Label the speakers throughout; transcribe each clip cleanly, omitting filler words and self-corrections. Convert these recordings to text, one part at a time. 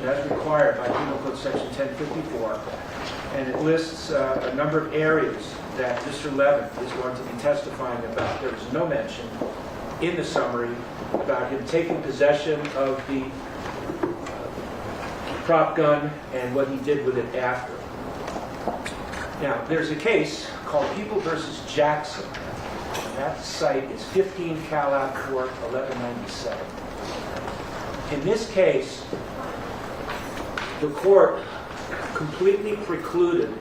Speaker 1: prosecution as required by Penal Code Section 1054, and it lists a number of areas that Mr. Levin is going to be testifying about. There is no mention in the summary about him taking possession of the prop gun and what he did with it after. Now, there's a case called People versus Jackson. That site is 15 Cal Court, 1197. In this case, the court completely precluded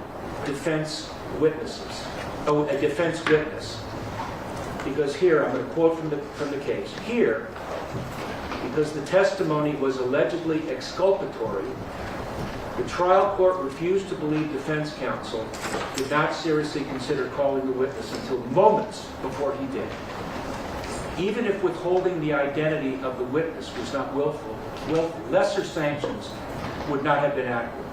Speaker 1: defense witnesses, a defense witness, because here, I'm going to quote from the case. Here, because the testimony was allegedly exculpatory, the trial court refused to believe defense counsel, did not seriously consider calling the witness until moments before he did. Even if withholding the identity of the witness was not willful, lesser sanctions would not have been adequate.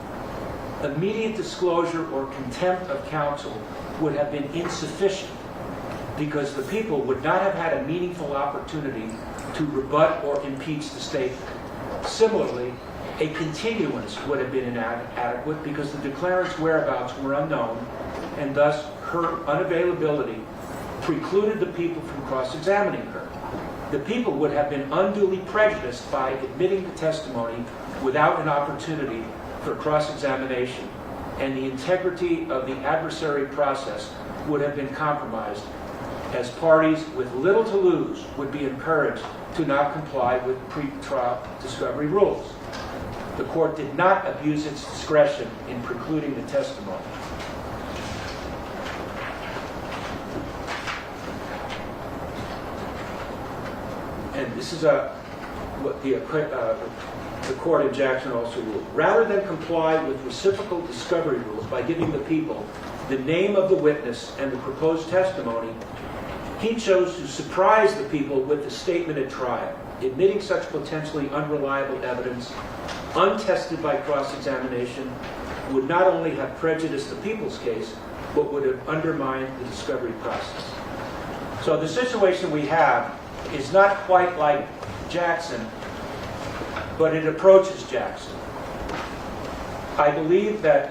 Speaker 1: Immediate disclosure or contempt of counsel would have been insufficient because the people would not have had a meaningful opportunity to rebut or impeach the statement. Similarly, a continuance would have been inadequate because the declarant's whereabouts were unknown, and thus her unavailability precluded the people from cross-examining her. The people would have been unduly prejudiced by admitting the testimony without an opportunity for cross-examination, and the integrity of the adversary process would have been compromised, as parties with little to lose would be encouraged to not comply with pre-trial discovery rules. The court did not abuse its discretion in precluding the testimony. And this is what the court in Jackson also ruled. Rather than comply with reciprocal discovery rules by giving the people the name of the witness and the proposed testimony, he chose to surprise the people with the statement at trial, admitting such potentially unreliable evidence, untested by cross-examination, would not only have prejudiced the people's case, but would have undermined the discovery process. So the situation we have is not quite like Jackson, but it approaches Jackson. I believe that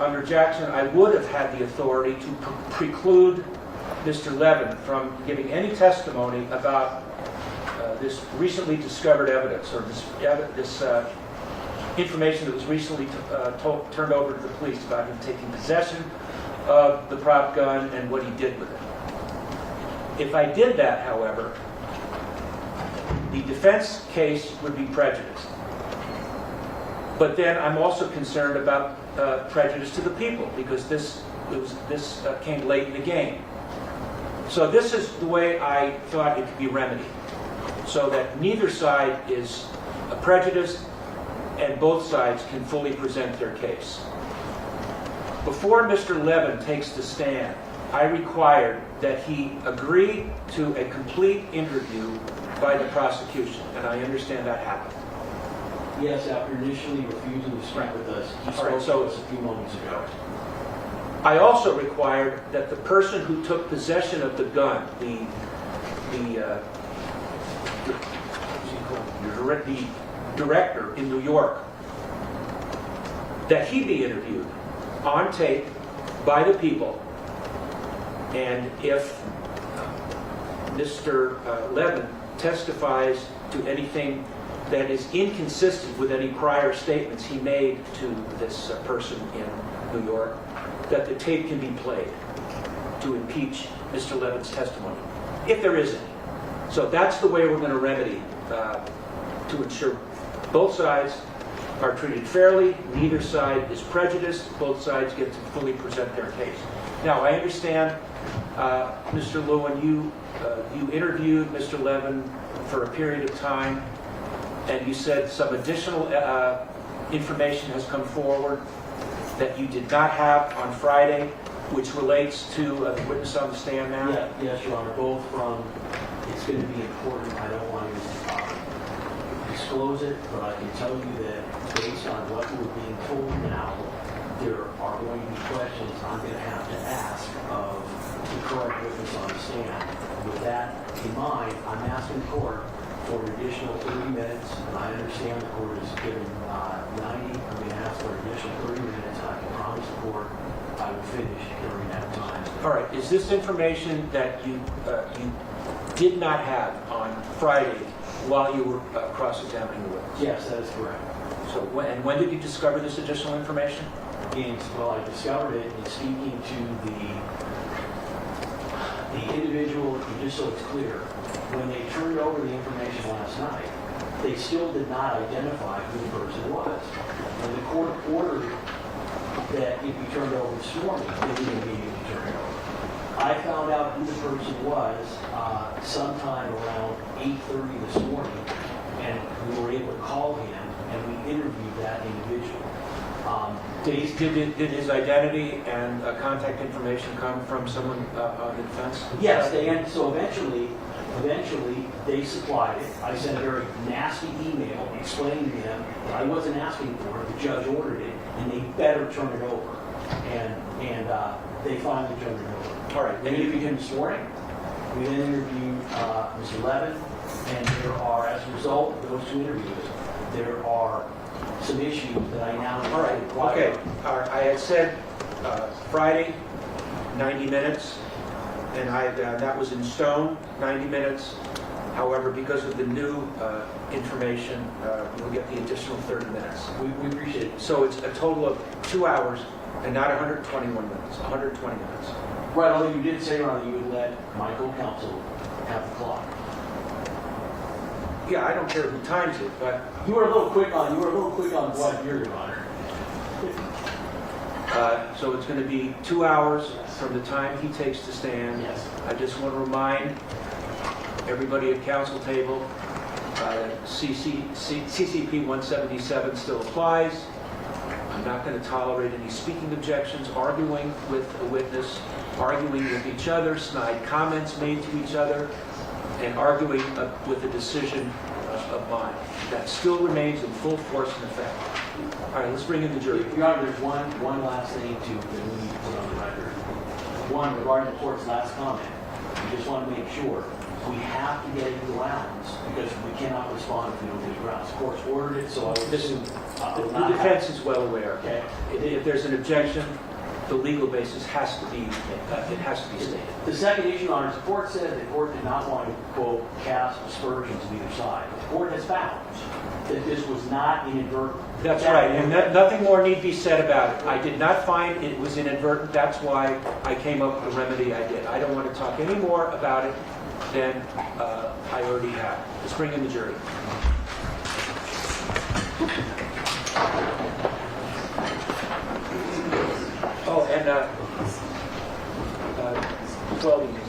Speaker 1: under Jackson, I would have had the authority to preclude Mr. Levin from giving any testimony about this recently discovered evidence, or this information that was recently turned over to the police about him taking possession of the prop gun and what he did with it. If I did that, however, the defense case would be prejudiced. But then I'm also concerned about prejudice to the people, because this came late in the game. So this is the way I thought it could be remedied, so that neither side is prejudiced and both sides can fully present their case. Before Mr. Levin takes the stand, I required that he agree to a complete interview by the prosecution, and I understand that happened.
Speaker 2: Yes, after initially refusing to speak with us, he spoke to us a few moments ago.
Speaker 1: I also required that the person who took possession of the gun, the director in New York, that he be interviewed on tape by the people, and if Mr. Levin testifies to anything that is inconsistent with any prior statements he made to this person in New York, that the tape can be played to impeach Mr. Levin's testimony, if there is any. So that's the way we're going to remedy to ensure both sides are treated fairly, neither side is prejudiced, both sides get to fully present their case. Now, I understand, Mr. Lewin, you interviewed Mr. Levin for a period of time, and you said some additional information has come forward that you did not have on Friday, which relates to the witness on the stand now?
Speaker 2: Yeah, yes, Your Honor. Both from, it's going to be important, I don't want to disclose it, but I can tell you that based on what we're being told now, there are going to be questions I'm going to have to ask of the current witness on the stand. With that in mind, I'm asking the court for an additional 30 minutes, and I understand the court has given
Speaker 1: All right, is this information that you did not have on Friday while you were cross-examining the witness?
Speaker 2: Yes, that is correct.
Speaker 1: So, when did you discover this additional information?
Speaker 2: Well, I discovered it in speaking to the individual, and just so it's clear, when they turned over the information last night, they still did not identify who the person was. And the court ordered that it be turned over this morning, they didn't immediately turn it over. I found out who the person was sometime around 8:30 this morning, and we were able to call him, and we interviewed that individual.
Speaker 1: Did his identity and contact information come from someone on the defense?
Speaker 2: Yes, so eventually they supplied it. I sent a very nasty email explaining to them that I wasn't asking for it, the judge ordered it, and they better turn it over. And they finally turned it over.
Speaker 1: All right.
Speaker 2: They interviewed him this morning. We then interviewed Mr. Levin, and there are, as a result of those two interviews, there are some issues that I now
Speaker 1: All right, okay. I had said Friday, 90 minutes, and that was in stone, 90 minutes. However, because of the new information, we'll get the additional 30 minutes.
Speaker 2: We appreciate it.
Speaker 1: So it's a total of 2 hours and not 121 minutes, 120 minutes.
Speaker 2: Right, although you did say, Ron, that you would let my co-counsel have the clock.
Speaker 1: Yeah, I don't care who times it, but
Speaker 2: You were a little quick on what you're, Your Honor.
Speaker 1: so it's going to be 2 hours from the time he takes the stand.
Speaker 2: Yes.
Speaker 1: I just want to remind everybody at council table that CCP 177 still applies. I'm not going to tolerate any speaking objections, arguing with a witness, arguing with each other, snide comments made to each other, and arguing with a decision of mine. That still remains in full force and effect. All right, let's bring in the jury.
Speaker 2: Your Honor, there's one last thing that we need to put on the record. One, regarding the court's last comment, we just want to make sure we have to get into grounds because we cannot respond if we don't get grounds. The court's ordered it, so I would assume
Speaker 1: The defense is well aware.
Speaker 2: Okay.
Speaker 1: If there's an objection, the legal basis has to be stated.
Speaker 2: The second issue, Your Honor, the court said the court did not want to, quote, cast aspersions on either side. The court has found that this was not inadvertent.
Speaker 1: That's right, and nothing more need be said about it. I did not find it was inadvertent. That's why I came up with the remedy I did. I don't want to talk any more about it than I already have. Let's bring in the jury. Oh, and 12 minutes.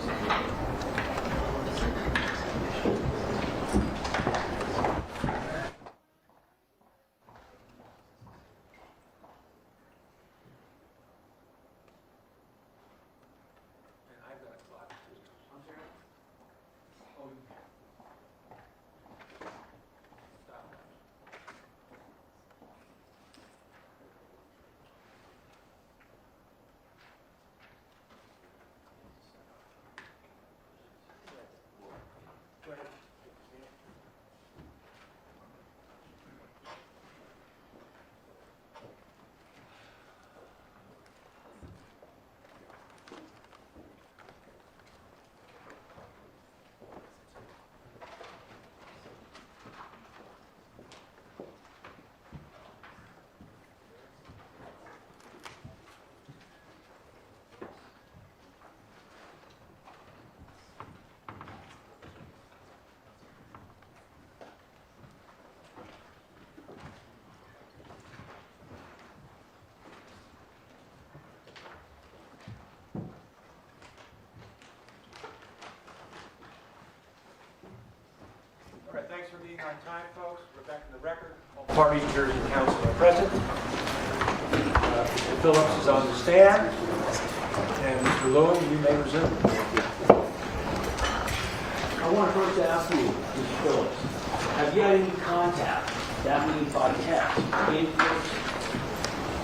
Speaker 1: All right, thanks for being on time, folks. We're back in the record. All parties, jurors, and counsel are present. Mr. Phillips is on the stand. And Mr. Lewin, you may resume.
Speaker 2: I want to first ask you, Mr. Phillips, have you had any contact, that means by text, in person,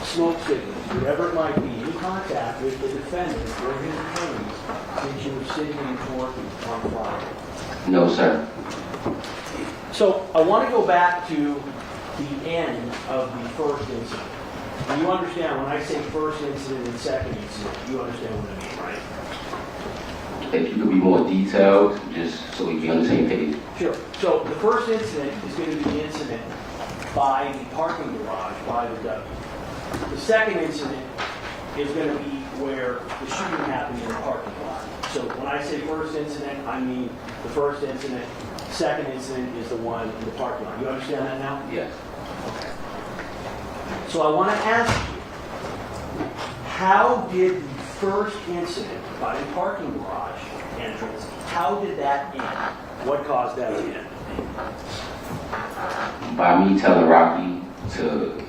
Speaker 2: smoke signals, whatever it might be, any contact with the defendant or his attorneys since you were sitting in court on Friday?
Speaker 3: No, sir.
Speaker 2: So I want to go back to the end of the first incident. And you understand when I say first incident and second incident, you understand what I mean, right?
Speaker 3: If you could be more detailed, just so we can on the same page.
Speaker 2: Sure. So the first incident is going to be the incident by the parking garage, by the W. The second incident is going to be where the shooting happened in the parking lot. So when I say first incident, I mean the first incident. Second incident is the one in the parking lot. You understand that now?
Speaker 3: Yes.
Speaker 2: Okay. So I want to ask you, how did the first incident by the parking garage entrance, how did that end? What caused that to end?
Speaker 3: By me telling Rocky to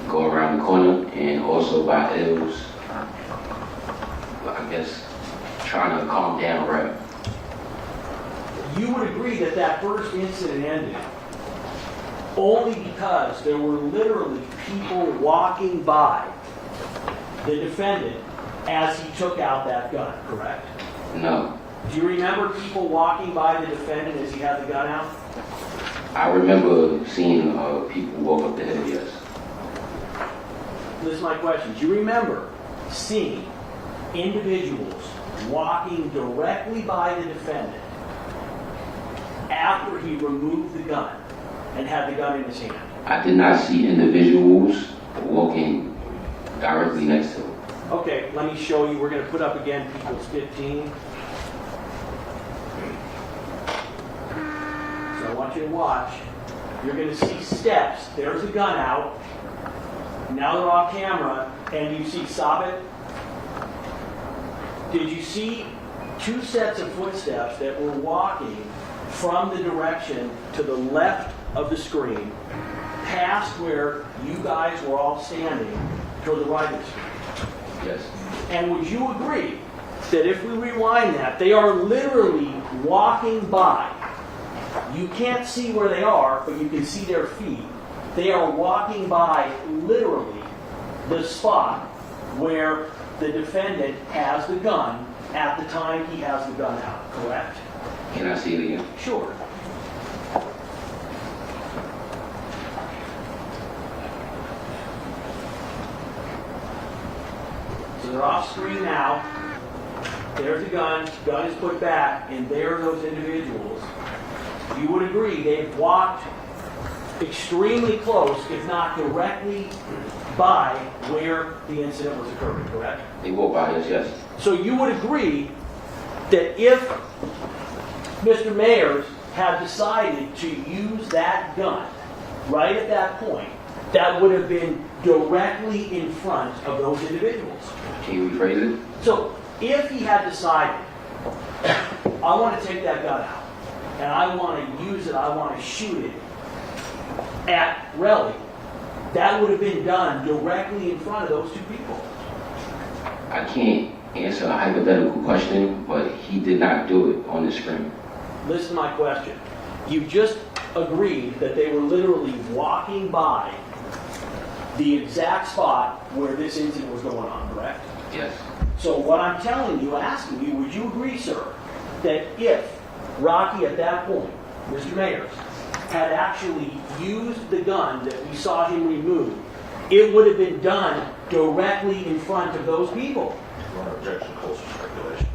Speaker 3: go around the corner, and also by Ills, I guess, trying to calm down Rep.
Speaker 2: You would agree that that first incident ended only because there were literally people walking by the defendant as he took out that gun, correct?
Speaker 3: No.
Speaker 2: Do you remember people walking by the defendant as he had the gun out?
Speaker 3: I remember seeing people walk up the hill, yes.
Speaker 2: This is my question. Do you remember seeing individuals walking directly by the defendant after he removed the gun and had the gun in his hand?
Speaker 3: I did not see individuals walking directly next to him.
Speaker 2: Okay, let me show you. We're going to put up again People's 15. So I want you to watch. You're going to see steps. There's a gun out. Now they're off camera. And you see Sabit. Did you see two sets of footsteps that were walking from the direction to the left of the screen, past where you guys were all standing, toward the right of the screen?
Speaker 3: Yes.
Speaker 2: And would you agree that if we rewind that, they are literally walking by? You can't see where they are, but you can see their feet. They are walking by literally the spot where the defendant has the gun at the time he has the gun out, correct?
Speaker 3: Can I see it again?
Speaker 2: Sure. So they're off screen now. There's the gun is put back, and there are those individuals. You would agree they've walked extremely close, if not directly by where the incident was occurring, correct?
Speaker 3: They walk by us, yes.
Speaker 2: So you would agree that if Mr. Mayers had decided to use that gun right at that point, that would have been directly in front of those individuals.
Speaker 3: Can you rephrase it?
Speaker 2: So if he had decided, I want to take that gun out, and I want to use it, I want to shoot it at Relli, that would have been done directly in front of those two people.
Speaker 3: I can't answer a hypothetical question, but he did not do it on the screen.
Speaker 2: Listen to my question. You just agreed that they were literally walking by the exact spot where this incident was going on, correct?
Speaker 3: Yes.
Speaker 2: So what I'm telling you, asking you, would you agree, sir, that if Rocky at that point, Mr. Mayers, had actually used the gun that we saw him remove, it would have been done directly in front of those people?
Speaker 4: Objection, calls for speculation.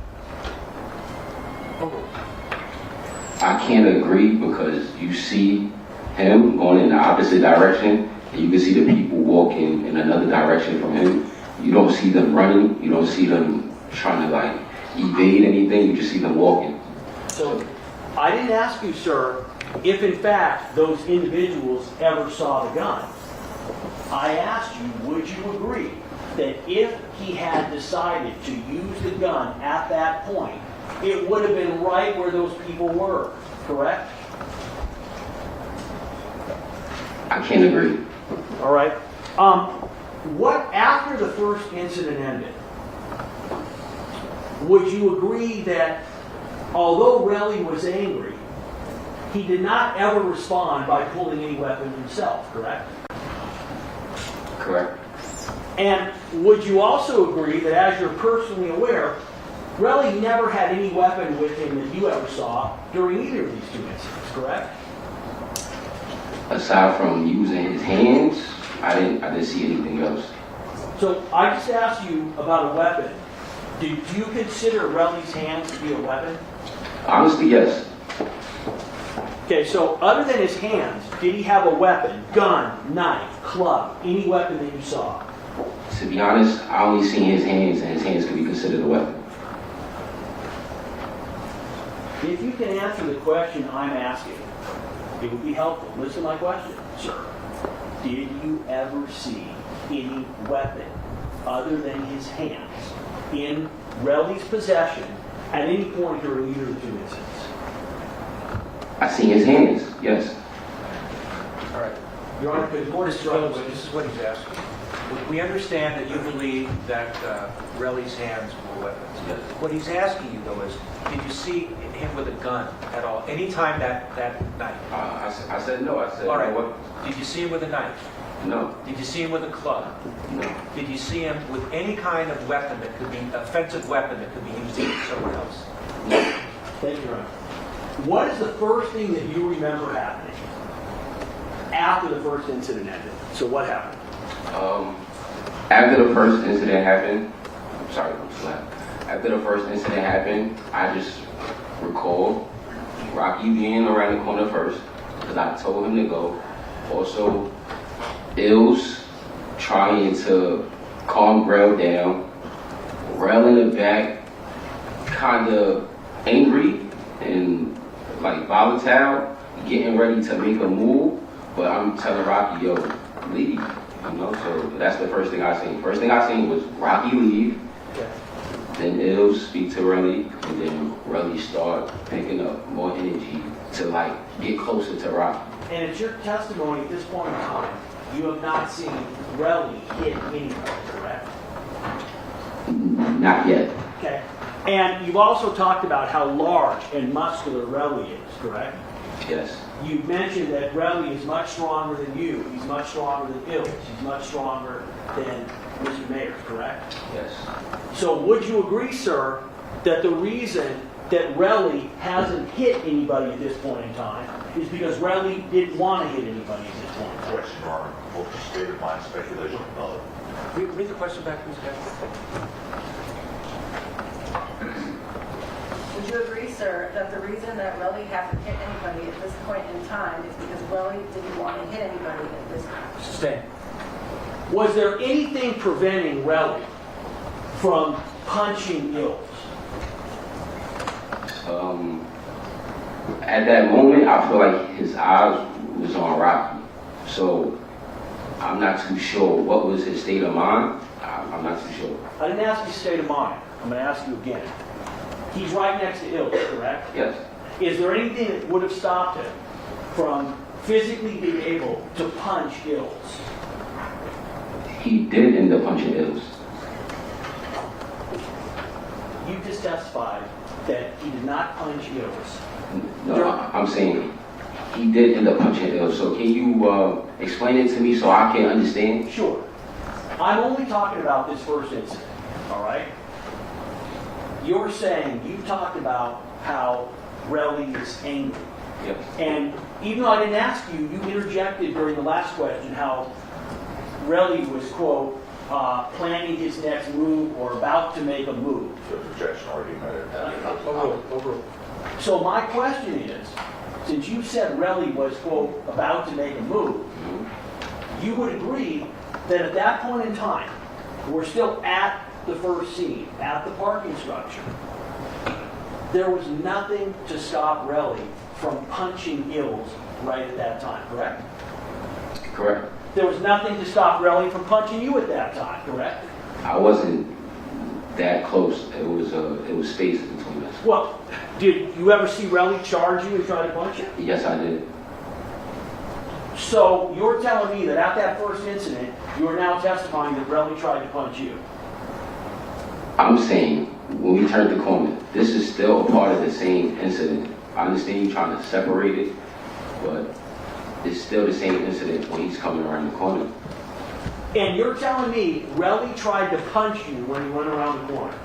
Speaker 3: I can't agree because you see him going in the opposite direction, and you can see the people walking in another direction from him. You don't see them running. You don't see them trying to like evade anything. You just see them walking.
Speaker 2: So I didn't ask you, sir, if in fact those individuals ever saw the gun. I asked you, would you agree that if he had decided to use the gun at that point, it would have been right where those people were, correct?
Speaker 3: I can't agree.
Speaker 2: All right. What after the first incident ended, would you agree that although Relli was angry, he did not ever respond by pulling any weapon himself, correct?
Speaker 3: Correct.
Speaker 2: And would you also agree that, as you're personally aware, Relli never had any weapon with him that you ever saw during either of these two incidents, correct?
Speaker 3: Aside from using his hands, I didn't see anything else.
Speaker 2: So I just asked you about a weapon. Did you consider Relli's hands to be a weapon?
Speaker 3: Honestly, yes.
Speaker 2: Okay, so other than his hands, did he have a weapon? Gun, knife, club, any weapon that you saw?
Speaker 3: To be honest, I only seen his hands, and his hands could be considered a weapon.
Speaker 2: If you can answer the question I'm asking, it would be helpful. Listen to my question, sir. Did you ever see any weapon other than his hands in Relli's possession at any point during either of the two incidents?
Speaker 3: I seen his hands, yes.
Speaker 1: All right.
Speaker 2: Your Honor, could the court
Speaker 1: Mr.
Speaker 2: instruct
Speaker 1: Phillips, this is what he's asking. We understand that you believe that Relli's hands were weapons.
Speaker 3: Yes.
Speaker 1: What he's asking you, though, is did you see him with a gun at all, any time that night?
Speaker 3: I said no. I said
Speaker 1: All right.
Speaker 3: no.
Speaker 1: Did you see him with a knife?
Speaker 3: No.
Speaker 1: Did you see him with a club?
Speaker 3: No.
Speaker 1: Did you see him with any kind of weapon that could be, offensive weapon that could be used against someone else?
Speaker 2: Thank you, Your Honor. What is the first thing that you remember happening after the first incident ended? So what happened?
Speaker 3: After the first incident happened, After the first incident happened, I just recalled Rocky being around the corner first, because I told him to go. Also, Ills trying to calm Rel down. Rel in the back, kind of angry and like volatile, getting ready to make a move. But I'm telling Rocky, yo, leave. You know, so that's the first thing I seen. First thing I seen was Rocky leave.
Speaker 2: Okay.
Speaker 3: Then Ills speak to Relli, and then Relli start picking up more energy to like get closer to Rocky.
Speaker 2: And it's your testimony at this point in time, you have not seen Relli hit anybody, correct?
Speaker 3: Not yet.
Speaker 2: Okay. And you've also talked about how large and muscular Relli is, correct?
Speaker 3: Yes.
Speaker 2: You mentioned that Relli is much stronger than you. He's much stronger than Ills. He's much stronger than Mr. Mayers, correct?
Speaker 3: Yes.
Speaker 2: So would you agree, sir, that the reason that Relli hasn't hit anybody at this point in time is because Relli didn't want to hit anybody at this point?
Speaker 4: Question, Your Honor. Both the state of mind, speculation, no.
Speaker 1: Read the question back, please, guys.
Speaker 5: Would you agree, sir, that the reason that Relli hasn't hit anybody at this point in time is because Relli didn't want to hit anybody at this time?
Speaker 1: Sustain.
Speaker 2: Was there anything preventing Relli from punching Ills?
Speaker 3: At that moment, I feel like his eyes was on Rocky. So I'm not too sure what was his state of mind. I'm not too sure.
Speaker 2: I didn't ask you state of mind. I'm going to ask you again. He's right next to Ills, correct?
Speaker 3: Yes.
Speaker 2: Is there anything that would have stopped him from physically being able to punch Ills?
Speaker 3: He did end up punching Ills.
Speaker 2: You just testified that he did not punch Ills.
Speaker 3: No, I'm saying he did end up punching Ills. So can you explain it to me so I can understand?
Speaker 2: Sure. I'm only talking about this first incident, all right? You're saying, you talked about how Relli is angry.
Speaker 3: Yes.
Speaker 2: And even though I didn't ask you, you interjected during the last question how Relli was, quote, planning his next move or about to make a move.
Speaker 4: The objection already made.
Speaker 1: Overruled.
Speaker 2: So my question is, since you said Relli was, quote, about to make a move, you would agree that at that point in time, we're still at the first scene, at the parking structure, there was nothing to stop Relli from punching Ills right at that time, correct?
Speaker 3: Correct.
Speaker 2: There was nothing to stop Relli from punching you at that time, correct?
Speaker 3: I wasn't that close. It was space between us.
Speaker 2: Well, did you ever see Relli charge you and try to punch you?
Speaker 3: Yes, I did.
Speaker 2: So you're telling me that at that first incident, you are now testifying that Relli tried to punch you?
Speaker 3: I'm saying when we turned the corner, this is still a part of the same incident. I understand you trying to separate it, but it's still the same incident when he's coming around the corner.
Speaker 2: And you're telling me Relli tried to punch you when he went around the corner?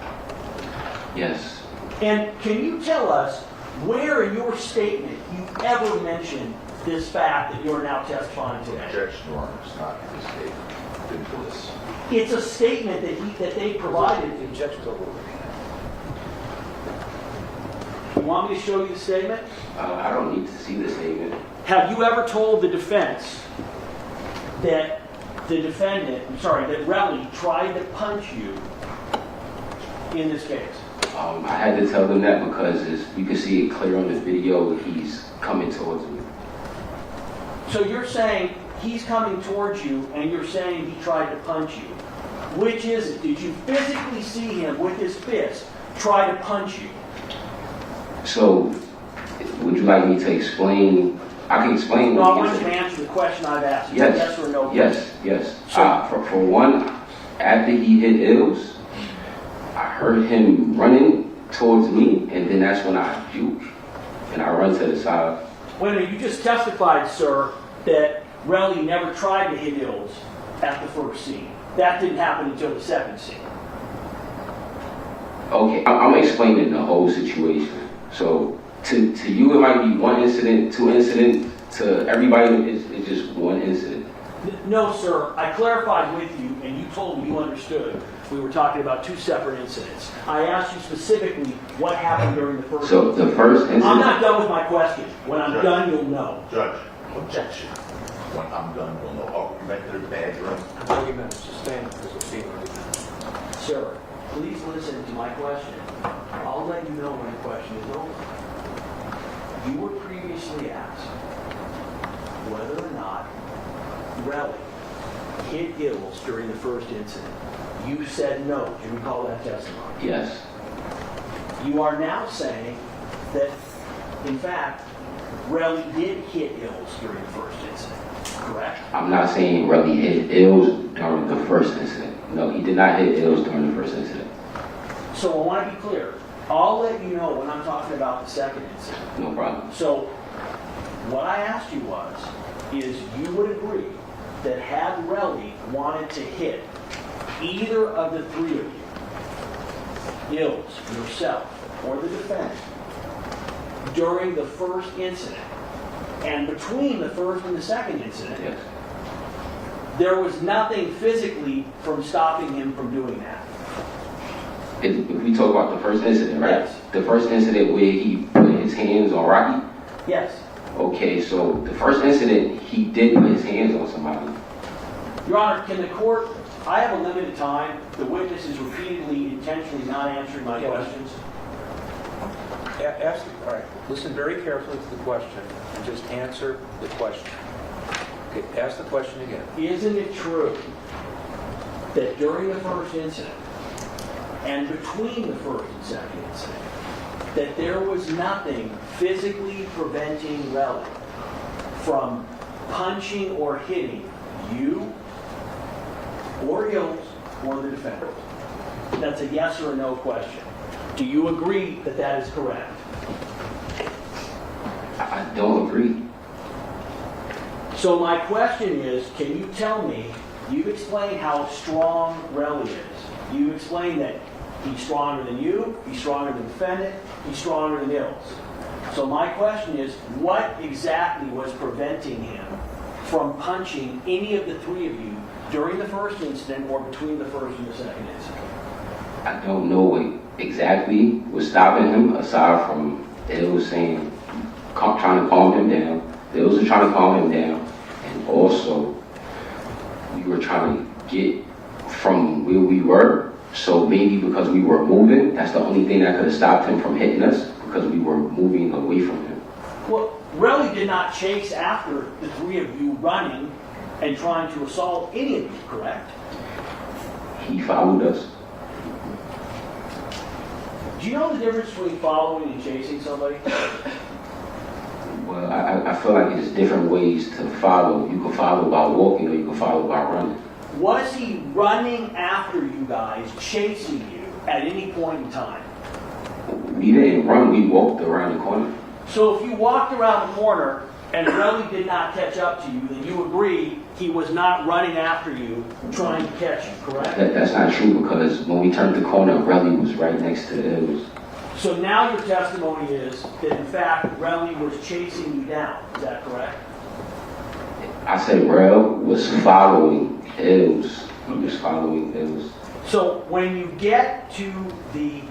Speaker 3: Yes.
Speaker 2: And can you tell us where in your statement you ever mentioned this fact that you're now testifying today?
Speaker 4: Objection, Your Honor, it's not in this statement. Into this.
Speaker 2: It's a statement that they provided.
Speaker 1: The objection's overruled.
Speaker 2: You want me to show you the statement?
Speaker 3: I don't need to see the statement.
Speaker 2: Have you ever told the defense that that Relli tried to punch you in this case?
Speaker 3: I had to tell them that because you can see it clear on the video. He's coming towards me.
Speaker 2: So you're saying he's coming towards you, and you're saying he tried to punch you. Which is it? Did you physically see him with his fist try to punch you?
Speaker 3: So, would you like me to explain? I can explain.
Speaker 2: No, I want you to answer the question I've asked.
Speaker 3: Yes.
Speaker 2: Yes or no?
Speaker 3: Yes.
Speaker 2: So-
Speaker 3: For one, after he hit Ills, I heard him running towards me, and then that's when I juke and I run to the side.
Speaker 2: Wait a minute, you just testified, sir, that Relli never tried to hit Ills at the first scene. That didn't happen until the second scene.
Speaker 3: Okay, I'm explaining the whole situation. So to you, it might be one incident, two incidents. To everybody, it's just one incident.
Speaker 2: No, sir, I clarified with you, and you told me you understood. We were talking about two separate incidents. I asked you specifically what happened during the first
Speaker 3: So the first incident.
Speaker 2: I'm not done with my question. When I'm done, you'll know.
Speaker 4: Judge, objection. When I'm done, we'll know. Argumentative bad, Your Honor.
Speaker 1: Argument is sustained because of being argument.
Speaker 2: Sir, please listen to my question. I'll let you know when the question is over. You were previously asked whether or not Relli hit Ills during the first incident. You said no. Do you recall that testimony?
Speaker 3: Yes.
Speaker 2: You are now saying that, in fact, Relli did hit Ills during the first incident, correct?
Speaker 3: I'm not saying Relli hit Ills during the first incident. No, he did not hit Ills during the first incident.
Speaker 2: So I want to be clear. I'll let you know when I'm talking about the second incident.
Speaker 3: No problem.
Speaker 2: So what I asked you is you would agree that had Relli wanted to hit either of the three of you, Ills, yourself, or the defendant, during the first incident, and between the first and the second incident,
Speaker 3: Yes.
Speaker 2: there was nothing physically from stopping him from doing that.
Speaker 3: If we talk about the first incident, right?
Speaker 2: Yes.
Speaker 3: The first incident where he put his hands on Rocky.
Speaker 2: Yes.
Speaker 3: Okay, so the first incident, he did put his hands on somebody.
Speaker 2: Your Honor, can the court, I have a limited time. The witness is repeatedly, intentionally not answering my questions.
Speaker 1: All right, listen very carefully to the question and just answer the question. Okay, ask the question again.
Speaker 2: Isn't it true that during the first incident and between the first and second incident, that there was nothing physically preventing Relli from punching or hitting you or Ills or the defendant? That's a yes or a no question. Do you agree that that is correct?
Speaker 3: I don't agree.
Speaker 2: So my question is, can you tell me, you've explained how strong Relli is. You explained that he's stronger than you, he's stronger than the defendant, he's stronger than Ills. So my question is, what exactly was preventing him from punching any of the three of you during the first incident or between the first and the second incident?
Speaker 3: I don't know what exactly was stopping him, aside from Ills saying, trying to calm him down. Ills was trying to calm him down. And also, we were trying to get from where we were. So maybe because we were moving, that's the only thing that could have stopped him from hitting us, because we were moving away from him.
Speaker 2: Well, Relli did not chase after the three of you running and trying to assault any of you, correct?
Speaker 3: He followed us.
Speaker 2: Do you know the difference between following and chasing somebody?
Speaker 3: Well, I feel like there's different ways to follow. You can follow by walking, or you can follow by running.
Speaker 2: Was he running after you guys, chasing you at any point in time?
Speaker 3: We didn't run, we walked around the corner.
Speaker 2: So if you walked around the corner and Relli did not catch up to you, then you agree he was not running after you, trying to catch you, correct?
Speaker 3: That's not true, because when we turned the corner, Relli was right next to Ills.
Speaker 2: So now your testimony is that in fact Relli was chasing you down, is that correct?
Speaker 3: I said Rel was following Hills. He was following Hills.
Speaker 2: So when you get to the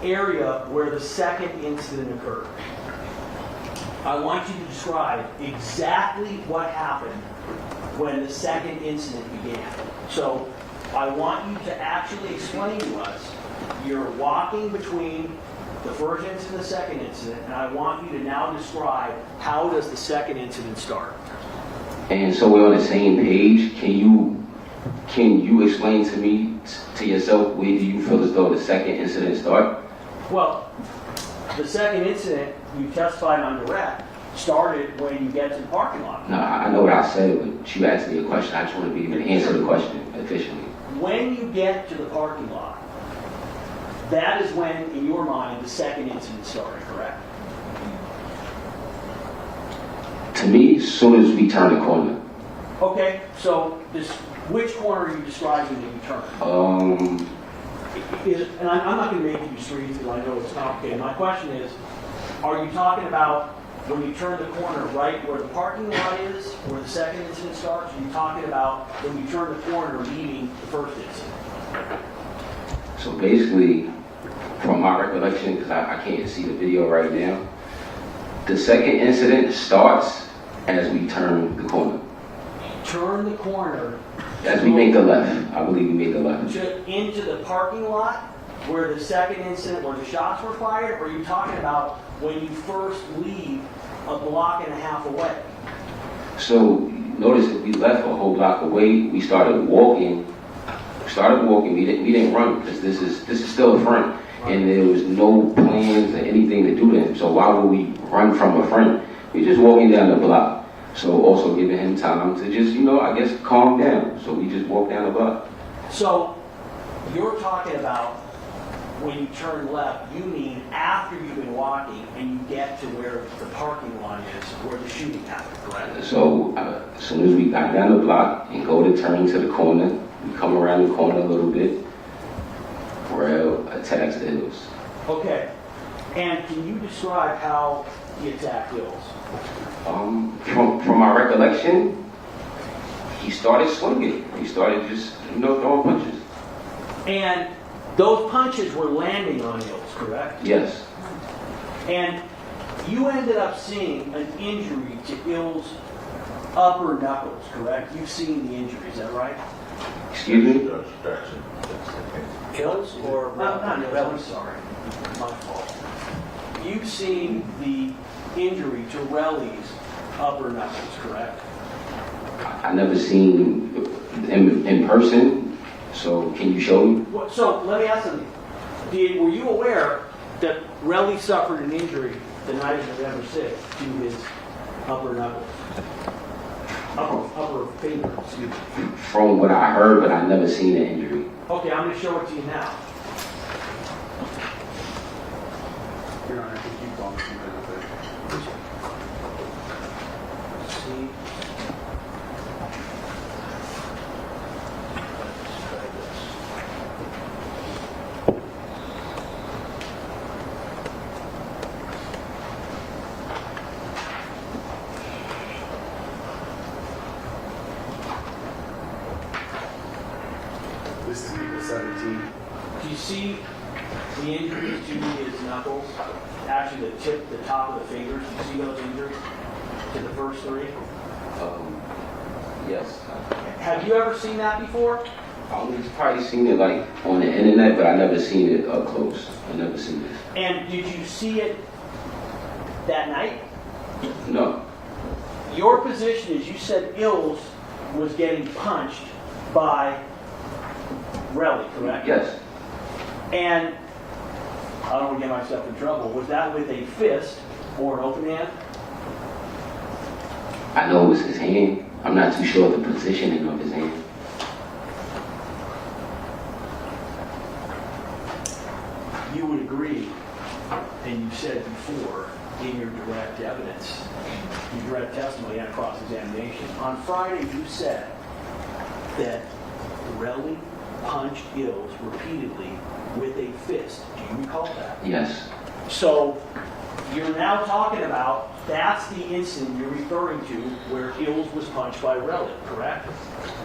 Speaker 2: area where the second incident occurred, I want you to describe exactly what happened when the second incident began. So I want you to actually explain to us, you're walking between the first incident and the second incident, and I want you to now describe how does the second incident start.
Speaker 3: And so we're on the same page. Can you explain to me, to yourself, where do you feel as though the second incident started?
Speaker 2: Well, the second incident, you testified on direct, started when you get to the parking lot.
Speaker 3: No, I know what I said, but you asked me a question. I just want to be able to answer the question efficiently.
Speaker 2: When you get to the parking lot, that is when, in your mind, the second incident started, correct?
Speaker 3: To me, as soon as we turn the corner.
Speaker 2: Okay, so which corner are you describing that you turn? And I'm not going to make you do streets because I know it's complicated. My question is, are you talking about when you turn the corner right where the parking lot is, where the second incident starts? Or are you talking about when you turn the corner leaving the first incident?
Speaker 3: So basically, from my recollection, because I can't see the video right now, the second incident starts as we turn the corner.
Speaker 2: Turn the corner.
Speaker 3: As we make the left. I believe we made the left.
Speaker 2: Into the parking lot where the second incident, where the shots were fired, or are you talking about when you first leave a block and a half away?
Speaker 3: So notice that we left a whole block away. We started walking. We didn't run because this is still a front, and there was no plans or anything to do to him. So why would we run from a front? We're just walking down the block. So also giving him time to just, I guess, calm down. So we just walked down the block.
Speaker 2: So you're talking about when you turn left, you mean after you've been walking and you get to where the parking lot is, where the shooting happened, correct?
Speaker 3: So as soon as we got down the block and go to turn to the corner, we come around the corner a little bit, Rel attacks the Hills.
Speaker 2: Okay. And can you describe how he attacked Hills?
Speaker 3: From my recollection, he started swinging. He started just, throwing punches.
Speaker 2: And those punches were landing on Hills, correct?
Speaker 3: Yes.
Speaker 2: And you ended up seeing an injury to Hills' upper knuckles, correct? You've seen the injury, is that right?
Speaker 3: Excuse me?
Speaker 2: Hills or not Relli, sorry. My fault. You've seen the injury to Relli's upper knuckles, correct?
Speaker 3: I never seen him in person, so can you show me?
Speaker 2: So let me ask something. Were you aware that Relli suffered an injury the night of November 6th to his upper knuckles? Upper finger, excuse me.
Speaker 3: From what I heard, but I never seen an injury.
Speaker 2: Okay, I'm going to show it to you now.
Speaker 6: Your Honor, could you bump some benefit?
Speaker 2: See?
Speaker 6: This is April 17.
Speaker 2: Do you see the injuries to his knuckles? Actually, the top of the fingers. Do you see those injuries to the first three?
Speaker 3: Yes.
Speaker 2: Have you ever seen that before?
Speaker 3: I've probably seen it like on the internet, but I never seen it up close. I never seen it.
Speaker 2: And did you see it that night?
Speaker 3: No.
Speaker 2: Your position is you said Ills was getting punched by Relli, correct?
Speaker 3: Yes.
Speaker 2: And I don't want to get myself in trouble. Was that with a fist or an open hand?
Speaker 3: I know it was his hand. I'm not too sure of the positioning of his hand.
Speaker 2: You would agree, and you said before in your direct evidence, your direct testimony and cross-examination, on Friday you said that Relli punched Ills repeatedly with a fist. Do you recall that?
Speaker 3: Yes.
Speaker 2: So you're now talking about that's the incident you're referring to where Ills was punched by Relli, correct?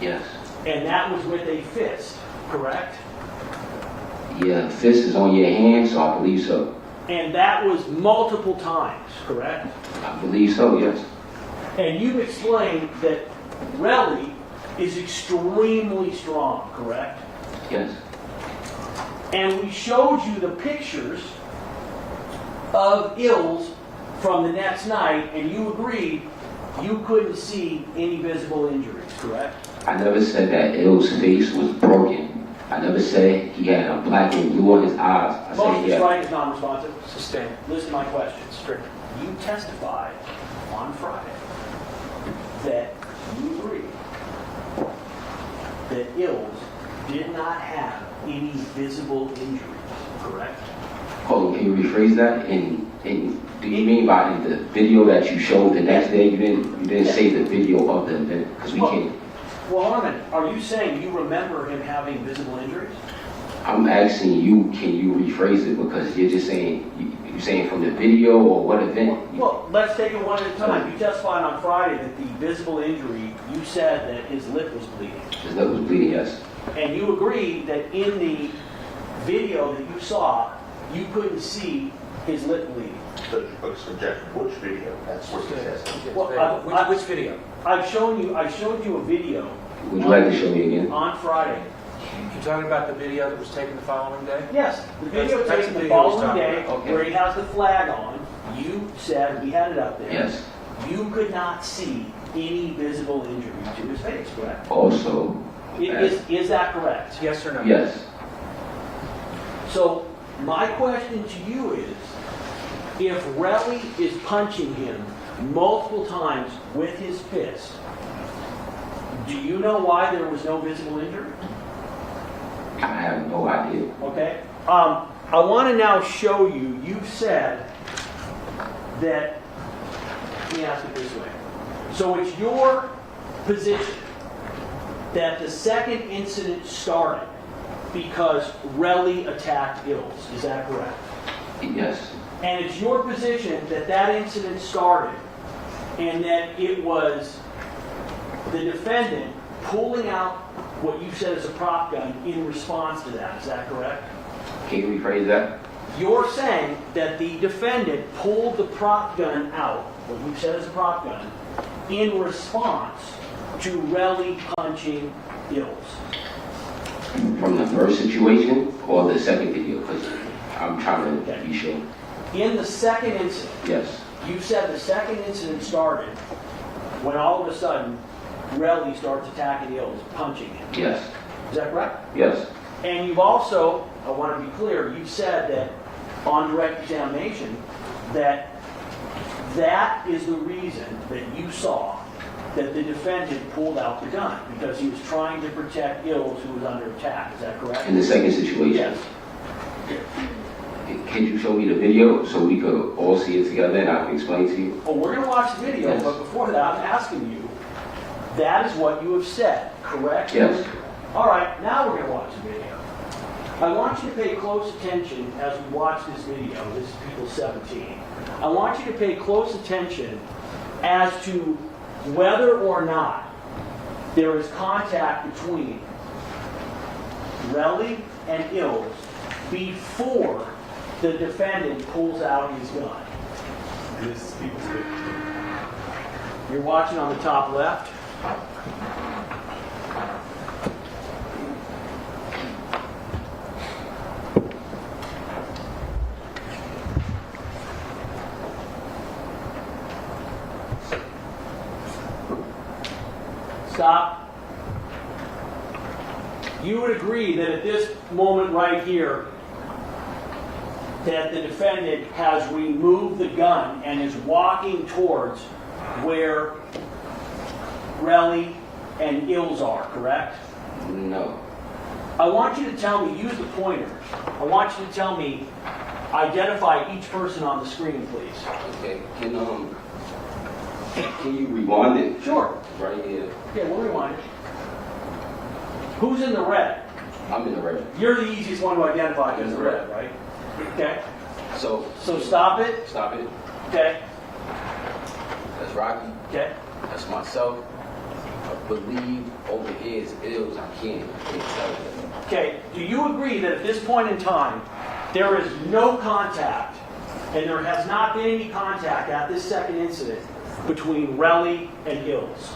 Speaker 3: Yes.
Speaker 2: And that was with a fist, correct?
Speaker 3: Yeah, fist is on your hand, so I believe so.
Speaker 2: And that was multiple times, correct?
Speaker 3: I believe so, yes.
Speaker 2: And you've explained that Relli is extremely strong, correct?
Speaker 3: Yes.
Speaker 2: And we showed you the pictures of Ills from the next night, and you agreed you couldn't see any visible injuries, correct?
Speaker 3: I never said that Ill's face was broken. I never said he had a black and blue on his eyes. I
Speaker 2: Motion
Speaker 3: said
Speaker 2: to
Speaker 3: he had...
Speaker 2: strike is non-responsive.
Speaker 1: Sustained.
Speaker 2: Listen to my questions. You testified on Friday that you agreed that Ills did not have any visible injuries, correct?
Speaker 3: Hold on, can you rephrase that? Do you mean by the video that you showed the next day? You didn't say the video of the event because we can't.
Speaker 2: Well, hold on a minute. Are you saying you remember him having visible injuries?
Speaker 3: I'm asking you, can you rephrase it because you're just saying you're saying from the video or what event?
Speaker 2: Well, let's take it one at a time. You testified on Friday that the visible injury, you said that his lip was bleeding.
Speaker 3: His lip was bleeding, yes.
Speaker 2: And you agreed that in the video that you saw, you couldn't see his lip bleeding.
Speaker 4: Objection, which video? That's what he says.
Speaker 2: Well,
Speaker 1: Which video?
Speaker 2: I showed you a video
Speaker 3: Would you like to show me again?
Speaker 2: on Friday.
Speaker 1: You're talking about the video that was taken the following day?
Speaker 2: Yes, the video
Speaker 1: That's
Speaker 2: taken
Speaker 1: the
Speaker 2: the
Speaker 1: video he's
Speaker 2: following
Speaker 1: talking
Speaker 2: day
Speaker 1: about. Okay.
Speaker 2: where he has the flag on. You said, we had it up there.
Speaker 3: Yes.
Speaker 2: You could not see any visible injury to his face, correct?
Speaker 3: Also,
Speaker 2: Is that correct?
Speaker 1: Yes or no?
Speaker 3: yes.
Speaker 2: So my question to you is, if Relli is punching him multiple times with his fist, do you know why there was no visible injury?
Speaker 3: I have no idea.
Speaker 2: Okay. I want to now show you, you've said that, let me ask it this way. So it's your position that the second incident started because Relli attacked Ills. Is that correct?
Speaker 3: Yes.
Speaker 2: And it's your position that that incident started and that it was the defendant pulling out what you said is a prop gun in response to that. Is that correct?
Speaker 3: Can you rephrase that?
Speaker 2: You're saying that the defendant pulled the prop gun out, what you said is a prop gun, in response to Relli punching Ills.
Speaker 3: From the first situation or the second video? Because I'm trying to be sure.
Speaker 2: In the second incident,
Speaker 3: Yes.
Speaker 2: you said the second incident started when all of a sudden Relli starts attacking Ills, punching him.
Speaker 3: Yes.
Speaker 2: Is that correct?
Speaker 3: Yes.
Speaker 2: And you've also, I want to be clear, you've said that on direct examination that that is the reason that you saw that the defendant pulled out the gun because he was trying to protect Ills who was under attack. Is that correct?
Speaker 3: In the second situation?
Speaker 2: Yes.
Speaker 3: Can you show me the video so we could all see it together and I can explain to you?
Speaker 2: Well, we're going to watch the video,
Speaker 3: Yes.
Speaker 2: but before that, I'm asking you, that is what you have said, correct?
Speaker 3: Yes.
Speaker 2: All right, now we're going to watch the video. I want you to pay close attention as we watch this video. This is people 17. I want you to pay close attention as to whether or not there is contact between Relli and Ills before the defendant pulls out his gun.
Speaker 6: This is people's 15.
Speaker 2: You're watching on the top left. Stop. You would agree that at this moment right here, that the defendant has removed the gun and is walking towards where Relli and Ills are, correct?
Speaker 3: No.
Speaker 2: I want you to tell me, use the pointer. I want you to tell me, identify each person on the screen, please.
Speaker 3: Okay. Can you rewind it?
Speaker 2: Sure.
Speaker 3: Right here.
Speaker 2: Yeah, we'll rewind it. Who's in the red?
Speaker 3: I'm in the red.
Speaker 2: You're the easiest one to identify as the red, right? Okay.
Speaker 3: So
Speaker 2: So stop it.
Speaker 3: stop it.
Speaker 2: Okay.
Speaker 3: Rocky.
Speaker 2: Okay?
Speaker 3: That's myself. I believe over here is ills. I can't tell you.
Speaker 2: Okay, do you agree that at this point in time, there is no contact, and there has not been any contact at this second incident between Relli and Ills?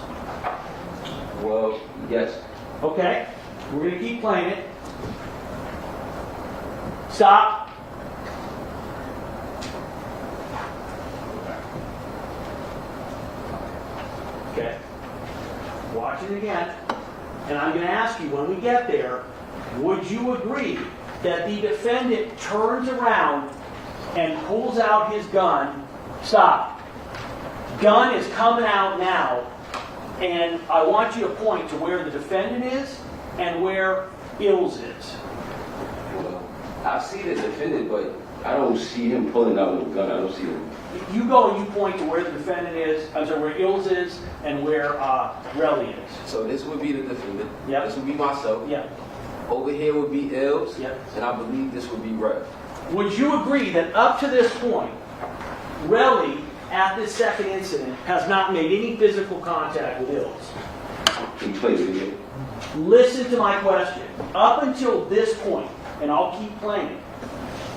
Speaker 3: Well, yes.
Speaker 2: Okay, we're going to keep playing it. Stop. Okay, watch it again. And I'm going to ask you, when we get there, would you agree that the defendant turns around and pulls out his gun? Stop. Gun is coming out now, and I want you to point to where the defendant is and where Ills is.
Speaker 3: Well, I see the defendant, but I don't see him pulling out the gun. I don't see him.
Speaker 2: You go and you point to where the defendant is, I'm sorry, where Ills is and where Relli is.
Speaker 3: So this would be the defendant.
Speaker 2: Yep.
Speaker 3: This would be myself.
Speaker 2: Yeah.
Speaker 3: Over here would be Ills.
Speaker 2: Yep.
Speaker 3: And I believe this would be Rev.
Speaker 2: Would you agree that up to this point, Relli, at this second incident, has not made any physical contact with Ills?
Speaker 3: Can you play the video?
Speaker 2: Listen to my question. Up until this point, and I'll keep playing,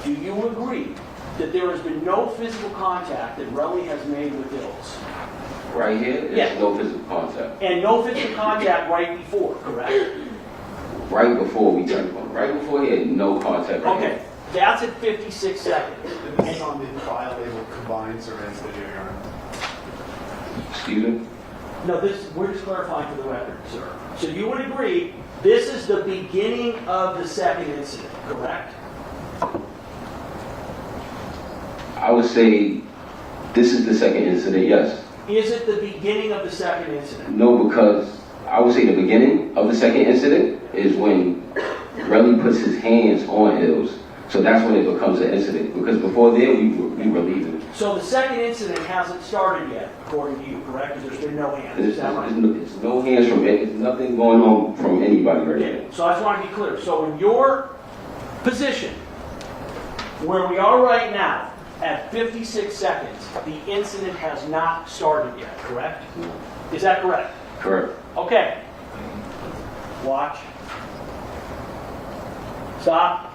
Speaker 2: do you agree that there has been no physical contact that Relli has made with Ills?
Speaker 3: Right here, there's
Speaker 2: Yeah.
Speaker 3: no physical contact.
Speaker 2: And no physical contact right before, correct?
Speaker 3: Right before we turned on. Right before he had no contact. Right
Speaker 2: Okay, that's at 56 seconds.
Speaker 6: This is on the file labeled combined surveillance video, Your Honor.
Speaker 3: here. Excuse me?
Speaker 2: No, we're just clarifying for the record, sir. So you would agree this is the beginning of the second incident, correct?
Speaker 3: I would say this is the second incident, yes.
Speaker 2: Is it the beginning of the second incident?
Speaker 3: No, because I would say the beginning of the second incident is when Relli puts his hands on Ills. So that's when it becomes an incident. Because before then, we were leaving.
Speaker 2: So the second incident hasn't started yet, according to you, correct? Because there's been no hands.
Speaker 3: There's
Speaker 2: Is that right?
Speaker 3: no hands from it. There's nothing going on from anybody right
Speaker 2: Okay,
Speaker 3: now.
Speaker 2: so I just want to be clear. So in your position, where we are right now, at 56 seconds, the incident has not started yet, correct? Is that correct?
Speaker 3: Correct.
Speaker 2: Okay. Watch. Stop.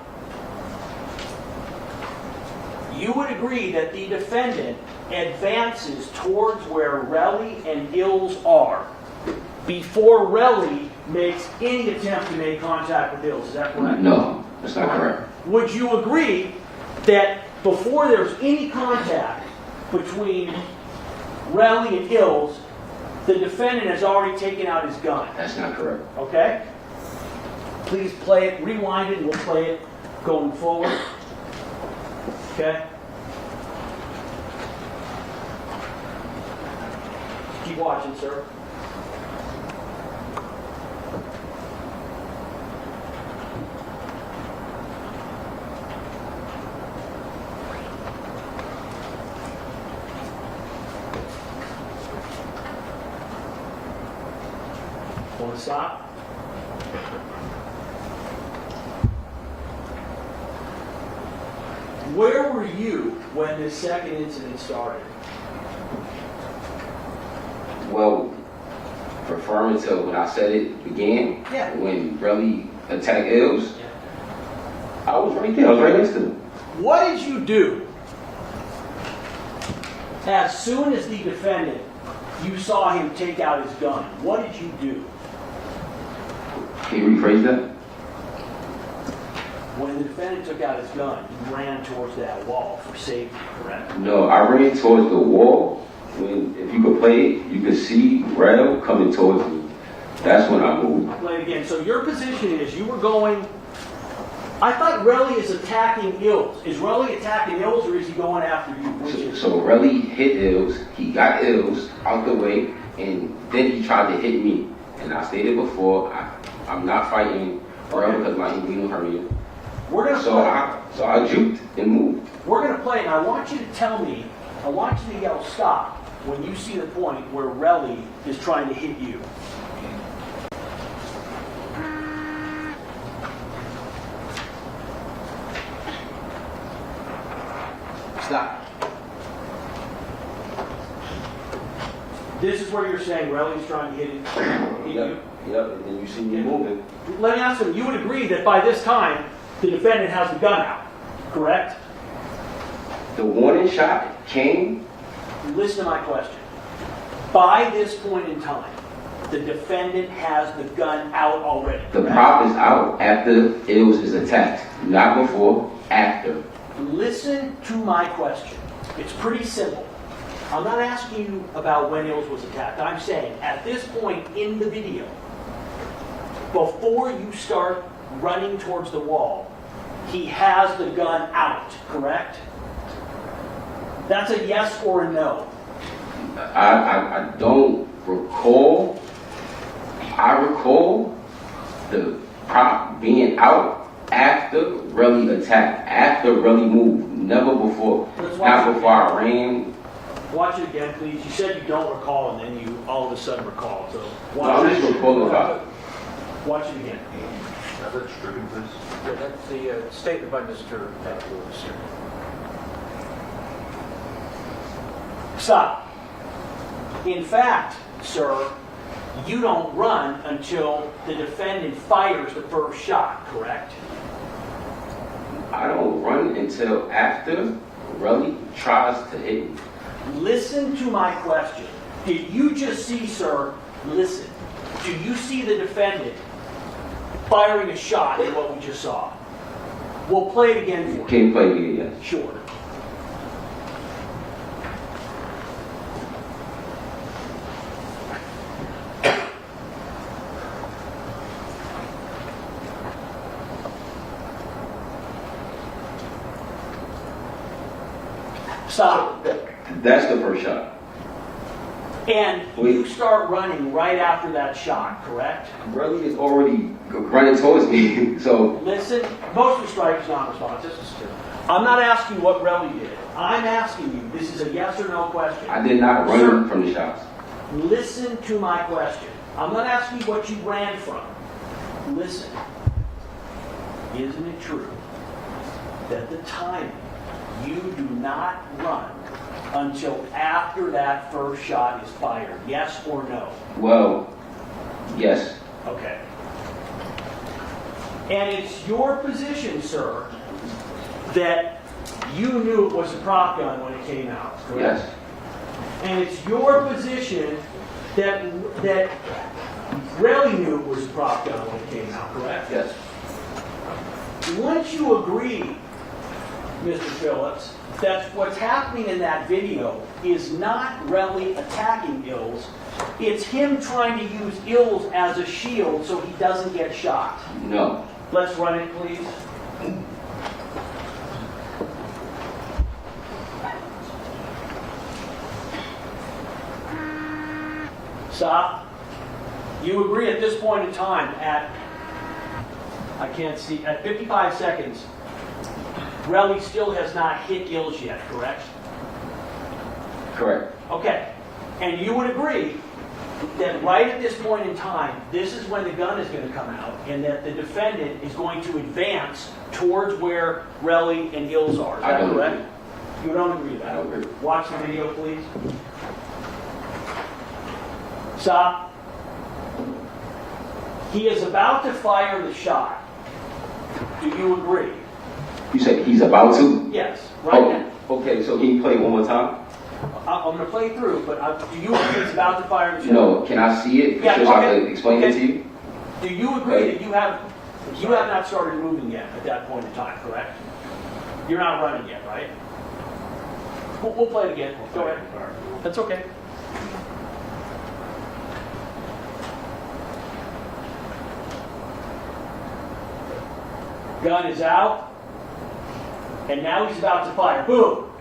Speaker 2: You would agree that the defendant advances towards where Relli and Ills are before Relli makes any attempt to make contact with Ills. Is that correct?
Speaker 3: No, that's not correct.
Speaker 2: Would you agree that before there's any contact between Relli and Ills, the defendant has already taken out his gun?
Speaker 3: That's not correct.
Speaker 2: Okay? Please play it, rewind it, and we'll play it going forward. Okay? Keep watching, sir. Want to stop? Where were you when this second incident started?
Speaker 3: Well, referring to when I said it began,
Speaker 2: Yeah.
Speaker 3: when Relli attacked Ills, I was right there. I was right next to him.
Speaker 2: What did you do as soon as the defendant, you saw him take out his gun? What did you do?
Speaker 3: Can you rephrase that?
Speaker 2: When the defendant took out his gun, you ran towards that wall for safety, correct?
Speaker 3: No, I ran towards the wall. When, if you could play it, you could see Rel coming towards me. That's when I moved.
Speaker 2: Play it again. So your position is you were going... I thought Relli is attacking Ills. Is Relli attacking Ills or is he going after you? Which is...
Speaker 3: So Relli hit Ills, he got Ills out the way, and then he tried to hit me. And I stated before, I'm not fighting Rel because my inguinal hernia.
Speaker 2: We're going to
Speaker 3: So I juked and moved.
Speaker 2: We're going to play, and I want you to tell me, I want you to yell stop when you see the point where Relli is trying to hit you.
Speaker 3: Stop.
Speaker 2: This is where you're saying Relli's trying to hit you?
Speaker 3: Yep, and then you see me moving.
Speaker 2: Let me ask him, you would agree that by this time, the defendant has the gun out, correct?
Speaker 3: The warning shot came.
Speaker 2: Listen to my question. By this point in time, the defendant has the gun out already.
Speaker 3: The
Speaker 2: correct?
Speaker 3: prop is out after Ills is attacked. Not before, after.
Speaker 2: Listen to my question. It's pretty simple. I'm not asking you about when Ills was attacked. I'm saying at this point in the video, before you start running towards the wall, he has the gun out, correct? That's a yes or a no.
Speaker 3: I don't recall. I recall the prop being out after Relli attacked, after Relli moved, never before.
Speaker 2: Let's watch
Speaker 3: Not
Speaker 2: it
Speaker 3: before
Speaker 2: again.
Speaker 3: I ran.
Speaker 2: Watch it again, please. You said you don't recall, and then you all of a sudden recall. So
Speaker 3: No, I'm
Speaker 2: watch
Speaker 3: just
Speaker 2: it.
Speaker 3: recalling about it.
Speaker 2: Watch it again.
Speaker 4: Now that's stricken, please.
Speaker 1: Yeah, that's the statement by Mr. Lewis.
Speaker 2: Stop. In fact, sir, you don't run until the defendant fires the first shot, correct?
Speaker 3: I don't run until after Relli tries to hit me.
Speaker 2: Listen to my question. Did you just see, sir, listen, do you see the defendant firing a shot in what we just saw? We'll play it again for you.
Speaker 3: Can't play me, yes.
Speaker 2: Sure. Stop.
Speaker 3: That's the first shot.
Speaker 2: And you start running right after that shot, correct?
Speaker 3: Relli is already running towards me, so
Speaker 2: Listen, most of the strike is non-responsive. I'm not asking you what Relli did. I'm asking you, this is a yes or no question.
Speaker 3: I did not run from the shots.
Speaker 2: Listen to my question. I'm not asking you what you ran from. Listen. Isn't it true that the timing, you do not run until after that first shot is fired? Yes or no?
Speaker 3: Well, yes.
Speaker 2: Okay. And it's your position, sir, that you knew it was a prop gun when it came out, correct?
Speaker 3: Yes.
Speaker 2: And it's your position that Relli knew it was a prop gun when it came out, correct?
Speaker 3: Yes.
Speaker 2: Wouldn't you agree, Mr. Phillips, that what's happening in that video is not Relli attacking Ills, it's him trying to use Ills as a shield so he doesn't get shot?
Speaker 3: No.
Speaker 2: Let's run it, please. Stop. You agree at this point in time at 55 seconds, Relli still has not hit Ills yet, correct?
Speaker 3: Correct.
Speaker 2: Okay. And you would agree that right at this point in time, this is when the gun is going to come out, and that the defendant is going to advance towards where Relli and Ills are. Is
Speaker 3: I
Speaker 2: that
Speaker 3: don't
Speaker 2: correct?
Speaker 3: agree.
Speaker 2: You don't agree with
Speaker 3: I
Speaker 2: that?
Speaker 3: don't agree.
Speaker 2: Watch the video, please. Stop. He is about to fire the shot. Do you agree?
Speaker 3: You said he's about to?
Speaker 2: Yes. Right
Speaker 3: Oh,
Speaker 2: now.
Speaker 3: okay, so can you play it one more time?
Speaker 2: I'm going to play through, but do you agree he's about to fire the shot?
Speaker 3: No, can I see it?
Speaker 2: Yeah,
Speaker 3: Just so I
Speaker 2: okay.
Speaker 3: can explain it to you?
Speaker 2: Do you agree that you have not started moving yet at that point in time, correct? You're not running yet, right? We'll play it again. Go ahead. That's okay. Gun is out, and now he's about to fire. Boom!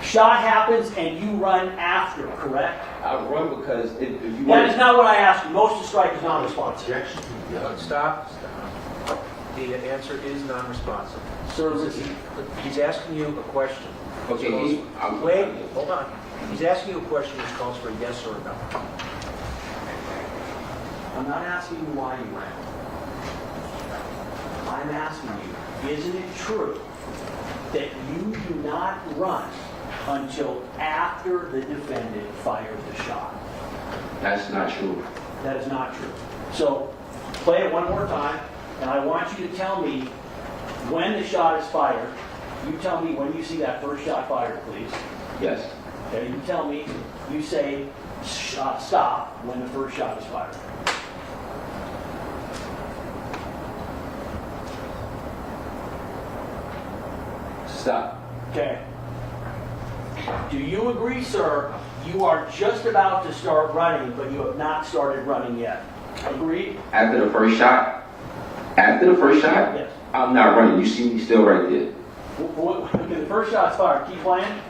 Speaker 2: Shot happens, and you run after, correct?
Speaker 3: I run because if you
Speaker 2: That is not what I asked you. Most of the strike is non-responsive.
Speaker 4: Objection.
Speaker 1: Stop. The answer is non-responsive.
Speaker 2: Sir, listen.
Speaker 1: He's asking you a question.
Speaker 3: Okay,
Speaker 1: Wait, hold on. He's asking you a question which calls for a yes or a no.
Speaker 2: I'm not asking you why you ran. I'm asking you, isn't it true that you do not run until after the defendant fires the shot?
Speaker 3: That's not true.
Speaker 2: That is not true. So play it one more time, and I want you to tell me when the shot is fired. You tell me when you see that first shot fired, please.
Speaker 3: Yes.
Speaker 2: Okay, you tell me, you say stop when the first shot is fired.
Speaker 3: Stop.
Speaker 2: Okay. Do you agree, sir, you are just about to start running, but you have not started running yet? Agreed?
Speaker 3: After the first shot? After the first shot?
Speaker 2: Yes.
Speaker 3: I'm not running. You see me still right there.
Speaker 2: Okay, the first shot's fired. Keep playing.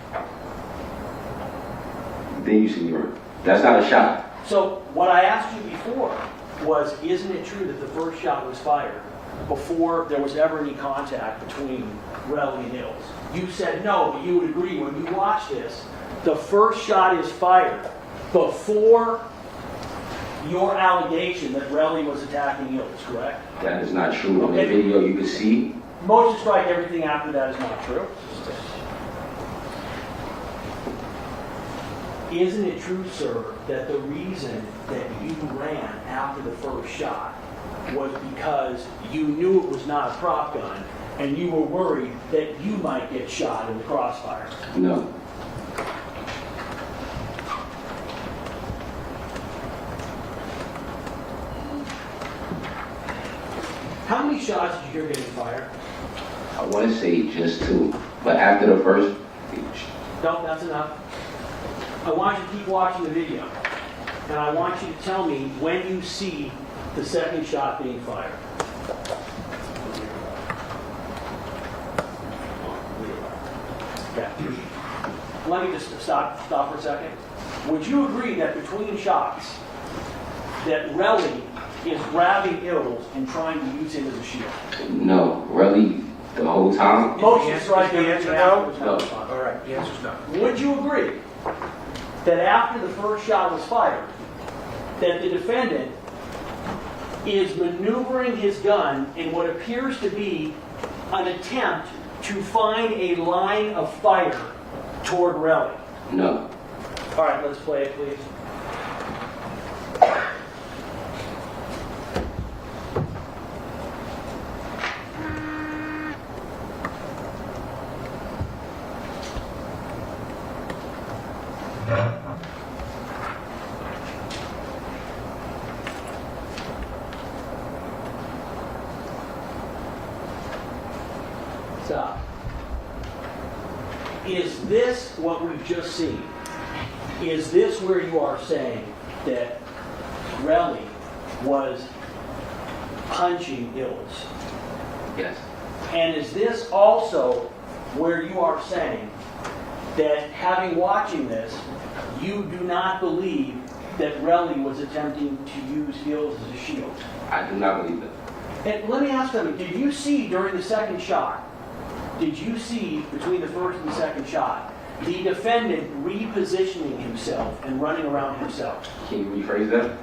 Speaker 3: Then you see me run. That's not a shot.
Speaker 2: So what I asked you before was, isn't it true that the first shot was fired before there was ever any contact between Relli and Ills? You said no, but you would agree when you watch this, the first shot is fired before your allegation that Relli was attacking Ills, correct?
Speaker 3: That is not true. On the
Speaker 2: Okay.
Speaker 3: video, you can see.
Speaker 2: Motion strike, everything after that is not true. Isn't it true, sir, that the reason that you ran after the first shot was because you knew it was not a prop gun and you were worried that you might get shot in the crossfire?
Speaker 3: No.
Speaker 2: How many shots did you hear getting fired?
Speaker 3: I want to say just two. But after the first,
Speaker 2: No, that's enough. I want you to keep watching the video. And I want you to tell me when you see the second shot being fired. Okay. Let me just stop for a second. Would you agree that between shots, that Relli is grabbing Ills and trying to use him as a shield?
Speaker 3: no. Really, the whole time?
Speaker 2: Motion strike,
Speaker 1: the answer
Speaker 2: everything
Speaker 1: no?
Speaker 2: after was not
Speaker 3: No.
Speaker 2: responsive.
Speaker 1: All right, the answer's no.
Speaker 2: Would you agree that after the first shot was fired, that the defendant is maneuvering his gun in what appears to be an attempt to find a line of fire toward Relli?
Speaker 3: No.
Speaker 2: All right, let's play it, please. Stop. Is this what we've just seen? Is this where you are saying that Relli was punching Ills?
Speaker 3: Yes.
Speaker 2: And is this also where you are saying that having watching this, you do not believe that Relli was attempting to use Ills as a shield?
Speaker 3: I do not believe that.
Speaker 2: And let me ask something. Did you see during the second shot, did you see between the first and the second shot, the defendant repositioning himself and running around himself?
Speaker 3: Can you rephrase that?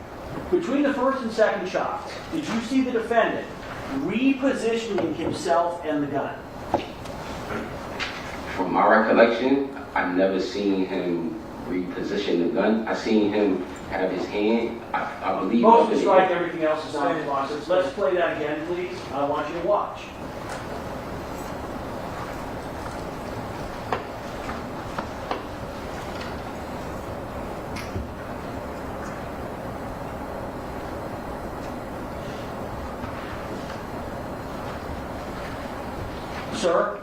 Speaker 2: Between the first and second shots, did you see the defendant repositioning himself and the gun?
Speaker 3: From my recollection, I've never seen him reposition the gun. I seen him have his hand, I believe. up
Speaker 2: Motion
Speaker 3: in the
Speaker 2: strike,
Speaker 3: air.
Speaker 2: everything else is not responsive. Let's play that again, please. I want you to watch. Sir,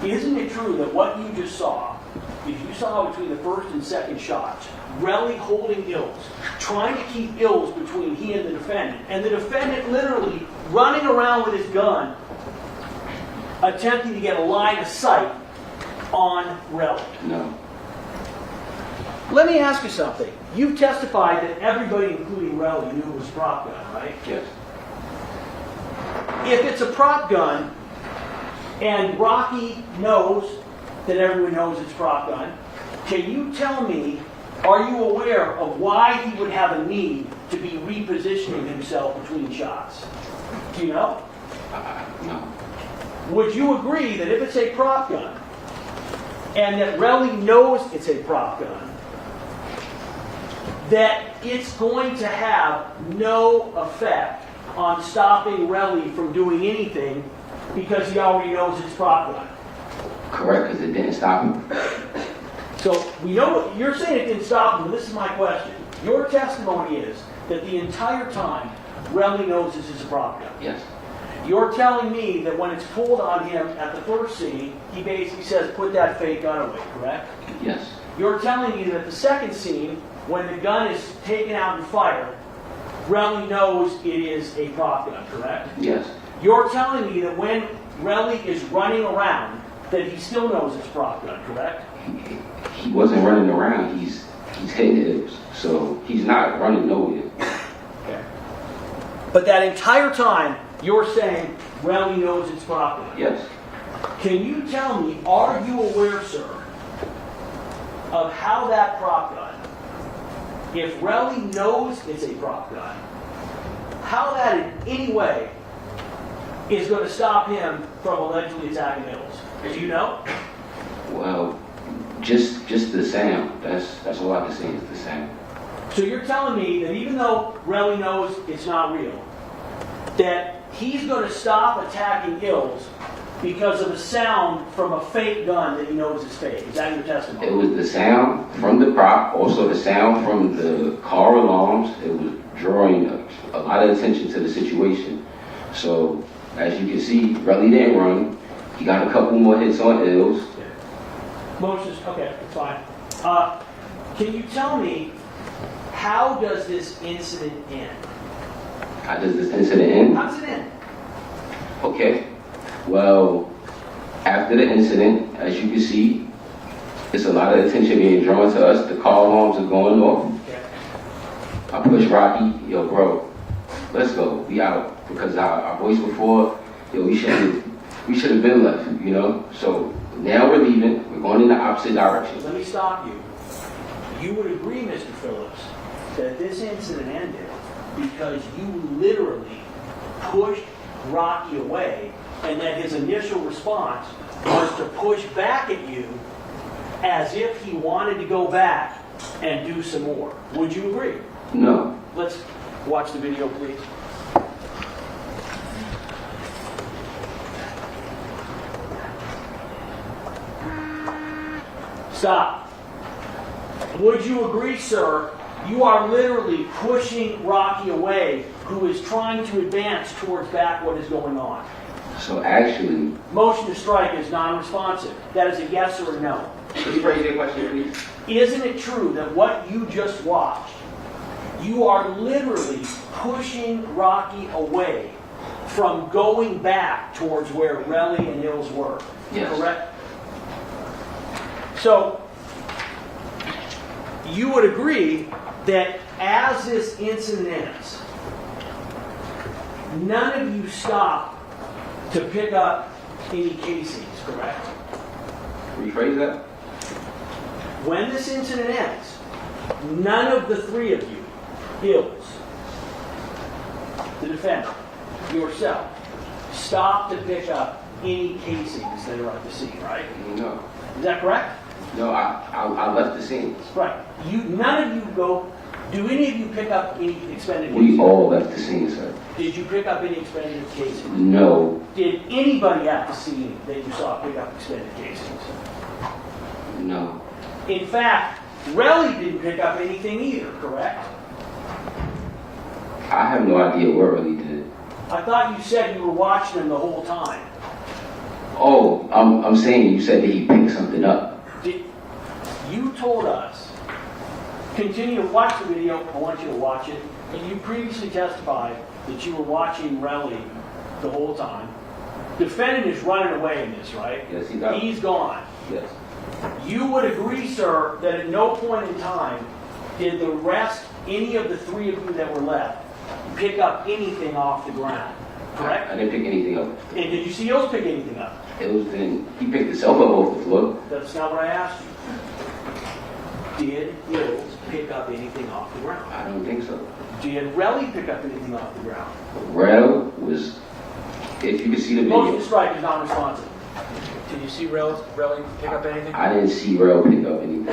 Speaker 2: isn't it true that what you just saw, if you saw between the first and second shots, Relli holding Ills, trying to keep Ills between he and the defendant literally running around with his gun, attempting to get a line of sight on Relli?
Speaker 3: No.
Speaker 2: Let me ask you something. You've testified that everybody, including Relli, knew it was a prop gun, right?
Speaker 3: Yes.
Speaker 2: If it's a prop gun, and Rocky knows that everyone knows it's a prop gun, can you tell me, are you aware of why he would have a need to be repositioning himself between shots? Do you know?
Speaker 3: No.
Speaker 2: Would you agree that if it's a prop gun, and that Relli knows it's a prop gun, that it's going to have no effect on stopping Relli from doing anything because he already knows it's prop gun.
Speaker 3: Correct, because it didn't stop him.
Speaker 2: So we know you're saying it didn't stop him, but this is my question. Your testimony is that the entire time Relli knows this is a prop gun.
Speaker 3: Yes.
Speaker 2: You're telling me that when it's pulled on him at the first scene, he basically says, put that fake gun away, correct?
Speaker 3: Yes.
Speaker 2: You're telling me that at the second scene, when the gun is taken out and fired, Relli knows it is a prop gun, correct?
Speaker 3: Yes.
Speaker 2: You're telling me that when Relli is running around, that he still knows it's prop gun, correct?
Speaker 3: He wasn't running around. He's hitting it. So he's not running nowhere.
Speaker 2: Okay. But that entire time, you're saying Relli knows it's prop gun.
Speaker 3: Yes.
Speaker 2: Can you tell me, are you aware, sir, of how that prop gun, if Relli knows it's a prop gun, how that in any way is going to stop him from allegedly attacking Hills? Do you know?
Speaker 3: Well, just the sound. That's all I can say is the sound.
Speaker 2: So you're telling me that even though Relli knows it's not real, that he's going to stop attacking Hills because of the sound from a fake gun that he knows is fake. Is that your testimony?
Speaker 3: It was the sound from the prop, also the sound from the car alarms. It was drawing a lot of attention to the situation. So, as you can see, Relli didn't run. He got a couple more hits on Ills.
Speaker 2: Motions, okay, it's fine. Can you tell me, how does this incident end?
Speaker 3: How does this incident end?
Speaker 2: How does it end?
Speaker 3: Okay. Well, after the incident, as you can see, it's a lot of attention being drawn to us. The car alarms are going off.
Speaker 2: Okay.
Speaker 3: I push Rocky, yo, bro, let's go. We out. Because our voice before, yo, we should have been left, you know? So now we're leaving. We're going in the opposite direction.
Speaker 2: Let me stop you. You would agree, Mr. Phillips, that this incident ended because you literally pushed Rocky away, and that his initial response was to push back at you as if he wanted to go back and do some more. Would you agree?
Speaker 3: No.
Speaker 2: Let's watch the video, please. Stop. Would you agree, sir, you are literally pushing Rocky away, who is trying to advance towards back what is going on?
Speaker 3: So actually,
Speaker 2: Motion to strike is non-responsive. That is a yes or a no.
Speaker 3: could you raise your question, please?
Speaker 2: Isn't it true that what you just watched, you are literally pushing Rocky away from going back towards where Relli and Ills were?
Speaker 3: Yes.
Speaker 2: Correct? So, you would agree that as this incident ends, none of you stop to pick up any casings, correct?
Speaker 3: Rephrase that?
Speaker 2: When this incident ends, none of the three of you, Hills, the defendant, yourself, stop to pick up any casings that are at the scene, right?
Speaker 3: No.
Speaker 2: Is that correct?
Speaker 3: No, I left the scene.
Speaker 2: Right. None of you go. Do any of you pick up any expended
Speaker 3: We
Speaker 2: casings?
Speaker 3: all left the scene, sir.
Speaker 2: Did you pick up any expended casings?
Speaker 3: No.
Speaker 2: Did anybody at the scene that you saw pick up expended casings?
Speaker 3: No.
Speaker 2: In fact, Relli didn't pick up anything either, correct?
Speaker 3: I have no idea what really did.
Speaker 2: I thought you said you were watching him the whole time.
Speaker 3: Oh, I'm saying you said that he picked something up.
Speaker 2: You told us, continue to watch the video, I want you to watch it, and you previously testified that you were watching Relli the whole time. Defendant is running away in this, right?
Speaker 3: Yes, he got.
Speaker 2: He's gone.
Speaker 3: Yes.
Speaker 2: You would agree, sir, that at no point in time did the rest, any of the three of you that were left, pick up anything off the ground, correct?
Speaker 3: I didn't pick anything up.
Speaker 2: And did you see Hills pick anything up?
Speaker 3: It was then he picked himself up off the floor.
Speaker 2: That's not what I asked you. Did Hills pick up anything off the ground?
Speaker 3: I don't think so.
Speaker 2: Did Relli pick up anything off the ground?
Speaker 3: Rel was, if you can see the
Speaker 2: Motion
Speaker 3: video,
Speaker 2: to strike is non-responsive.
Speaker 1: Did you see Relli pick up anything?
Speaker 3: I didn't see Rel pick up anything.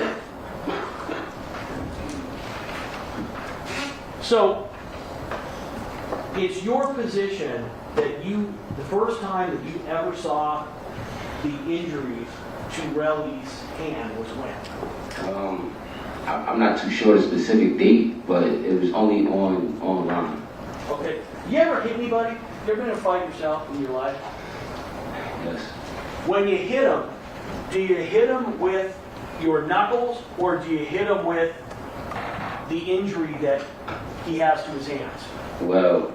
Speaker 2: So, it's your position that the first time that you ever saw the injuries to Relli's hand was when?
Speaker 3: I'm not too sure the specific date, but it was only online.
Speaker 2: Okay. You ever hit anybody? You ever been in a fight yourself in your life?
Speaker 3: Yes.
Speaker 2: When you hit them, do you hit them with your knuckles or do you hit them with the injury that he has to his hands?
Speaker 3: Well,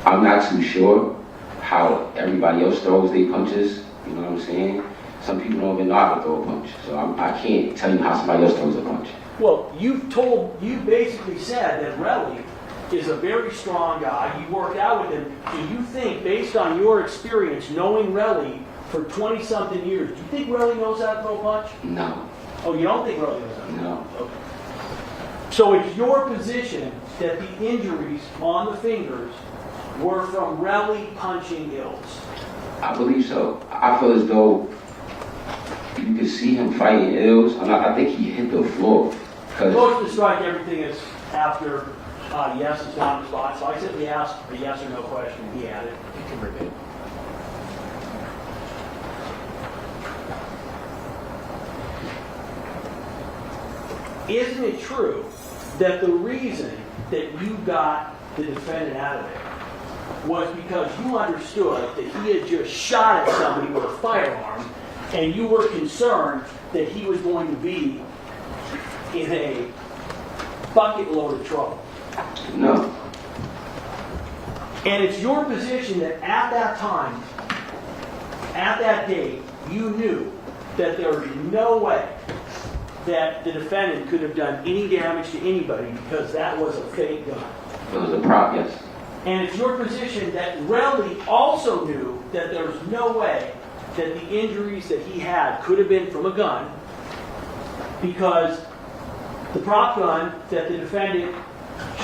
Speaker 3: I'm not too sure how everybody else throws their punches. You know what I'm saying? Some people don't even know how to throw a punch, so I can't tell you how somebody else throws a punch.
Speaker 2: Well, you basically said that Relli is a very strong guy. You worked out with him. Do you think, based on your experience knowing Relli for 20-something years, do you think Relli knows how to throw a punch?
Speaker 3: No.
Speaker 2: Oh, you don't think Relli knows how to throw a punch?
Speaker 3: No.
Speaker 2: Okay. So it's your position that the injuries on the fingers were from Relli punching Ills?
Speaker 3: I believe so. I feel as though you could see him fighting Ills, and I think he hit the floor.
Speaker 2: Motion to strike everything is after yes is not response. So I simply asked a yes or no question. He had it. You can repeat. Isn't it true that the reason that you got the defendant out of there was because you understood that he had just shot at somebody with a firearm and you were concerned that he was going to be in a bucket load of trouble?
Speaker 3: No.
Speaker 2: And it's your position that at that time, at that date, you knew that there was no way that the defendant could have done any damage to anybody because that was a fake gun.
Speaker 3: It was a prop, yes.
Speaker 2: And it's your position that Relli also knew that there was no way that the injuries that he had could have been from a gun because the prop gun that the defendant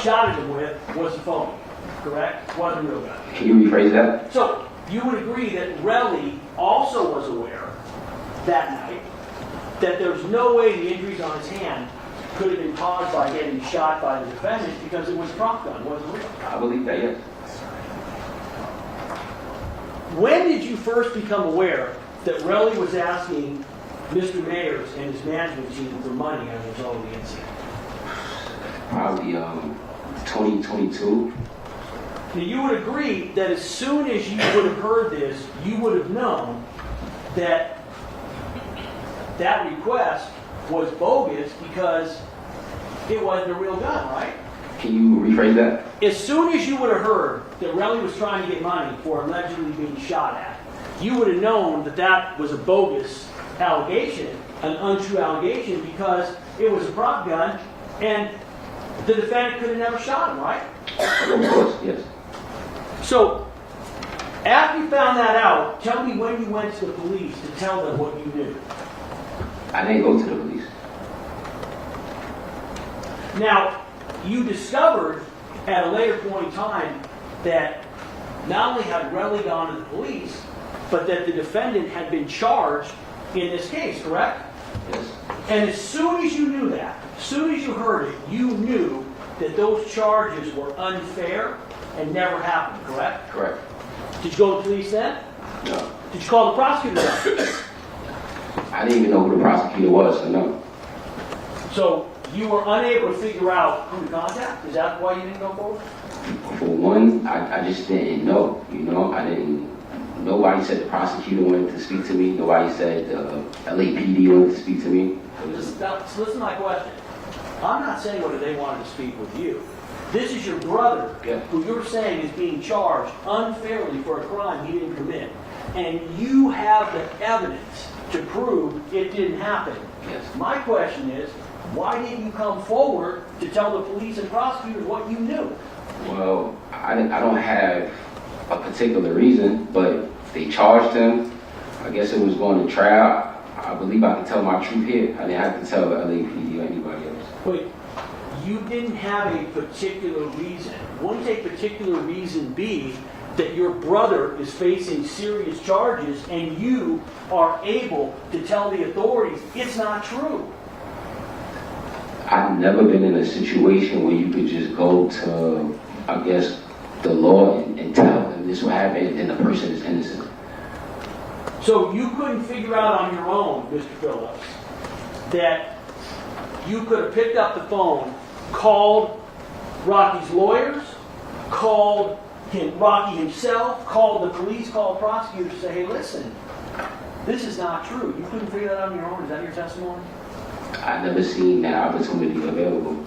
Speaker 2: shot at him with was a phony, correct? Wasn't a real gun.
Speaker 3: Can you rephrase that?
Speaker 2: So you would agree that Relli also was aware that night that there's no way the injuries on his hand could have been caused by getting shot by the defendant because it was a prop gun, wasn't real.
Speaker 3: I believe that, yes.
Speaker 2: When did you first become aware that Relli was asking Mr. Mayers and his management team for money as a result of the incident?
Speaker 3: Probably 2022.
Speaker 2: Now you would agree that as soon as you would have heard this, you would have known that that request was bogus because it wasn't a real gun, right?
Speaker 3: Can you rephrase that?
Speaker 2: As soon as you would have heard that Relli was trying to get money for allegedly being shot at, you would have known that that was a bogus allegation, an untrue allegation, because it was a prop gun and the defendant could have never shot him, right?
Speaker 3: Of course, yes.
Speaker 2: So, after you found that out, tell me when you went to the police to tell them what you knew.
Speaker 3: I didn't go to the police.
Speaker 2: Now, you discovered at a later point in time that not only had Relli gone to the police, but that the defendant had been charged in this case, correct?
Speaker 3: Yes.
Speaker 2: And as soon as you knew that, as soon as you heard it, you knew that those charges were unfair and never happened, correct?
Speaker 3: Correct.
Speaker 2: Did you go to the police then?
Speaker 3: No.
Speaker 2: Did you call the prosecutor then?
Speaker 3: I didn't even know who the prosecutor was, so no.
Speaker 2: So you were unable to figure out who to contact? Is that why you didn't go forward?
Speaker 3: For one, I just didn't know. You know, I didn't. Nobody said the prosecutor wanted to speak to me. Nobody said LAPD wanted to speak to me.
Speaker 2: Listen to my question. I'm not saying whether they wanted to speak with you. This is your brother,
Speaker 3: Yeah.
Speaker 2: who you're saying is being charged unfairly for a crime he didn't commit. And you have the evidence to prove it didn't happen.
Speaker 3: Yes.
Speaker 2: My question is, why didn't you come forward to tell the police and prosecutors what you knew?
Speaker 3: Well, I don't have a particular reason, but they charged him. I guess it was going to trial. I believe I can tell my truth here. I didn't have to tell the LAPD or anybody else.
Speaker 2: But you didn't have a particular reason. Wouldn't a particular reason be that your brother is facing serious charges and you are able to tell the authorities it's not true?
Speaker 3: I I've never been in a situation where you could just go to, I guess, the law and tell them this will happen and the person is innocent.
Speaker 2: So you couldn't figure out on your own, Mr. Phillips, that you could have picked up the phone, called Rocky's lawyers, called Rocky himself, called the police, called prosecutors to say, hey, listen, this is not true. You couldn't figure that out on your own. Is that your testimony?
Speaker 3: I've never seen that opportunity available.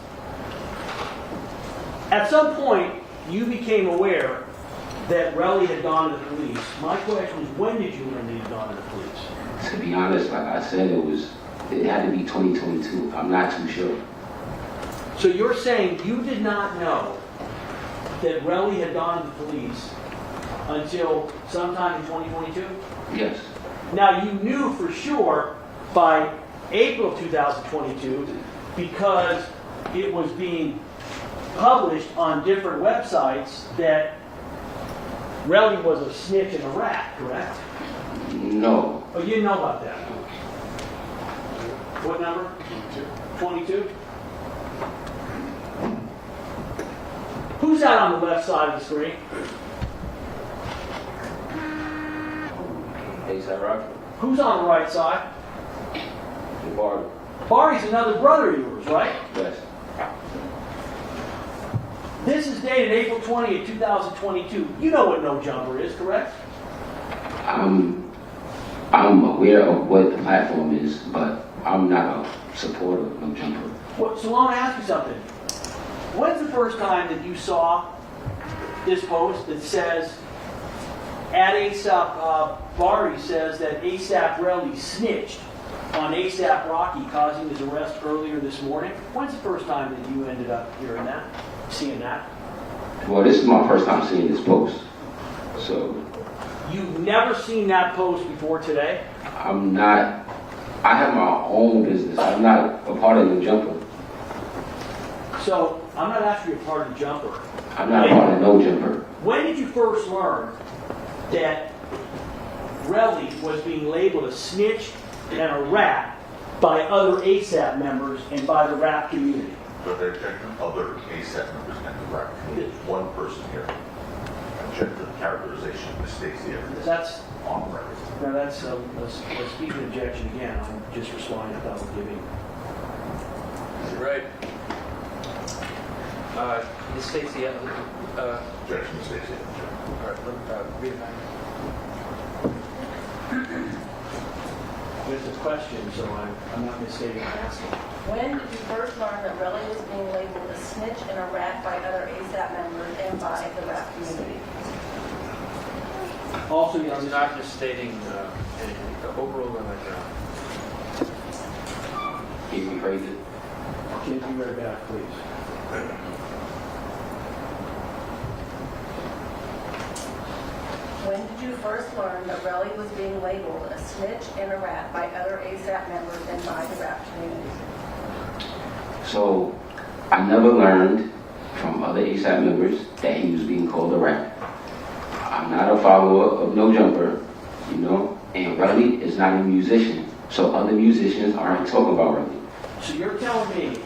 Speaker 2: At some point, you became aware that Relli had gone to the police. My question is, when did you learn that he had gone to the police?
Speaker 3: To be honest, like I said, it had to be 2022. I'm not too sure.
Speaker 2: So you're saying you did not know that Relli had gone to the police until sometime in 2022?
Speaker 3: Yes.
Speaker 2: Now, you knew for sure by April of 2022 because it was being published on different websites that Relli was a snitch and a rat, correct?
Speaker 3: No.
Speaker 2: Oh, you didn't know about that? What number? 22. Who's that on the left side of the screen?
Speaker 3: Is that right?
Speaker 2: Who's on the right side?
Speaker 3: Barry.
Speaker 2: Barry's another brother of yours, right?
Speaker 3: Yes.
Speaker 2: This is dated April 20th, 2022. You know what No Jumper is, correct?
Speaker 3: I'm aware of what the platform is, but I'm not a supporter of No Jumper.
Speaker 2: Well, so I want to ask you something. When's the first time that you saw this post that says, at ASAP, Barry says that ASAP Relli snitched on ASAP Rocky, causing his arrest earlier this morning? When's the first time that you ended up hearing that, seeing that?
Speaker 3: Well, this is my first time seeing this post. So,
Speaker 2: You've never seen that post before today?
Speaker 3: I have my own business. I'm not a part of No Jumper.
Speaker 2: So, I'm not asking you a part of the Jumper.
Speaker 3: I'm not a part of No Jumper.
Speaker 2: When did you first learn that Relli was being labeled a snitch and a rat by other ASAP members and by the rap community?
Speaker 4: But they're checking other ASAP members and the rap community. One person here. Check the characterization of mistakes the evidence
Speaker 2: That's
Speaker 4: on record.
Speaker 2: now that's a speaking objection again. I'm just responding to that giving.
Speaker 7: Right. Ms. Stacy,
Speaker 4: Objection, Stacy.
Speaker 7: all right, read it back.
Speaker 2: There's a question, so I'm not misstating my asking.
Speaker 5: When did you first learn that Relli was being labeled a snitch and a rat by other ASAP members and by the rap community?
Speaker 2: Also,
Speaker 7: He's not just stating anything, the overall
Speaker 3: Can you rephrase it?
Speaker 2: can you read it back, please?
Speaker 5: When did you first learn that Relli was being labeled a snitch and a rat by other ASAP members and by the rap community?
Speaker 3: So, I never learned from other ASAP members that he was being called a rat. I'm not a follower of No Jumper, you know, and Relli is not a musician. So other musicians aren't talking about Relli.
Speaker 2: So you're telling me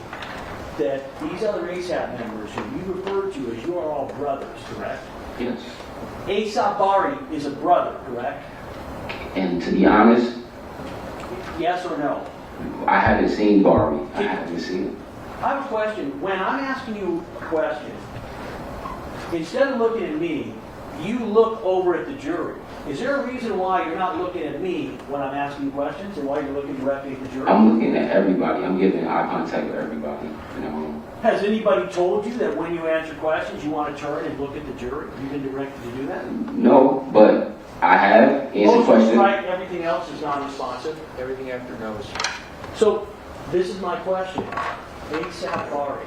Speaker 2: that these other ASAP members who you refer to as you are all brothers, correct?
Speaker 3: Yes.
Speaker 2: ASAP Bari is a brother, correct?
Speaker 3: And to be honest,
Speaker 2: Yes or no?
Speaker 3: I haven't seen Barry. I haven't seen him.
Speaker 2: I have a question. When I'm asking you a question, instead of looking at me, you look over at the jury. Is there a reason why you're not looking at me when I'm asking you questions and why you're looking directly at the jury?
Speaker 3: I'm looking at everybody. I'm giving eye contact with everybody. You know.
Speaker 2: Has anybody told you that when you answer questions, you want to turn and look at the jury? You've been directed to do that?
Speaker 3: No, but I have answered
Speaker 2: Most
Speaker 3: questions.
Speaker 2: right, everything else is non-responsive.
Speaker 7: everything after no is
Speaker 2: So, this is my question. ASAP Bari,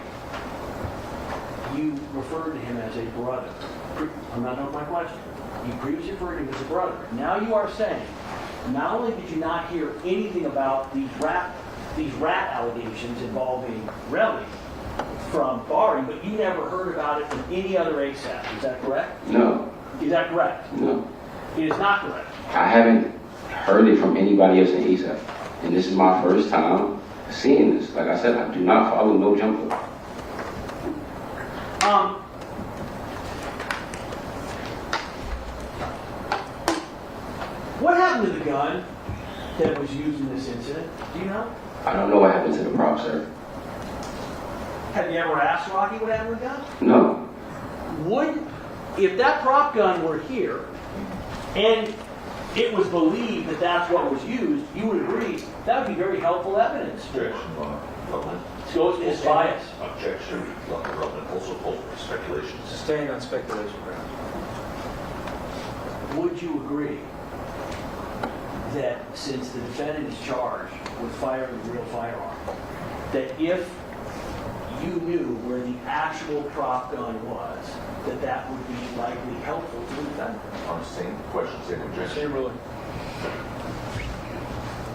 Speaker 2: you referred to him as a brother. I'm not done with my question. You previously referred to him as a brother. Now you are saying, not only did you not hear anything about these rat allegations involving Relli from Bari, but you never heard about it from any other ASAP. Is that correct?
Speaker 3: No,
Speaker 2: Is that correct?
Speaker 3: no.
Speaker 2: It is not correct.
Speaker 3: I haven't heard it from anybody else in ASAP. And this is my first time Seeing this, like I said, I do not follow no jumper.
Speaker 2: What happened to the gun that was used in this incident? Do you know?
Speaker 3: I don't know what happened to the prop, sir.
Speaker 2: Have you ever asked Rocky what happened to the gun?
Speaker 3: No.
Speaker 2: Would, if that prop gun were here, and it was believed that that's what was used, you would agree that would be very helpful evidence.
Speaker 4: Objection, relevant.
Speaker 2: So it's bias.
Speaker 4: Objection, relevant, also called for speculation.
Speaker 7: Staying on speculation grounds.
Speaker 2: Would you agree that since the defendant is charged with firing a real firearm, that if you knew where the actual prop gun was, that that would be likely helpful to the defendant?
Speaker 4: On the same question, same objection.
Speaker 7: Same ruling.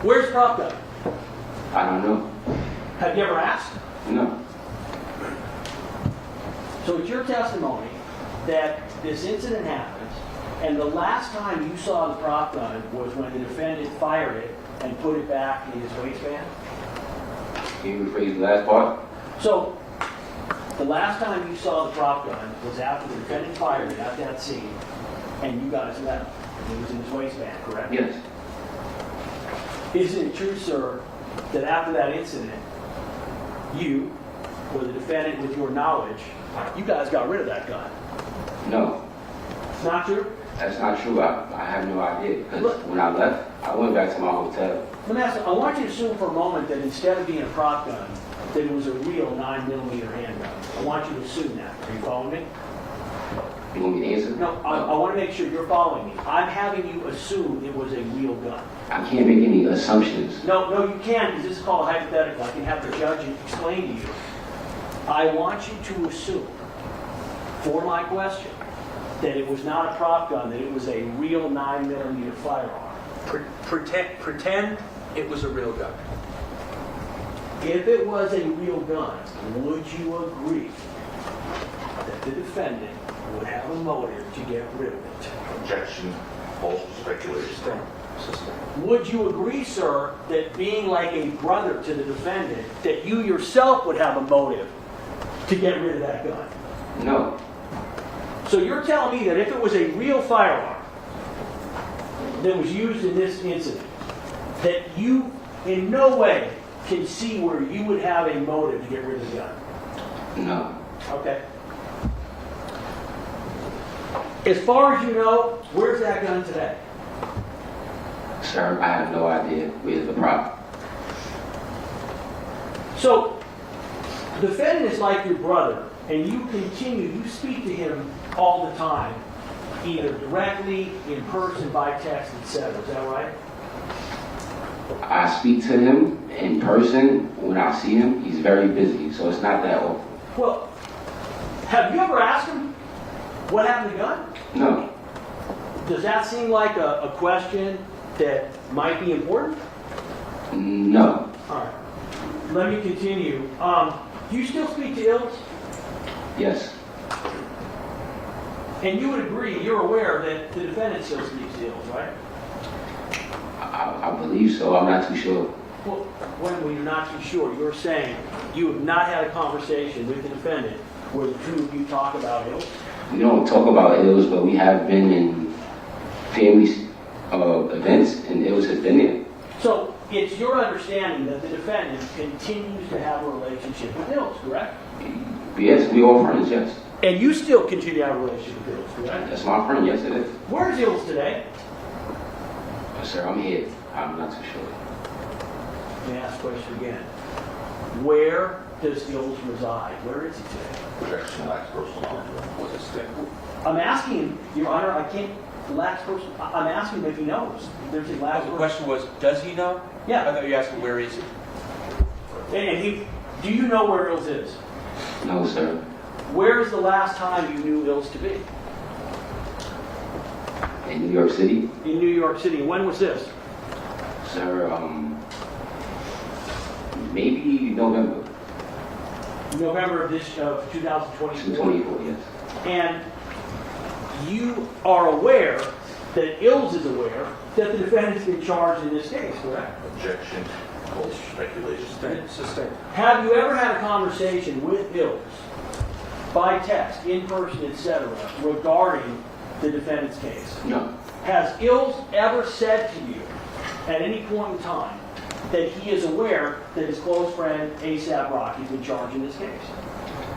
Speaker 2: Where's the prop gun?
Speaker 3: I don't know.
Speaker 2: Have you ever asked?
Speaker 3: No.
Speaker 2: So it's your testimony that this incident happens, and the last time you saw the prop gun was when the defendant fired it and put it back in his waistband?
Speaker 3: Can you rephrase the last part?
Speaker 2: So, the last time you saw the prop gun was after the defendant fired it at that scene, and you guys left. It was in his waistband, correct?
Speaker 3: Yes.
Speaker 2: Isn't it true, sir, that after that incident, you, or the defendant with your knowledge, you guys got rid of that gun?
Speaker 3: No.
Speaker 2: It's not true?
Speaker 3: That's not true. I have no idea. Because when I left, I went back to my hotel.
Speaker 2: Let me ask you, I want you to assume for a moment that instead of being a prop gun, that it was a real 9mm handgun. I want you to assume that. Are you following me?
Speaker 3: You want me to answer?
Speaker 2: No, I want to make sure you're following me. I'm having you assume it was a real gun.
Speaker 3: I can't make any assumptions.
Speaker 2: No, you can, because this is called hypothetical. I can have the judge explain to you. I want you to assume, for my question, that it was not a prop gun, that it was a real 9mm firearm.
Speaker 7: Pretend it was a real gun.
Speaker 2: If it was a real gun, would you agree that the defendant would have a motive to get rid of it?
Speaker 4: Objection, false speculation.
Speaker 7: Sustain.
Speaker 2: Would you agree, sir, that being like a brother to the defendant, that you yourself would have a motive to get rid of that gun?
Speaker 3: No.
Speaker 2: So you're telling me that if it was a real firearm that was used in this incident, that you in no way can see where you would have a motive to get rid of the gun?
Speaker 3: No.
Speaker 2: Okay. As far as you know, where's that gun today?
Speaker 3: Sir, I have no idea where's the prop.
Speaker 2: So, the defendant is like your brother, and you speak to him all the time, either directly, in person, by text, etc. Is that right?
Speaker 3: I speak to him in person when I see him. He's very busy, so it's not that often.
Speaker 2: Well, have you ever asked him what happened to the gun?
Speaker 3: No.
Speaker 2: Does that seem like a question that might be important?
Speaker 3: No.
Speaker 2: All right. Let me continue. Do you still speak to Ills?
Speaker 3: Yes.
Speaker 2: And you would agree, you're aware that the defendant still speaks to Ills, right?
Speaker 3: I believe so. I'm not too sure.
Speaker 2: Well, when you're not too sure, you're saying you have not had a conversation with the defendant where the two of you talk about Ills?
Speaker 3: We don't talk about ills, but we have been in family events, and ills have been there.
Speaker 2: So it's your understanding that the defendant continues to have a relationship with Ills, correct?
Speaker 3: Yes, we all friends, yes.
Speaker 2: And you still continue to have a relationship with Ills, correct?
Speaker 3: That's my friend, yes it is.
Speaker 2: Where's Ills today?
Speaker 3: Sir, I'm here. I'm not too sure.
Speaker 2: Let me ask the question again. Where does Ills reside? Where is he today?
Speaker 4: Objection, lacks personal knowledge.
Speaker 2: I'm asking, Your Honor, I can't, lacks person, I'm asking if he knows. There's a last
Speaker 7: The
Speaker 2: person.
Speaker 7: question was, does he know? I
Speaker 2: Yeah.
Speaker 7: thought you were asking where is he?
Speaker 2: And do you know where Ills is?
Speaker 3: No, sir.
Speaker 2: Where is the last time you knew Ills to be?
Speaker 3: In New York City?
Speaker 2: In New York City. When was this?
Speaker 3: Sir, maybe November.
Speaker 2: November of 2024.
Speaker 3: 224, yes.
Speaker 2: And you are aware that Ills is aware that the defendant's been charged in this case, correct?
Speaker 4: Objection, All speculation.
Speaker 1: Sustained.
Speaker 2: Have you ever had a conversation with Ills, by text, in person, etc., regarding the defendant's case?
Speaker 3: No.
Speaker 2: Has Ills ever said to you, at any point in time, that he is aware that his close friend, A$AP Rocky, has been charged in this case?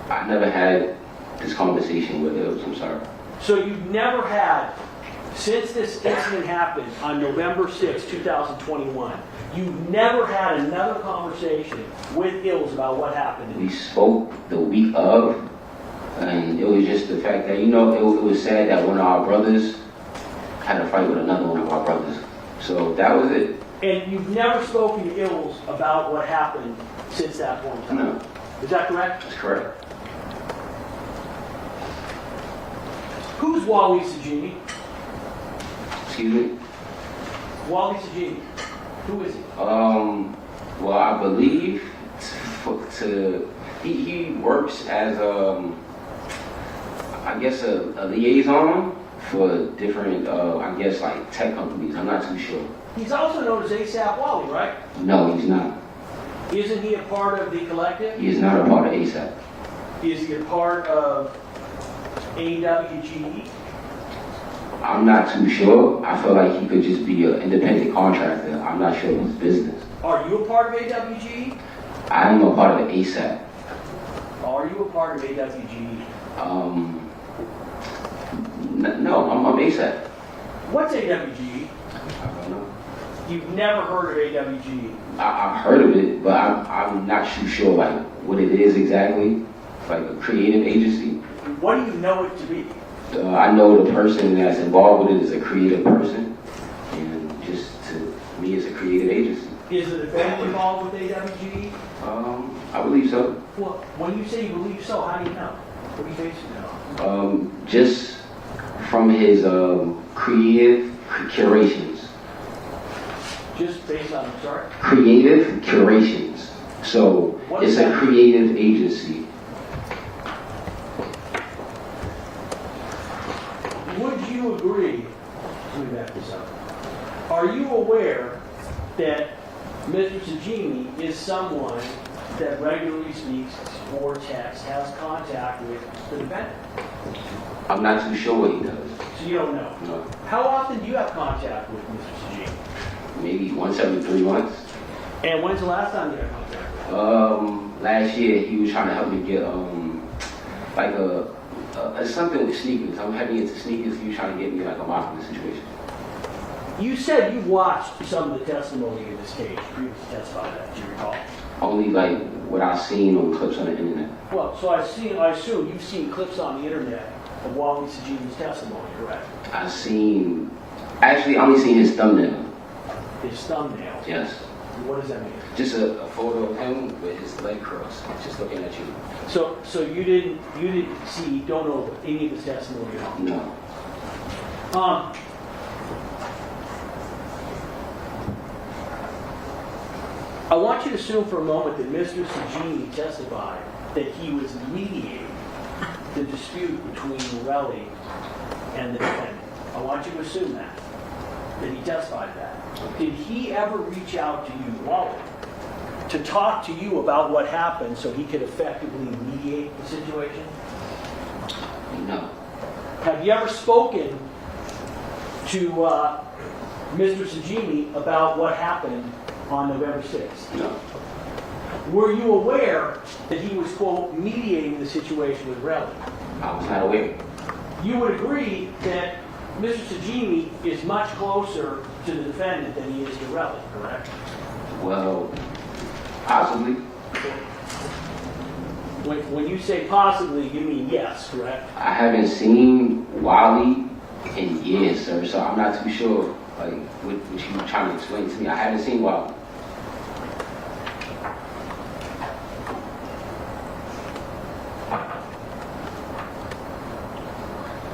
Speaker 3: I never had this conversation with Hills, I'm sorry.
Speaker 2: So you've never had, since this incident happened on November 6, 2021, you've never had another conversation with Ills about what happened?
Speaker 3: We spoke the week of, and it was just the fact that, you know, it was sad that one of our brothers had a fight with another one of our brothers. So that was it.
Speaker 2: And you've never spoken to Ills about what happened since that point in time?
Speaker 3: No,
Speaker 2: Is that correct?
Speaker 3: that's correct.
Speaker 2: Who's Wally Sajini?
Speaker 3: Excuse me?
Speaker 2: Wally Sajini. Who is he?
Speaker 3: Well, I believe he works as I guess a liaison for different, I guess like tech companies. I'm not too sure.
Speaker 2: He's also known as A$AP Wally, right?
Speaker 3: No, he's not.
Speaker 2: Isn't he a part of the collective?
Speaker 3: He is not a part of ASAP.
Speaker 2: Is he a part of AWGE?
Speaker 3: I'm not too sure. I feel like he could just be an independent contractor. I'm not sure of his business.
Speaker 2: Are you a part of AWGE?
Speaker 3: I am a part of ASAP.
Speaker 2: Are you a part of AWGE?
Speaker 3: No, I'm ASAP.
Speaker 2: What's AWGE?
Speaker 3: I don't know.
Speaker 2: You've never heard of AWGE?
Speaker 3: I've heard of it, but I'm not too sure like what it is exactly. Like a creative agency.
Speaker 2: What do you know it to be?
Speaker 3: I know the person that's involved with it is a creative person, and just to me, it's a creative agency.
Speaker 2: Is the defendant involved with AWGE?
Speaker 3: I believe so.
Speaker 2: Well, when you say you believe so, how do you know? What are you basing it on?
Speaker 3: Just from his creative curations.
Speaker 2: Just based on, I'm sorry?
Speaker 3: Creative curations. So
Speaker 2: What
Speaker 3: it's
Speaker 2: is
Speaker 3: a
Speaker 2: that?
Speaker 3: creative agency.
Speaker 2: Would you agree, let me back this up. Are you aware that Mr. Sajini is someone that regularly speaks or texts, has contact with the defendant?
Speaker 3: I'm not too sure what he does.
Speaker 2: So you don't know.
Speaker 3: No,
Speaker 2: How often do you have contact with Mr. Sajini?
Speaker 3: maybe once every 3 months.
Speaker 2: And when's the last time you had contact with him?
Speaker 3: Last year he was trying to help me get like something with sneakers. I'm heavy into sneakers. He was trying to get me like a marketing situation.
Speaker 2: You said you watched some of the testimony in this case, previously testified that, do you recall?
Speaker 3: Only like what I've seen on clips on the internet.
Speaker 2: Well, so I assume you've seen clips on the internet of Wally Sajini's testimony, correct?
Speaker 3: I only seen his thumbnail.
Speaker 2: His thumbnail.
Speaker 3: Yes.
Speaker 2: What does that mean?
Speaker 3: Just a photo of him with his leg crossed, just looking at you.
Speaker 2: So you didn't see, don't know any of his testimony at all?
Speaker 3: No.
Speaker 2: I want you to assume for a moment that Mr. Sajini testified that he was mediating the dispute between Relli and the defendant. I want you to assume that he testified that. Did he ever reach out to you, Wally, to talk to you about what happened so he could effectively mediate the situation?
Speaker 3: No.
Speaker 2: Have you ever spoken to Mr. Sajini about what happened on November 6th?
Speaker 3: No.
Speaker 2: Were you aware that he was, quote, mediating the situation with Relli?
Speaker 3: I was not aware.
Speaker 2: You would agree that Mr. Sajini is much closer to the defendant than he is to Relli, correct?
Speaker 3: Well, possibly.
Speaker 2: When you say possibly, you mean yes, correct?
Speaker 3: I haven't seen Wally in years, sir, so I'm not too sure like what you're trying to explain to me. I haven't seen Wally.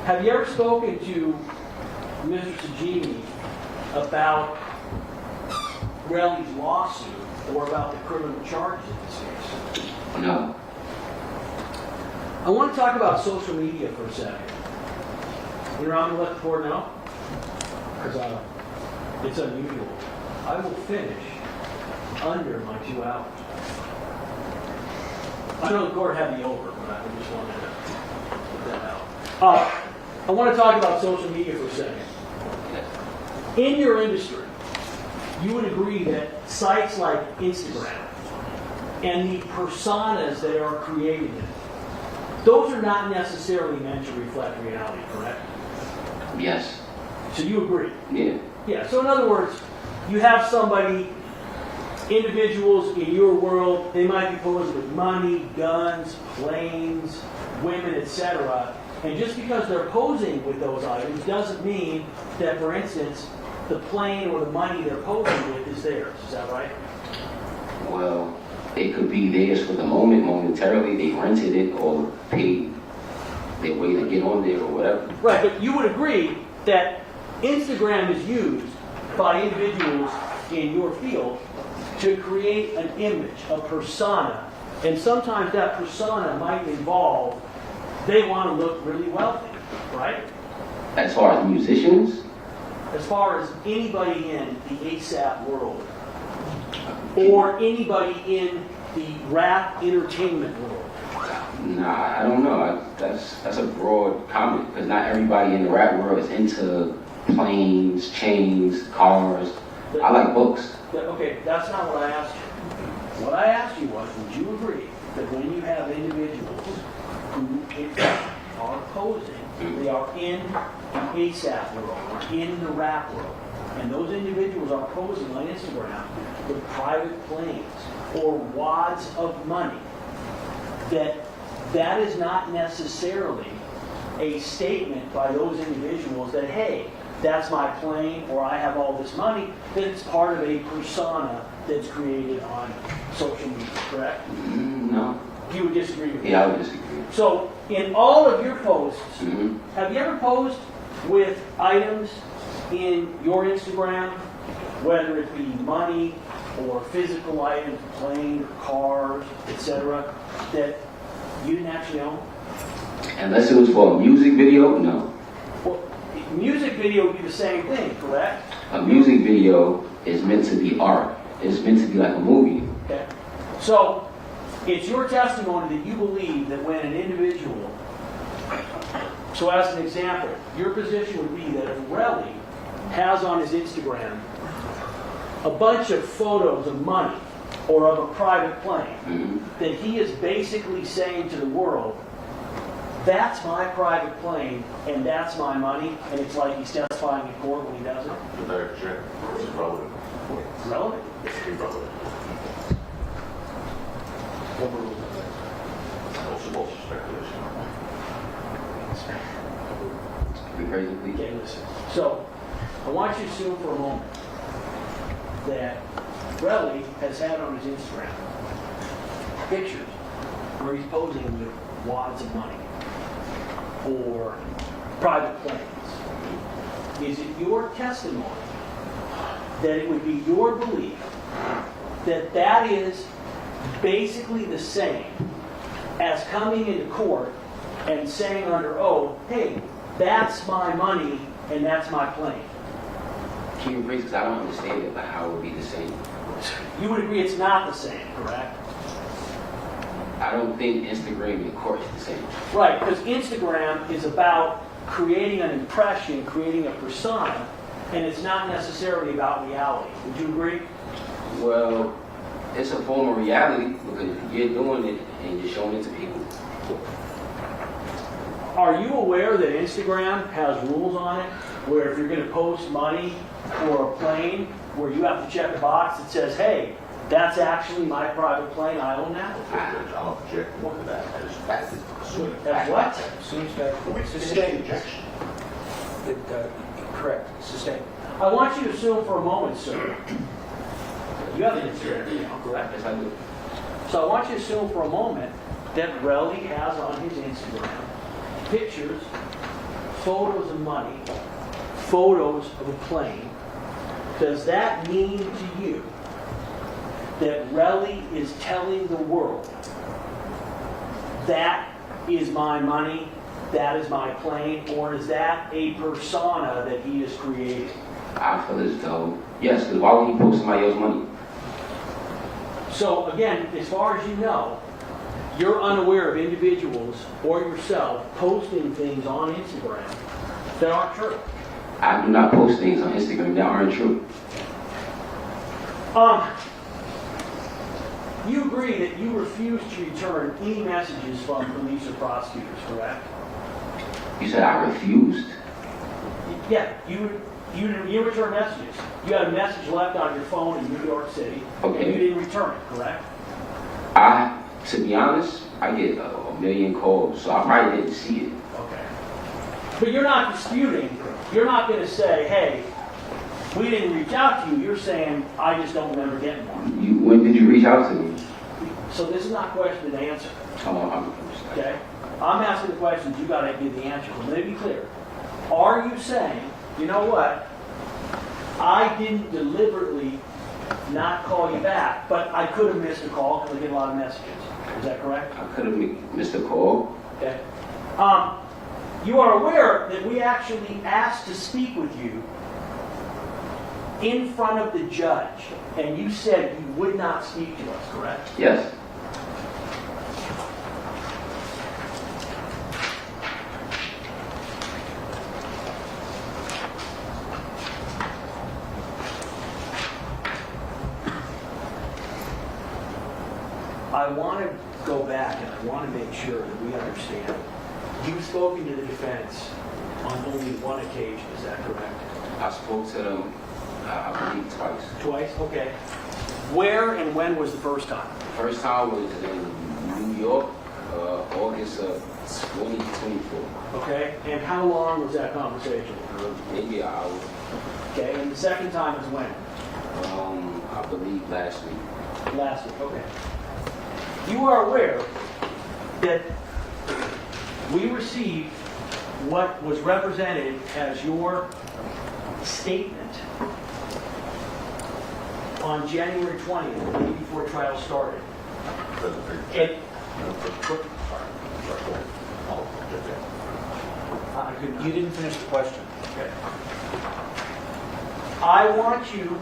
Speaker 2: Have you ever spoken to Mr. Sajini about Relli's lawsuit or about the criminal charges in this case?
Speaker 3: No.
Speaker 2: I want to talk about social media for a second. You're on the left board now? Because it's unusual. I will finish under my 2 hours. I know the court had me over, but I just wanted to put that out. I want to talk about social media for a second. In your industry, you would agree that sites like Instagram and the personas that are created in it, those are not necessarily meant to reflect reality, correct?
Speaker 3: Yes.
Speaker 2: So you agree?
Speaker 3: Yeah.
Speaker 2: Yeah, so in other words, you have somebody, individuals in your world, they might be posing with money, guns, planes, women, etc. And just because they're posing with those items doesn't mean that, for instance, the plane or the money they're posing with is theirs. Is that right?
Speaker 3: Well, it could be theirs for the moment, momentarily. They rented it or paid their way to get on there or whatever.
Speaker 2: Right, but you would agree that Instagram is used by individuals in your field to create an image, a persona, and sometimes that persona might involve they want to look really wealthy, right?
Speaker 3: As far as musicians,
Speaker 2: As far as anybody in the ASAP world, or anybody in the rap entertainment world.
Speaker 3: nah, I don't know. That's a broad comment because not everybody in the rap world is into planes, chains, cars. I like books.
Speaker 2: Okay, that's not what I asked you. What I asked you was, would you agree that when you have individuals who in fact are posing, they are in the ASAP world, or in the rap world, and those individuals are posing on Instagram with private planes or wads of money, that is not necessarily a statement by those individuals that, hey, that's my plane, or I have all this money, that it's part of a persona that's created on social media, correct?
Speaker 3: No.
Speaker 2: You would disagree with me?
Speaker 3: Yeah, I would disagree.
Speaker 2: So, in all of your posts,
Speaker 3: Mhm.
Speaker 2: have you ever posed with items in your Instagram, whether it be money or physical items, plane, cars, etc., that you didn't actually own?
Speaker 3: Unless it was for a music video, no.
Speaker 2: Well, music video would be the same thing, correct?
Speaker 3: A music video is meant to be art. It's meant to be like a movie.
Speaker 2: Okay. So, it's your testimony that you believe that when an individual, so as an example, your position would be that if Relli has on his Instagram a bunch of photos of money or of a private plane,
Speaker 3: Mhm.
Speaker 2: that he is basically saying to the world, that's my private plane and that's my money, and it's like he's testifying in court when he does it?
Speaker 4: But I object. It's irrelevant.
Speaker 2: Relevant?
Speaker 4: It's irrelevant. Also speculation.
Speaker 3: Be crazy, please.
Speaker 2: Okay, listen. So, I want you to assume for a moment that Relli has had on his Instagram pictures where he's posing with wads of money or private planes. Is it your testimony that it would be your belief that that is basically the same as coming into court and saying under oath, hey, that's my money and that's my plane?
Speaker 3: Can you rephrase? Because I don't understand it, like how it would be the same.
Speaker 2: You would agree it's not the same, correct?
Speaker 3: I don't think Instagram and court is the same.
Speaker 2: Right, because Instagram is about creating an impression, creating a persona, and it's not necessarily about reality. Would you agree?
Speaker 3: Well, it's a form of reality because you're doing it and you're showing it to people.
Speaker 2: Are you aware that Instagram has rules on it where if you're going to post money or a plane, where you have to check a box that says, hey, that's actually my private plane, I own that?
Speaker 4: I'm objecting to that. As fact is
Speaker 2: That's what?
Speaker 1: Seems that
Speaker 4: Sustained objection.
Speaker 1: Correct, sustained.
Speaker 2: I want you to assume for a moment, sir, you have an Instagram account, correct?
Speaker 3: Yes, I do.
Speaker 2: So I want you to assume for a moment that Relli has on his Instagram pictures, photos of money, photos of a plane. Does that mean to you that Relli is telling the world that is my money, that is my plane, or is that a persona that he is creating?
Speaker 3: I feel as though, yes, because why would he post somebody else's money?
Speaker 2: So again, as far as you know, you're unaware of individuals or yourself posting things on Instagram that aren't true.
Speaker 3: I do not post things on Instagram that aren't true.
Speaker 2: You agree that you refuse to return any messages from police or prosecutors, correct?
Speaker 3: You said I refused?
Speaker 2: Yeah, you return messages. You had a message left on your phone in New York City,
Speaker 3: Okay.
Speaker 2: and you didn't return it, correct?
Speaker 3: To be honest, I get a million calls, so I probably didn't see it.
Speaker 2: Okay. But you're not disputing. You're not going to say, hey, we didn't reach out to you. You're saying, I just don't remember getting one.
Speaker 3: When did you reach out to me?
Speaker 2: So this is not question and answer.
Speaker 3: Oh,
Speaker 2: Okay? I'm asking the questions, you got to give the answer. Let me be clear. Are you saying, you know what, I didn't deliberately not call you back, but I could have missed a call because I get a lot of messages. Is that correct?
Speaker 3: I could have missed a call.
Speaker 2: Okay. You are aware that we actually asked to speak with you in front of the judge, and you said you would not speak to us, correct?
Speaker 3: Yes.
Speaker 2: I want to go back and I want to make sure that we understand. You've spoken to the defense on only one occasion, is that correct?
Speaker 3: I spoke to them, I believe, twice.
Speaker 2: Twice? Okay. Where and when was the first time?
Speaker 3: First time was in New York, August of 2024.
Speaker 2: Okay. And how long was that conversation?
Speaker 3: Maybe an hour.
Speaker 2: Okay. And the second time was when?
Speaker 3: I believe last week.
Speaker 2: Last week. Okay. You are aware that we received what was represented as your statement on January 20th, the day before trial started. And
Speaker 1: You didn't finish the question.
Speaker 2: okay. I want you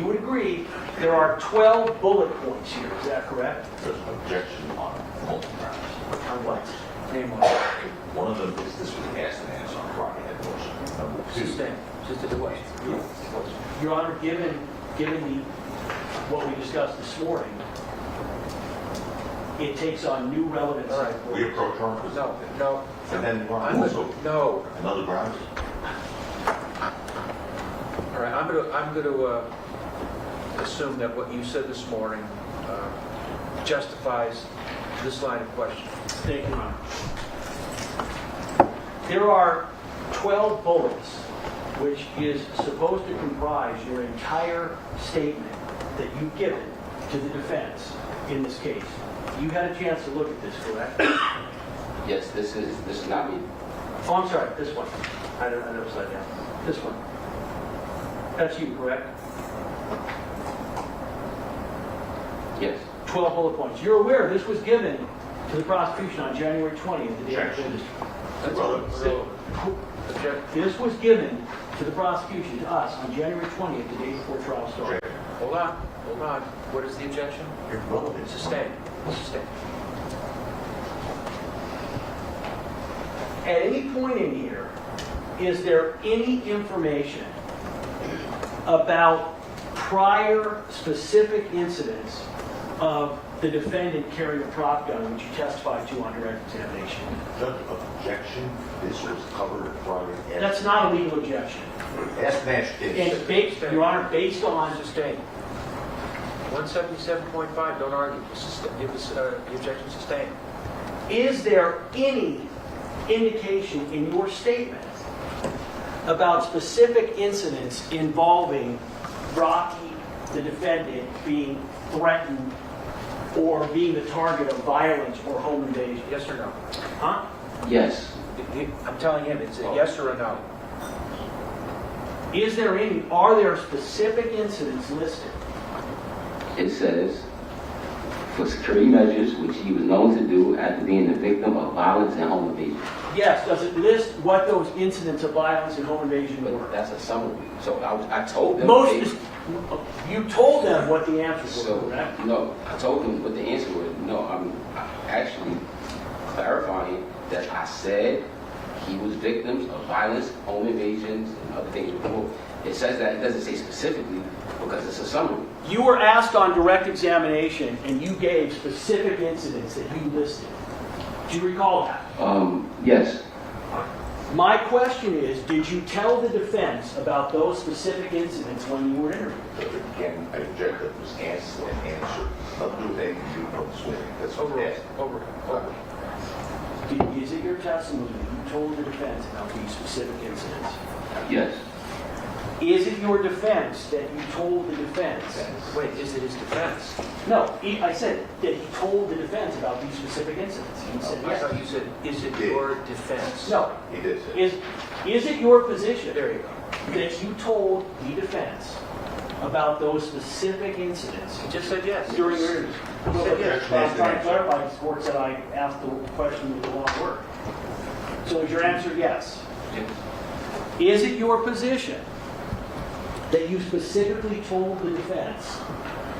Speaker 2: would agree, there are 12 bullet points here, is that correct?
Speaker 4: There's an objection on multiple grounds.
Speaker 2: On what?
Speaker 1: Name one.
Speaker 4: One of them is this was asked and answered on Friday head motion. Number two.
Speaker 1: Sustain. Just a question.
Speaker 2: Your Honor, given what we discussed this morning, it takes on new relevance.
Speaker 1: All right.
Speaker 4: We approach her.
Speaker 1: No.
Speaker 4: And then
Speaker 1: I'm
Speaker 4: also
Speaker 1: no.
Speaker 4: another grounds.
Speaker 1: All right, I'm going to assume that what you said this morning justifies this line of questioning.
Speaker 2: Thank you, Your Honor. There are 12 bullets, which is supposed to comprise your entire statement that you've given to the defense in this case. You had a chance to look at this, correct?
Speaker 3: Yes, this is not me.
Speaker 2: Oh, I'm sorry, this one. I never slide down. This one. That's you, correct?
Speaker 3: Yes.
Speaker 2: 12 bullet points. You're aware this was given to the prosecution on January 20th, the day of the
Speaker 4: Objection.
Speaker 2: registry.
Speaker 4: Relevant.
Speaker 2: This was given to the prosecution, to us, on January 20th, the day before trial started.
Speaker 1: Hold on. What is the objection?
Speaker 4: Relevant.
Speaker 1: Sustain.
Speaker 2: At any point in here, is there any information about prior specific incidents of the defendant carrying a prop gun, which you testified to on direct examination?
Speaker 4: Judge, objection. This was covered Friday.
Speaker 2: That's not a legal objection.
Speaker 4: Ask Nash
Speaker 2: And
Speaker 4: is.
Speaker 2: based, Your Honor, based on,
Speaker 1: Sustain. 177.5, don't argue. Give us the objection sustained.
Speaker 2: is there any indication in your statement about specific incidents involving Rocky, the defendant, being threatened or being the target of violence or home invasion?
Speaker 1: Yes or no?
Speaker 2: Huh?
Speaker 3: Yes.
Speaker 1: I'm telling him, it's a yes or a no.
Speaker 2: Are there specific incidents listed?
Speaker 3: It says, for security measures, which he was known to do after being the victim of violence and home invasion.
Speaker 2: Yes, does it list what those incidents of violence and home invasion
Speaker 3: But
Speaker 2: were?
Speaker 3: that's a summary. So I told them.
Speaker 2: You told them what the answers were,
Speaker 3: So,
Speaker 2: correct?
Speaker 3: no, I told them what the answer was. No, I'm actually clarifying that I said he was victims of violence, home invasions, and other things before. It says that, it doesn't say specifically because it's a summary.
Speaker 2: You were asked on direct examination, and you gave specific incidents that you listed. Do you recall that?
Speaker 3: Yes,
Speaker 2: My question is, did you tell the defense about those specific incidents when you were interviewed?
Speaker 4: Again, I object that was asked and answered. Nothing to do with anything to do with the swearing. That's what
Speaker 1: Over,
Speaker 4: asked.
Speaker 1: over.
Speaker 2: Is it your testimony that you told the defense about these specific incidents?
Speaker 3: yes,
Speaker 2: Is it your defense that you told the defense?
Speaker 1: Wait, is it his defense?
Speaker 2: No, I said that he told the defense about these specific incidents. He said
Speaker 1: I
Speaker 2: yes.
Speaker 1: thought you said, is it your defense?
Speaker 2: No.
Speaker 4: He did say.
Speaker 2: Is it your position
Speaker 1: There you go.
Speaker 2: that you told the defense about those specific incidents
Speaker 1: He just said yes.
Speaker 2: during your interview?
Speaker 1: said yes.
Speaker 2: I was trying to clarify, this court said I asked the question with the wrong word. So is your answer yes?
Speaker 3: yes,
Speaker 2: Is it your position that you specifically told the defense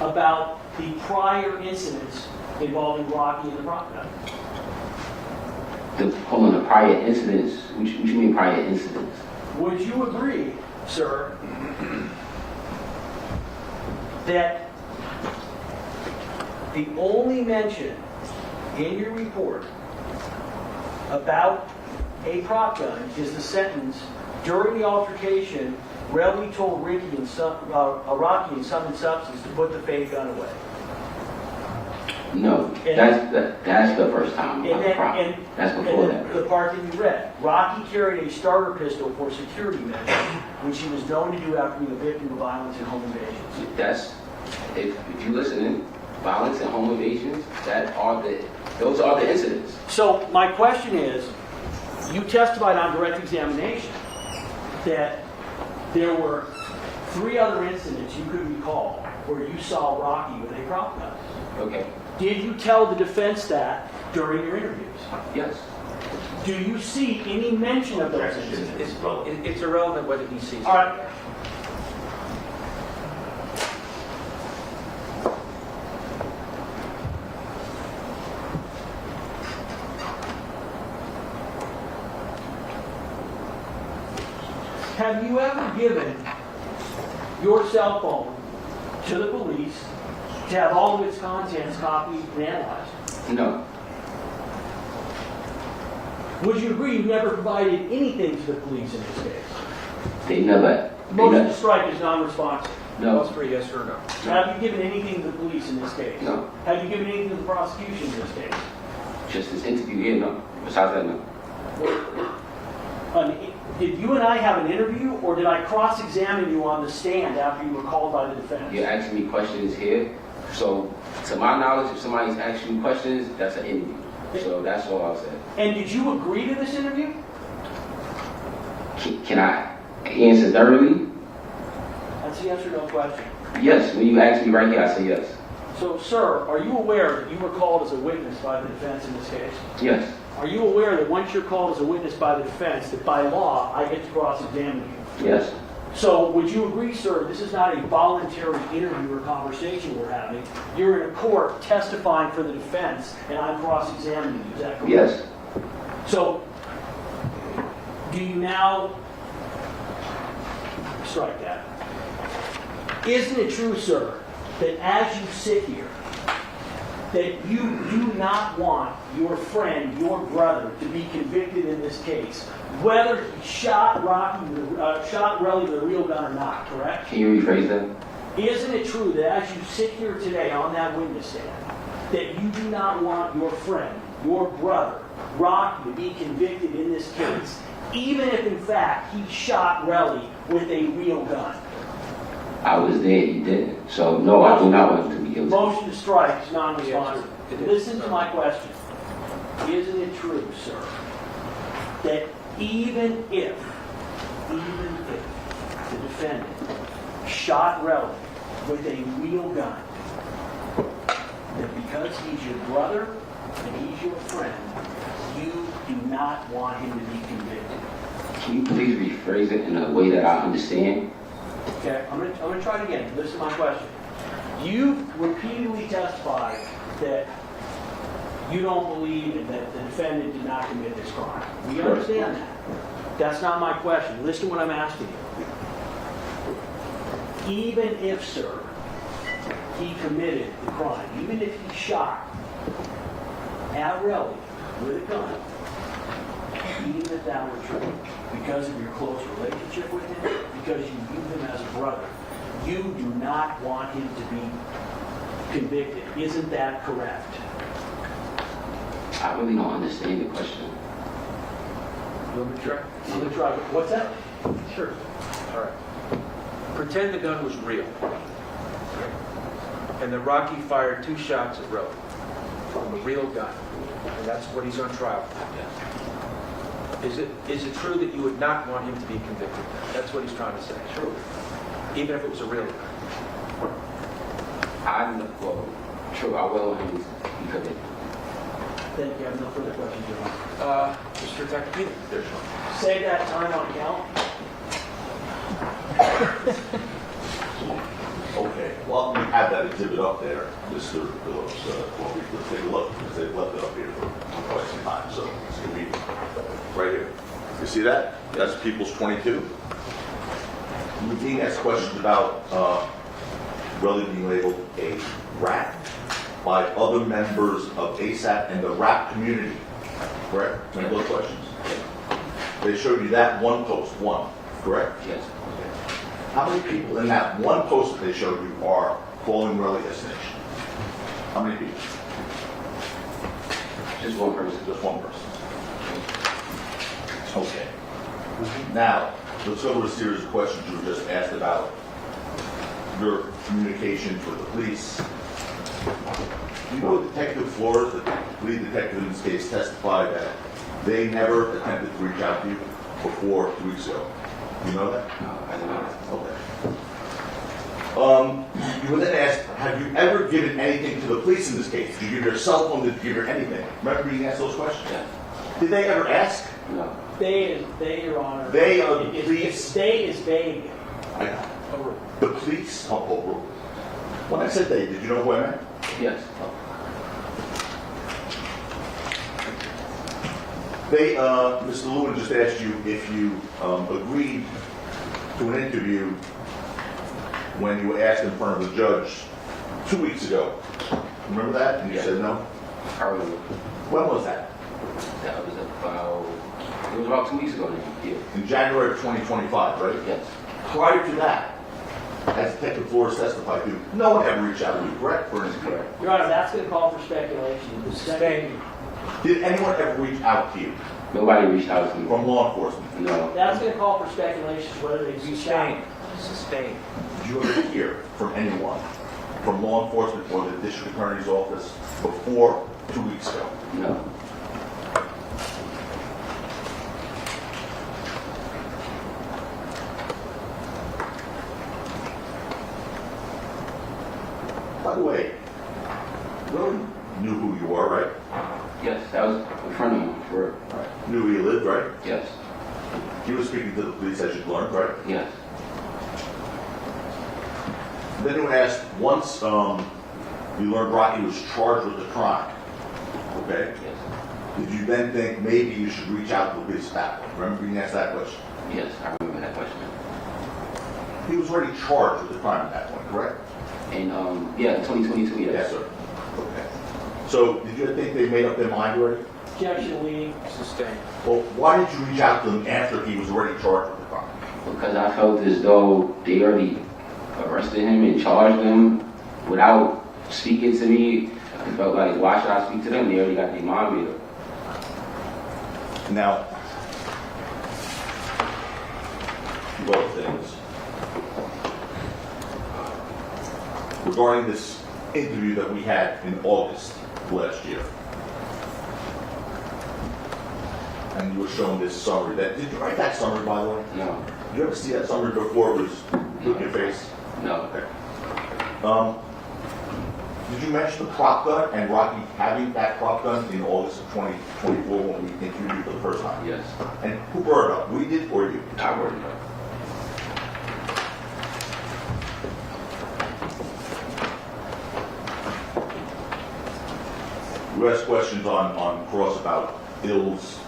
Speaker 2: about the prior incidents involving Rocky and the Crocodile?
Speaker 3: Hold on, the prior incidents, what you mean prior incidents?
Speaker 2: Would you agree, sir, that the only mention in your report about a prop gun is the sentence, during the altercation, Relli told Rocky and Sum and Substance to put the fake gun away.
Speaker 3: No, that's the first time.
Speaker 2: And
Speaker 3: That's before
Speaker 2: then
Speaker 3: that.
Speaker 2: the part that you read, Rocky carried a starter pistol for security measures, which he was known to do after being a victim of violence and home invasions.
Speaker 3: That's, if you listen in, violence and home invasions, those are the incidents.
Speaker 2: So my question is, you testified on direct examination that there were 3 other incidents you could recall where you saw Rocky with a prop gun.
Speaker 3: Okay,
Speaker 2: Did you tell the defense that during your interviews?
Speaker 3: yes,
Speaker 2: Do you see any mention of those
Speaker 4: Objection
Speaker 2: incidents?
Speaker 4: is relevant.
Speaker 1: It's irrelevant whether he sees it.
Speaker 2: All right. Have you ever given your cell phone to the police to have all of its contents copied and analyzed?
Speaker 3: no,
Speaker 2: Would you agree you never provided anything to the police in this case?
Speaker 3: they never,
Speaker 2: Motion to strike is non-responsive.
Speaker 1: Those
Speaker 3: no,
Speaker 1: 3, yes or no?
Speaker 2: Have you given anything to the police in this case?
Speaker 3: No.
Speaker 2: Have you given anything to the prosecution in this case?
Speaker 3: just this interview here, no, besides that, no.
Speaker 2: Did you and I have an interview, or did I cross-examine you on the stand after you were called by the defense?
Speaker 3: You're asking me questions here, so to my knowledge, if somebody's asking you questions, that's an interview. So that's all I'll say.
Speaker 2: And did you agree to this interview?
Speaker 3: Can I answer thoroughly?
Speaker 2: That's a yes or no question.
Speaker 3: Yes, when you ask me right here, I say yes.
Speaker 2: So, sir, are you aware that you were called as a witness by the defense in this case?
Speaker 3: Yes,
Speaker 2: Are you aware that once you're called as a witness by the defense, that by law, I get to cross-examine you?
Speaker 3: yes,
Speaker 2: So, would you agree, sir, this is not a voluntary interview or conversation we're having? You're in a court testifying for the defense, and I'm cross-examining you. Is that correct?
Speaker 3: yes,
Speaker 2: So, do you now strike that? Isn't it true, sir, that as you sit here, that you do not want your friend, your brother, to be convicted in this case, whether he shot Relli with a real gun or not, correct?
Speaker 3: can you rephrase that?
Speaker 2: Isn't it true that as you sit here today on that witness stand, that you do not want your friend, your brother, Rocky, to be convicted in this case, even if in fact he shot Relli with a real gun?
Speaker 3: I was there, he didn't. So no, I do not want him to be guilty.
Speaker 2: Motion to strike is non-responsive.
Speaker 1: It is.
Speaker 2: Listen to my question. Isn't it true, sir, that even if the defendant shot Relli with a real gun, that because he's your brother and he's your friend, you do not want him to be convicted.
Speaker 3: Can you please rephrase it in a way that I understand?
Speaker 2: Okay, I'm gonna try it again. Listen to my question. You've repeatedly testified that you don't believe that the defendant did not commit this crime. We understand that. That's not my question. Listen to what I'm asking you. Even if, sir, he committed the crime, even if he shot A AP Relli with a gun, even if that were true, because of your close relationship with him, because you view him as a brother, you do not want him to be convicted. Isn't that correct?
Speaker 3: I really don't understand the question.
Speaker 1: Let me try.
Speaker 2: I'm gonna try. What's that?
Speaker 1: Sure. All right. Pretend the gun was real. And that Rocky fired 2 shots at Relli from a real gun. And that's what he's on trial for. Is it true that you would not want him to be convicted? That's what he's trying to say. True. Even if it was a real gun.
Speaker 3: True, I will want him to be convicted.
Speaker 2: Thank you. I have no further questions, Your Honor.
Speaker 1: Mr. Detective, there's one.
Speaker 2: Save that time on count.
Speaker 4: Okay, well, we have that exhibit up there, Mr. Phillips, well, let's take a look, because they've left it up here for quite some time, so it's gonna be right here. You see that? That's People's 22. We're being asked questions about Relli being labeled a rat by other members of ASAP and the rap community, correct? Remember those questions? They showed you that one post, correct?
Speaker 3: Yes.
Speaker 4: How many people in that one post that they showed you are calling Relli a snitch? How many people?
Speaker 3: Just one person.
Speaker 4: Just one person. Okay. Now, let's go to a series of questions you were just asked about your communications with the police. You know Detective Flores, the lead detective in this case, testified that they never attempted to reach out to you before 2 weeks ago. You know that?
Speaker 3: No, I don't know.
Speaker 4: Okay. You were then asked, have you ever given anything to the police in this case? Did you give your cell phone? Did you give her anything? Remember being asked those questions?
Speaker 3: Yeah.
Speaker 4: Did they ever ask?
Speaker 3: No.
Speaker 2: They, Your Honor.
Speaker 4: They are the police.
Speaker 2: They is vague.
Speaker 4: The police? When I said they, did you know who I meant?
Speaker 3: Yes.
Speaker 4: They, Mr. Lewin just asked you if you agreed to an interview when you were asked in front of the judge 2 weeks ago. Remember that? And you said no?
Speaker 3: I remember.
Speaker 4: When was that?
Speaker 3: That was about 2 weeks ago now. Yeah.
Speaker 4: In January of 2025, right?
Speaker 3: Yes.
Speaker 4: Prior to that, as Detective Flores testified to, no one ever reached out to you, correct? For instance, correct.
Speaker 2: Your Honor, that's going to call for speculation.
Speaker 1: Sustained.
Speaker 4: Did anyone ever reach out to you
Speaker 3: Nobody reached out to me.
Speaker 4: from law enforcement?
Speaker 3: No.
Speaker 2: That's going to call for speculation whether they reached out.
Speaker 1: Sustained.
Speaker 4: Did you ever hear from anyone from law enforcement or the district attorney's office before 2 weeks ago?
Speaker 3: No.
Speaker 4: By the way, Willie knew who you were, right?
Speaker 3: Yes, that was in front of him for
Speaker 4: Right. Knew where you lived, right?
Speaker 3: Yes.
Speaker 4: He was speaking to the police as you learned, right?
Speaker 3: Yes.
Speaker 4: Then you were asked, once you learned Rocky was charged with the crime, okay?
Speaker 3: Yes.
Speaker 4: Did you then think maybe you should reach out to the police at that point? Remember being asked that question?
Speaker 3: Yes, I remember that question.
Speaker 4: He was already charged with the crime at that point, correct?
Speaker 3: And yeah, 2022, yes.
Speaker 4: Yes, sir. Okay. So did you think they made up their mind already?
Speaker 2: Objection, Lee.
Speaker 1: Sustained.
Speaker 4: Well, why did you reach out to them after he was already charged with the crime?
Speaker 3: Because I felt as though they already arrested him and charged him without speaking to me. I felt like, why should I speak to them? They already got their mind made up.
Speaker 4: Now, both things. Regarding this interview that we had in August last year. And you were shown this summary. Did you write that summary, by the way?
Speaker 3: No.
Speaker 4: Did you ever see that summary before it was in your face?
Speaker 3: No.
Speaker 4: Okay. Did you mention the prop gun and Rocky having that prop gun in August of 2024 when we interviewed you for the first time?
Speaker 3: Yes.
Speaker 4: And who brought it up? We did or you?
Speaker 3: I brought it up.
Speaker 4: You asked questions on cross about Bill's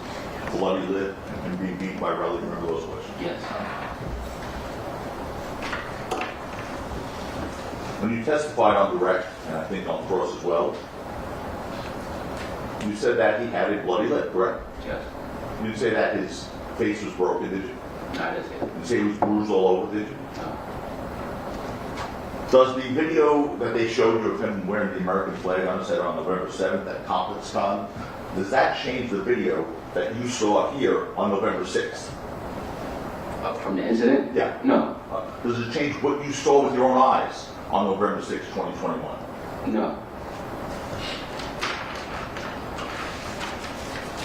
Speaker 4: bloody lip and being beaten by Relli. Remember those questions?
Speaker 3: Yes.
Speaker 4: When you testified on direct, and I think on cross as well, you said that he had a bloody lip, correct?
Speaker 3: Yes.
Speaker 4: You didn't say that his face was broken, did you?
Speaker 3: No, I didn't say
Speaker 4: You didn't say he was bruised all over, did you?
Speaker 3: no.
Speaker 4: Does the video that they showed you of him wearing the American flag on his head on November 7th at Complex Con, does that change the video that you saw here on November 6th?
Speaker 3: From the incident?
Speaker 4: Yeah.
Speaker 3: No.
Speaker 4: Does it change what you saw with your own eyes on November 6th, 2021?
Speaker 3: No.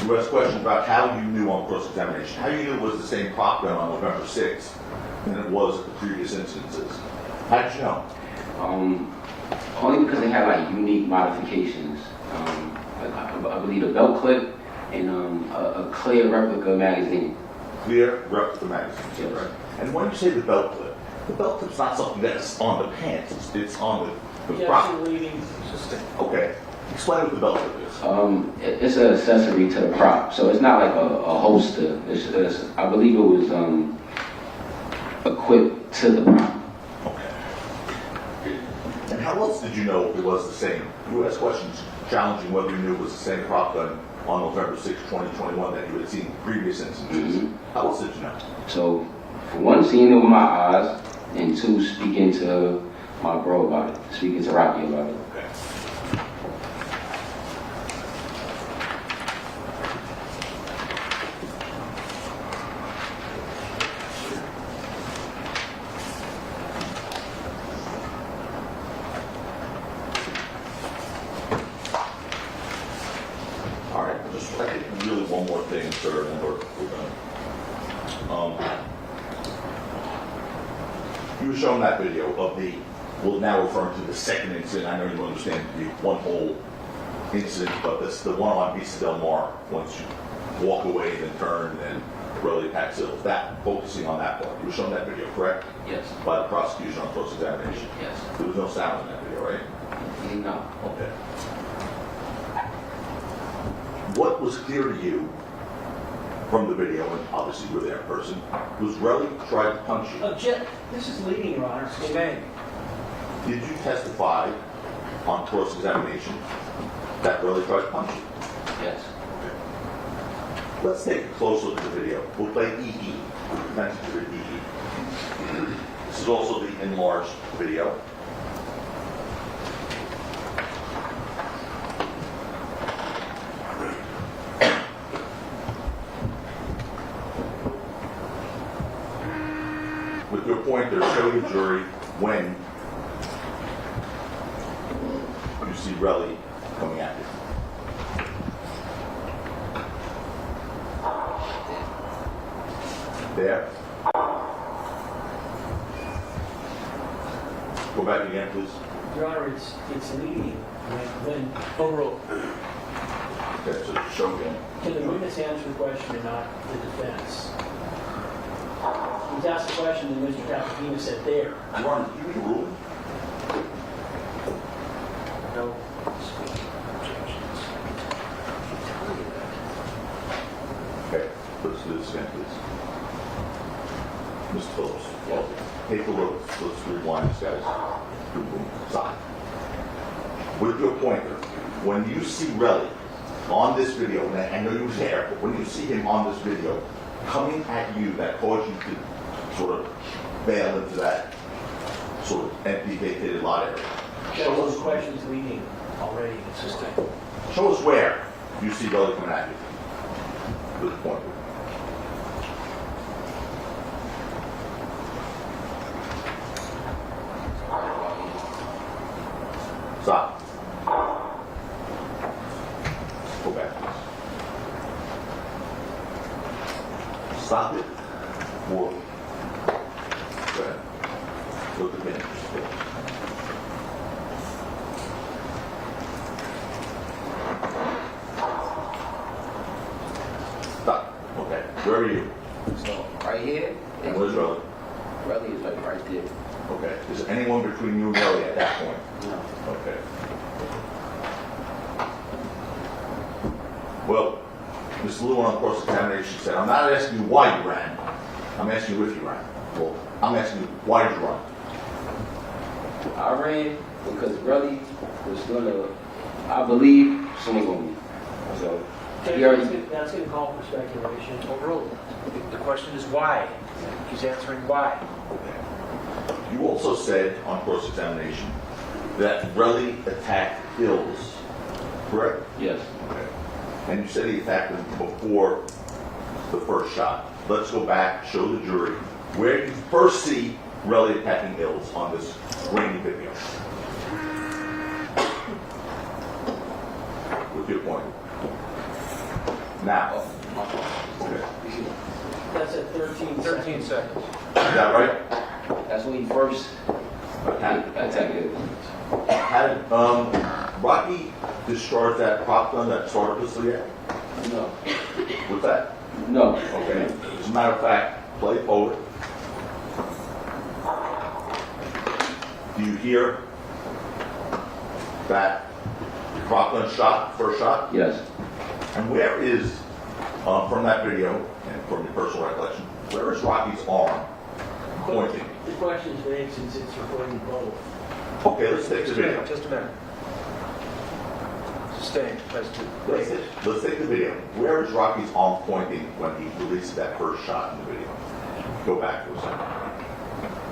Speaker 4: You asked questions about how you knew on cross-examination, how you knew it was the same prop gun on November 6th than it was at the previous instances. How did you know?
Speaker 3: Only because they had like unique modifications. I believe a belt clip and a clear replica magazine.
Speaker 4: Clear replica magazine,
Speaker 3: Yes.
Speaker 4: right? And when you say the belt clip's not something that's on the pants, it's on the prop.
Speaker 2: leading assistant.
Speaker 4: Okay. Explain what the belt clip is.
Speaker 3: It's an accessory to the prop, so it's not like a holster. It's I believe it was equipped to the prop.
Speaker 4: Okay. And how else did you know it was the same? You asked questions challenging whether you knew it was the same prop gun on November 6, 2021 that you had seen in previous instances.
Speaker 3: Mhm.
Speaker 4: How else did you know?
Speaker 3: So, for one, seeing it with my eyes, and two, speaking to my bro about it, speaking to Rocky about it.
Speaker 4: Okay. All right, just I think really one more thing, sir, and we're done. You were showing that video of the, well, now referring to the second incident. I know you understand the one whole incident, but this the one on Vista Del Mar, once you walk away, then turn, and really packs it. That, focusing on that part. You were showing that video, correct?
Speaker 3: Yes.
Speaker 4: By the prosecution on cross-examination.
Speaker 3: Yes.
Speaker 4: There was no sound in that video, right?
Speaker 3: No.
Speaker 4: Okay. What was clear to you from the video, and obviously you were there in person, was Relli tried to punch you.
Speaker 2: This is leading, Your Honor.
Speaker 7: You may.
Speaker 4: Did you testify on cross-examination that Relli tried to punch you?
Speaker 3: Yes.
Speaker 4: Let's take a close look at the video. We'll play EE. Mention to the EE. This is also the enlarged video. With your pointer, show the jury when you see Relli coming at you. There. Go back again, please.
Speaker 2: Your Honor, it's leading when
Speaker 7: Overruled.
Speaker 4: Okay, so show again.
Speaker 2: can the witness answer the question and not the defense? He's asked the question and Mr. Cappuccino said there.
Speaker 4: Your Honor, do you read the ruling?
Speaker 7: No.
Speaker 4: Okay, let's do this again, please. Mr. Phillips, well, take a look. Let's rewind this, guys. Stop. With your pointer, when you see Relli on this video, and I know you were there, but when you see him on this video coming at you, that caused you to sort of bail into that sort of empty, vacated lot area.
Speaker 2: Show those questions leading already.
Speaker 4: Show us where you see Relli coming at you. With the pointer. Stop. Go back, please. Stop it. Or, go ahead. Look at me.
Speaker 3: Relli is like right there.
Speaker 4: Okay. Is there anyone between you and Relli at that point?
Speaker 3: No.
Speaker 4: Okay. Well, Ms. Lewin on cross-examination said, I'm not asking you why you ran. I'm asking you if you ran. Well, I'm asking you, why did you run?
Speaker 3: I ran because Relli was gonna, I believe, swing on me. So he already.
Speaker 2: That's going to call for speculation.
Speaker 1: Overruled. The question is why. He's answering why.
Speaker 4: You also said on cross-examination that Relli attacked Hills, correct?
Speaker 3: Yes.
Speaker 4: Okay. And you said he attacked him before the first shot. Let's go back, show the jury where you first see Relli attacking Hills on this grainy video. With your point. Now. Okay.
Speaker 2: That's at 13
Speaker 1: 13 seconds.
Speaker 4: Is that right?
Speaker 3: That's when he first attacked it.
Speaker 4: Had Rocky discharged that prop gun that started this yet?
Speaker 3: No.
Speaker 4: What's that?
Speaker 3: No.
Speaker 4: Okay. As a matter of fact, play forward. Do you hear that prop gun shot, first shot?
Speaker 3: Yes.
Speaker 4: And where is, from that video, and from your personal recollection, where is Rocky's arm pointing?
Speaker 2: The question is vague since it's recording both.
Speaker 4: Okay, let's take the video.
Speaker 1: Just a minute. Sustain.
Speaker 4: Let's take the video. Where is Rocky's arm pointing when he released that first shot in the video? Go back for a second.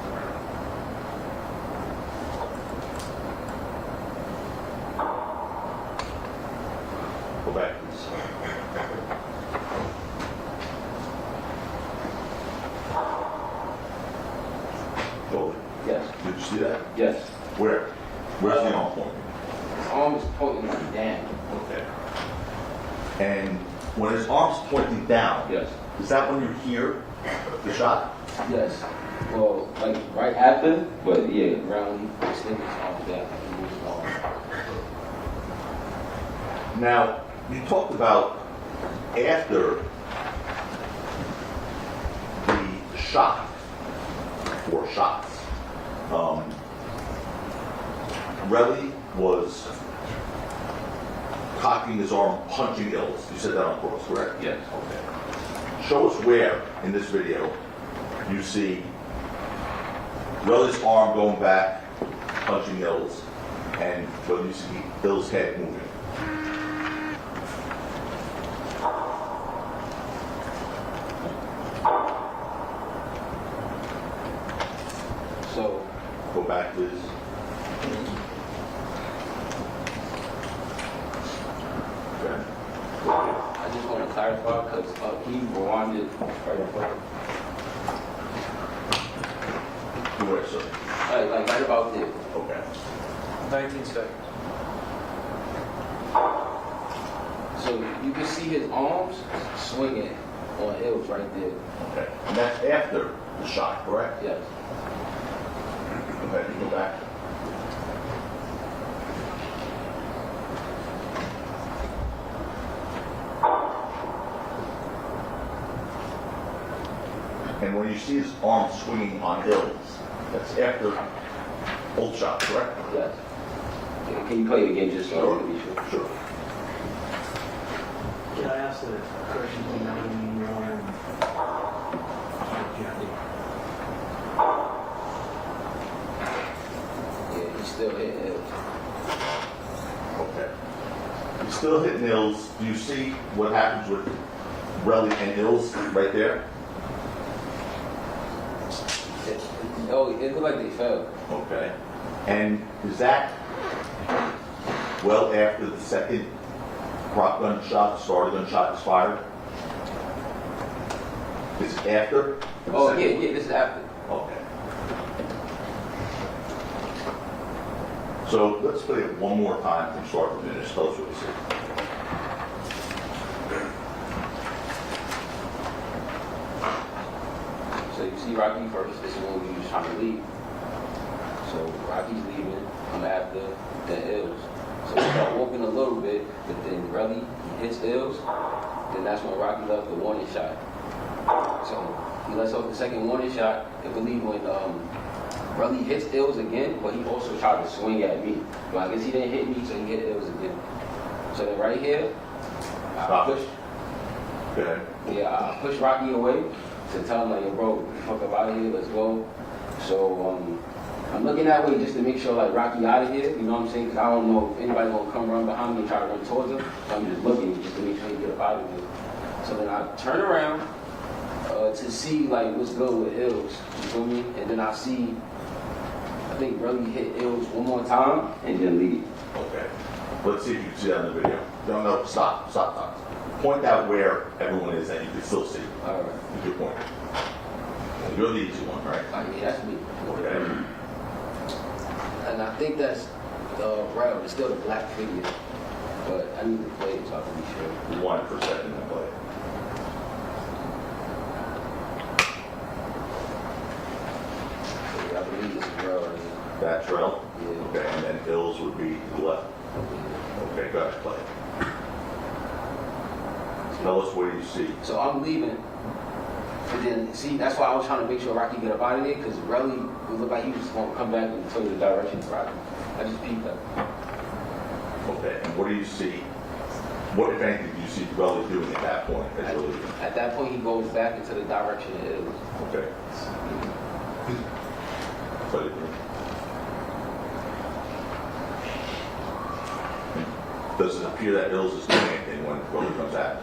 Speaker 4: Go back, please. Go.
Speaker 3: Yes.
Speaker 4: Did you see that?
Speaker 3: Yes.
Speaker 4: Where? Where's the arm pointing?
Speaker 3: His arm is pointing like down.
Speaker 4: Okay. And when his arm's pointing down,
Speaker 3: Yes.
Speaker 4: is that when you hear the shot?
Speaker 3: Yes. Well, like right after, but yeah, around when he extended his arm down, he moved his arm.
Speaker 4: Now, you talked about after the shot, or shots, Relli was cocking his arm, punching Ills. You said that on cross, correct?
Speaker 3: Yes.
Speaker 4: Okay. Show us where in this video you see Relli's arm going back, punching Ills, and whether you see Ills' head moving.
Speaker 3: So,
Speaker 4: Go back, please. Okay.
Speaker 3: I just want to clarify because he rewinded right in front.
Speaker 4: To where, sir?
Speaker 3: Like right about there.
Speaker 4: Okay.
Speaker 1: 19 seconds.
Speaker 3: So you can see his arms swinging on Hills right there.
Speaker 4: Okay. And that's after the shot, correct?
Speaker 3: Yes.
Speaker 4: Go ahead, you go back. And when you see his arm swinging on Hills, that's after both shots, correct?
Speaker 3: Yes. Can you play it again just so I can be sure?
Speaker 4: Sure.
Speaker 2: Can I ask the question to
Speaker 3: Yeah, he's still hitting Hills.
Speaker 4: Okay. He's still hitting Ills. Do you see what happens with Relli and Ills right there?
Speaker 3: Oh, it looked like they fell.
Speaker 4: Okay. And is that well after the second prop gun shot, starter gun shot is fired? Is it after? the
Speaker 3: Oh,
Speaker 4: second
Speaker 3: yeah,
Speaker 4: one?
Speaker 3: yeah, this is after.
Speaker 4: Okay. So let's play it one more time from start to finish. Tell us what you see.
Speaker 3: So you see Rocky first, this is when we was trying to leave. So Rocky's leaving, I'm after, then Hills. So we start walking a little bit, but then Relli hits Hills, then that's when Rocky left the warning shot. So He lets off the second warning shot. I believe when Relli hits Ills again, but he also tried to swing at me. But I guess he didn't hit me, so he hit Ills again. So then right here, I push.
Speaker 4: Go ahead.
Speaker 3: Yeah, I push Rocky away to tell him like, yo, bro, fuck up out of here, let's go. So I'm looking that way just to make sure like Rocky out of here. You know what I'm saying? Because I don't know if anybody's gonna come run behind me and try to run towards him. So I'm just looking just to make sure he get up out of here. So then I turn around to see like what's good with Ills. You feel me? And then I see, I think Relli hit Ills one more time and then leave.
Speaker 4: Okay. Let's see if you can see that in the video. No, stop. Point out where everyone is that you can still see.
Speaker 3: All right.
Speaker 4: You can point. You're the easy one, right?
Speaker 3: Yeah, that's me.
Speaker 4: Okay.
Speaker 3: And I think that's Rel. It's still the black figure. But I need to play it so I can be sure.
Speaker 4: 1% in the play.
Speaker 3: I believe this is Rel right here.
Speaker 4: That Terell?
Speaker 3: Yeah.
Speaker 4: Okay, and then Ills would be to the left. Okay, go ahead, play. Tell us what you see.
Speaker 3: So I'm leaving. And then, see, that's why I was trying to make sure Rocky get up out of there, because Relli would look like he was going to come back and tell you the direction of Rocky. I just peeped that.
Speaker 4: Okay, and what do you see? What, if anything, do you see Relli doing at that point? As you're leaving?
Speaker 3: At that point, he goes back into the direction it is.
Speaker 4: Okay. Play it. Does it appear that Ills is doing anything when Relli comes out?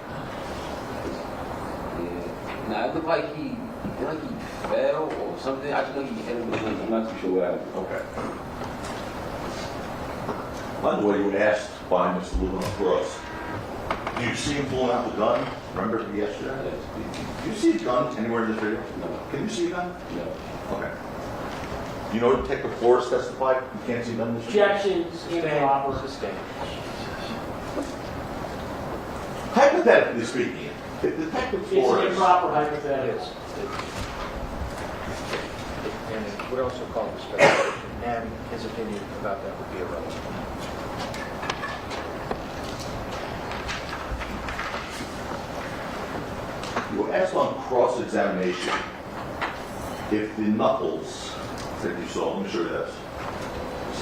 Speaker 3: Yeah. Now, it looked like he fell or something. I just know he hit him with him. I'm not too sure what happened.
Speaker 4: Okay. By the way, you were asked by Mr. Law&Crime, do you see him pulling out the gun? Remember yesterday? Do you see a gun anywhere in this video?
Speaker 3: No.
Speaker 4: Can you see a gun?
Speaker 3: No.
Speaker 4: Okay. You know Detective Flores testified you can't see a gun in this video?
Speaker 2: Objections, improper.
Speaker 7: Sustained.
Speaker 4: Hypothetically speaking, if Detective
Speaker 2: It's
Speaker 4: Flores...
Speaker 2: an improper
Speaker 7: It
Speaker 2: hypothetical.
Speaker 7: is. And it would also call for speculation, and his opinion about that would be irrelevant.
Speaker 4: You were asked on cross-examination if the knuckles that you saw, let me show you this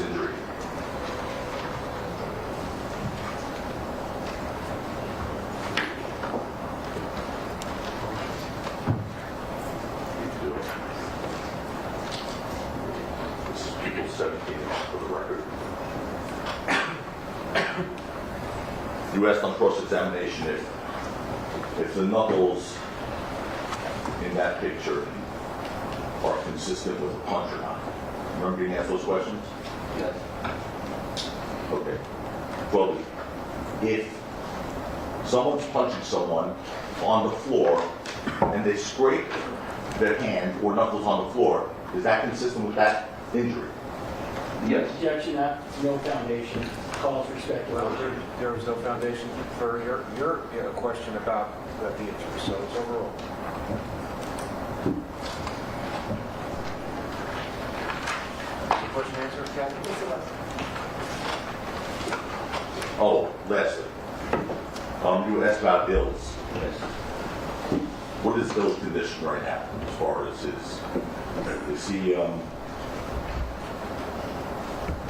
Speaker 4: injury. This is people 17 for the record. You asked on cross-examination if the knuckles in that picture are consistent with a punch or not. Remember being asked those questions?
Speaker 3: Yes.
Speaker 4: Okay. Well, if someone's punching someone on the floor and they scrape their hand or knuckles on the floor, is that consistent with that injury?
Speaker 3: Yes.
Speaker 2: Objection, no foundation, calls for
Speaker 7: Well,
Speaker 2: speculation.
Speaker 7: there was no foundation for your question about the injury, so it's overall. Question answered, Kathy?
Speaker 5: Yes, it was.
Speaker 4: Oh, lastly, you asked about Ills.
Speaker 3: Yes.
Speaker 4: What is Ills' condition right now as far as his, is he, do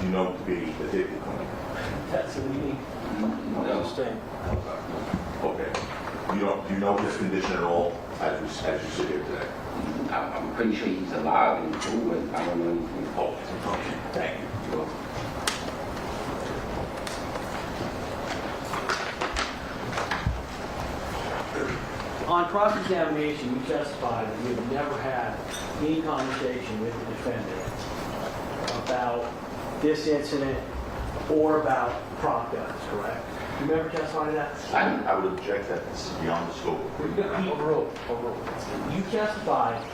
Speaker 4: you know him to be addicted?
Speaker 2: That's what we need.
Speaker 3: No.
Speaker 7: Sustained.
Speaker 4: Okay. Do you know his condition at all as you sit here today?
Speaker 3: I'm pretty sure he's alive and cool, but I don't know anything.
Speaker 4: Oh, okay. Thank you.
Speaker 3: Well,
Speaker 2: On cross-examination, you testified that you have never had any conversation with the defendant about this incident or about prop guns, correct? You remember testifying to that?
Speaker 4: I would object that this is beyond the scope.
Speaker 7: Overruled.
Speaker 2: You testified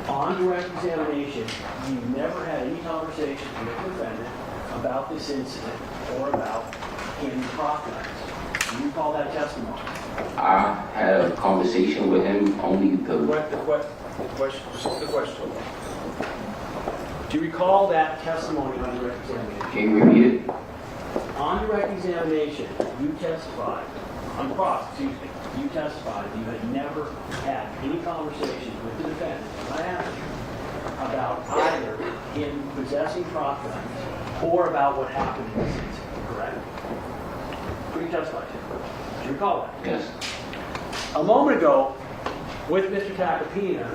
Speaker 2: on direct examination, you never had any conversation with the defendant about this incident or about any prop guns. Do you recall that testimony?
Speaker 3: I had a conversation with him only
Speaker 7: The question.
Speaker 2: Do you recall that testimony on direct examination?
Speaker 3: Can you repeat it?
Speaker 2: On direct examination, you testified, on cross, excuse me, you testified that you had never had any conversations with the defendant, and I asked you, about either him possessing prop guns or about what happened in this incident, correct? Who you testified to? Do you recall that?
Speaker 3: Yes.
Speaker 2: A moment ago, with Mr. Tacopina,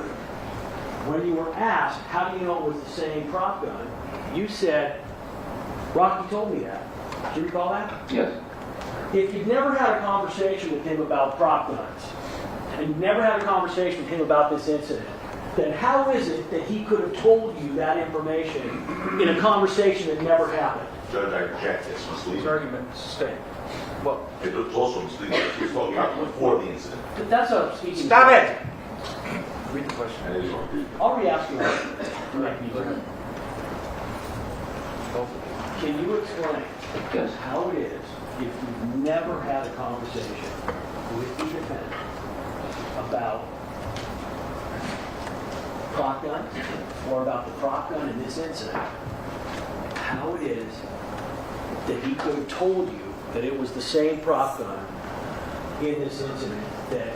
Speaker 2: when you were asked, how do you know it was the same prop gun, you said, Rocky told me that. Do you recall that?
Speaker 3: Yes.
Speaker 2: If you've never had a conversation with him about prop guns, and you've never had a conversation with him about this incident, then how is it that he could have told you that information in a conversation that never happened?
Speaker 4: Judge, I reject this
Speaker 7: His
Speaker 4: misleading.
Speaker 7: argument sustained. Well,
Speaker 4: It was also misleading. He was talking about before the incident.
Speaker 2: That's a speaking.
Speaker 1: Stop it!
Speaker 7: read the question.
Speaker 4: And it is
Speaker 2: I'll re-ask you.
Speaker 7: Both.
Speaker 2: Can you explain
Speaker 3: Yes.
Speaker 2: how it is if you've never had a conversation with the defendant about prop guns or about the prop gun in this incident, how it is that he could have told you that it was the same prop gun in this incident that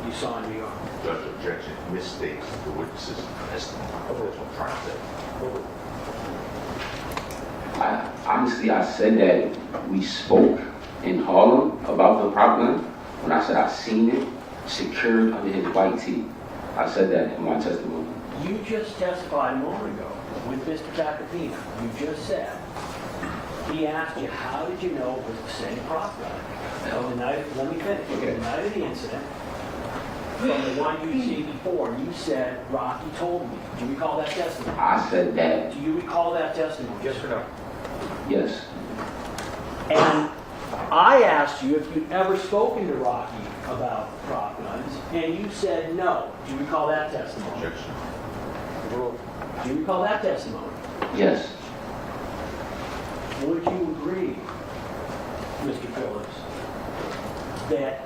Speaker 2: you saw in New York?
Speaker 4: Judge, objection, mistakes the witness's testimony. That's what I'm trying to say.
Speaker 3: Honestly, I said that we spoke in Harlem about the prop gun. When I said I seen it secured under his white tee, I said that in my testimony.
Speaker 2: You just testified a moment ago with Mr. Tacopina. You just said, he asked you, how did you know it was the same prop gun? On the night, let me finish.
Speaker 3: Okay.
Speaker 2: The night of the incident, from the one you'd seen before, you said, Rocky told me. Do you recall that testimony?
Speaker 3: I said that,
Speaker 2: Do you recall that testimony?
Speaker 7: Yes or no?
Speaker 3: yes.
Speaker 2: And I asked you if you'd ever spoken to Rocky about prop guns, and you said no. Do you recall that testimony?
Speaker 4: Objection.
Speaker 7: Rule.
Speaker 2: Do you recall that testimony?
Speaker 3: Yes.
Speaker 2: Would you agree, Mr. Phillips, that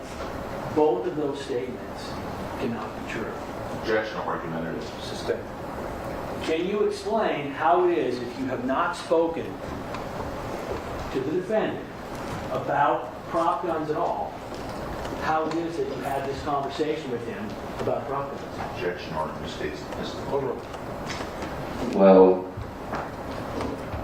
Speaker 2: both of those statements cannot be true?
Speaker 4: Objection, argumentative.
Speaker 7: Sustained.
Speaker 2: Can you explain how it is, if you have not spoken to the defendant about prop guns at all, how it is that you had this conversation with him about prop guns?
Speaker 4: Objection, argument mistakes the testimony.
Speaker 7: Overruled.
Speaker 3: Well,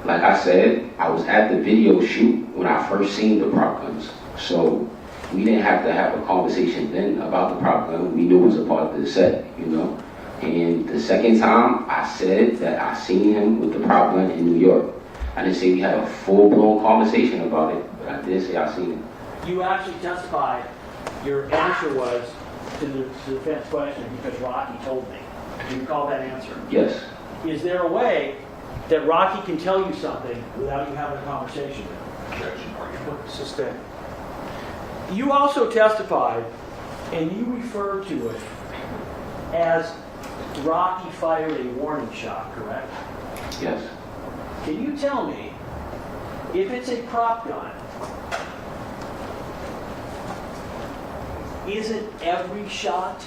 Speaker 3: like I said, I was at the video shoot when I first seen the prop guns. So we didn't have to have a conversation then about the prop gun. We knew it was a part of the set, you know. And the second time, I said that I seen him with the prop gun in New York. I didn't say we had a full-blown conversation about it, but I did say I seen it.
Speaker 2: You actually testified, your answer was to the defense question, because Rocky told me. Do you recall that answer?
Speaker 3: Yes.
Speaker 2: Is there a way that Rocky can tell you something without you having a conversation with him?
Speaker 4: Objection, argument.
Speaker 7: Sustained.
Speaker 2: You also testified, and you referred to it as Rocky fired a warning shot, correct?
Speaker 3: Yes.
Speaker 2: Can you tell me, if it's a prop gun, isn't every shot,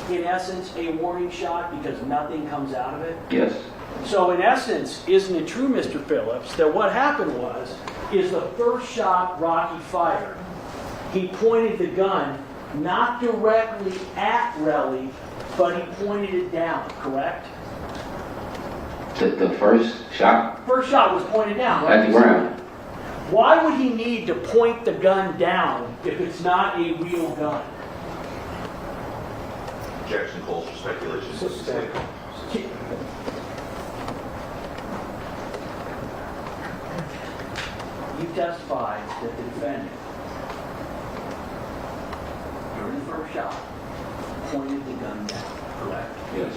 Speaker 2: in essence, a warning shot because nothing comes out of it?
Speaker 3: Yes.
Speaker 2: So in essence, isn't it true, Mr. Phillips, that what happened is the first shot Rocky fired, he pointed the gun not directly at Relli, but he pointed it down, correct?
Speaker 3: The first shot
Speaker 2: First shot was pointed down, right?
Speaker 3: at the ground.
Speaker 2: Why would he need to point the gun down if it's not a real gun?
Speaker 4: Objection calls for speculation.
Speaker 7: Sustained.
Speaker 2: You testified that the defendant, during the first shot, pointed the gun down, correct?
Speaker 3: Yes.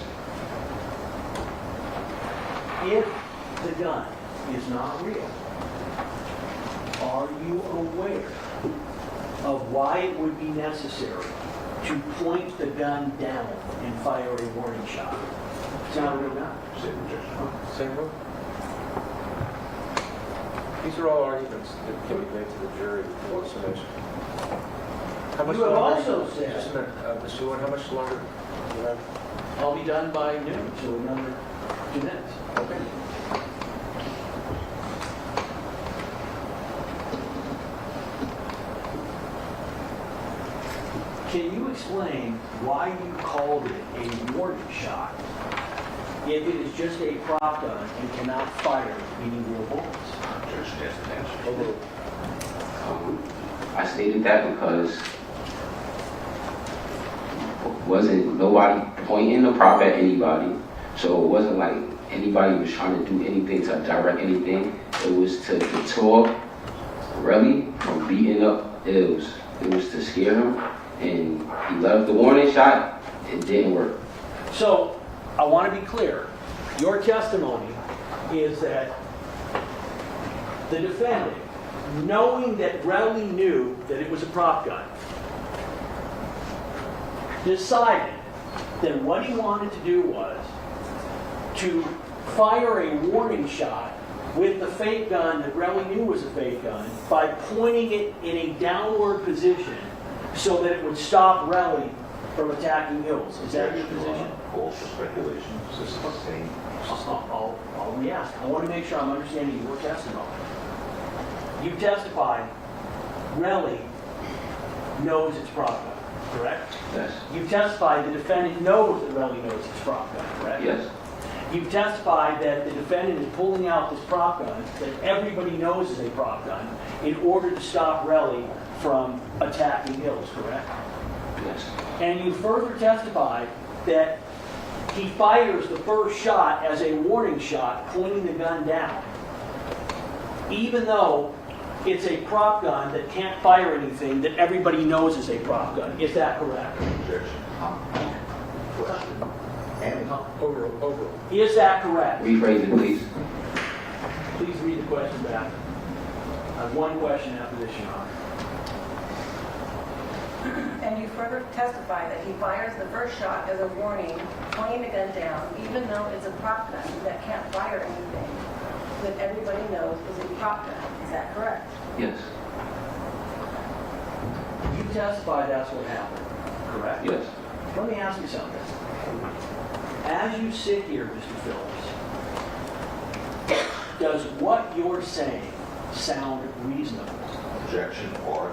Speaker 2: If the gun is not real, are you aware of why it would be necessary to point the gun down and fire a warning shot? It's not a real gun.
Speaker 4: Same objection.
Speaker 7: Same rule. These are all arguments that can be made to the jury before summation. How much
Speaker 2: You have
Speaker 7: longer-
Speaker 2: also said-
Speaker 7: Just a minute, Mr. Lewin, how much longer do you have?
Speaker 2: I'll be done by noon, so another 2 minutes.
Speaker 7: Okay.
Speaker 2: explain why you called it a warning shot if it is just a prop gun and cannot fire any real bullets?
Speaker 4: Objection, yes, and answer.
Speaker 3: I stated that because wasn't nobody pointing the prop at anybody, so it wasn't like anybody was trying to do anything to direct anything. It was to deter Relli from beating up Ills. It was to scare him, and he left the warning shot. It didn't work.
Speaker 2: So, I want to be clear. Your testimony is that the defendant, knowing that Relli knew that it was a prop gun, decided that what he wanted to do was to fire a warning shot with the fake gun that Relli knew was a fake gun by pointing it in a downward position so that it would stop Relli from attacking Hills. Is that your position?
Speaker 4: Calls for speculation. This is the same.
Speaker 2: I'll re-ask. I want to make sure I'm understanding your testimony. You testified Relli knows it's prop gun, correct?
Speaker 3: Yes.
Speaker 2: You testified the defendant knows that Relli knows it's prop gun, correct?
Speaker 3: Yes.
Speaker 2: You've testified that the defendant is pulling out this prop gun that everybody knows is a prop gun in order to stop Relli from attacking Hills, correct?
Speaker 3: Yes.
Speaker 2: And you further testified that he fires the first shot as a warning shot, pointing the gun down, even though it's a prop gun that can't fire anything that everybody knows is a prop gun. Is that correct?
Speaker 4: Objection. Question. And
Speaker 7: Overruled.
Speaker 2: Is that correct?
Speaker 3: Rephrase it, please.
Speaker 2: Please read the question back. I have one question after this, Your Honor.
Speaker 5: And you further testify that he fires the first shot as a warning, pointing the gun down, even though it's a prop gun that can't fire anything that everybody knows is a prop gun. Is that correct?
Speaker 3: Yes.
Speaker 2: You testified that's what happened, correct?
Speaker 3: Yes.
Speaker 2: Let me ask you something. As you sit here, Mr. Phillips, does what you're saying sound reasonable?
Speaker 4: objection or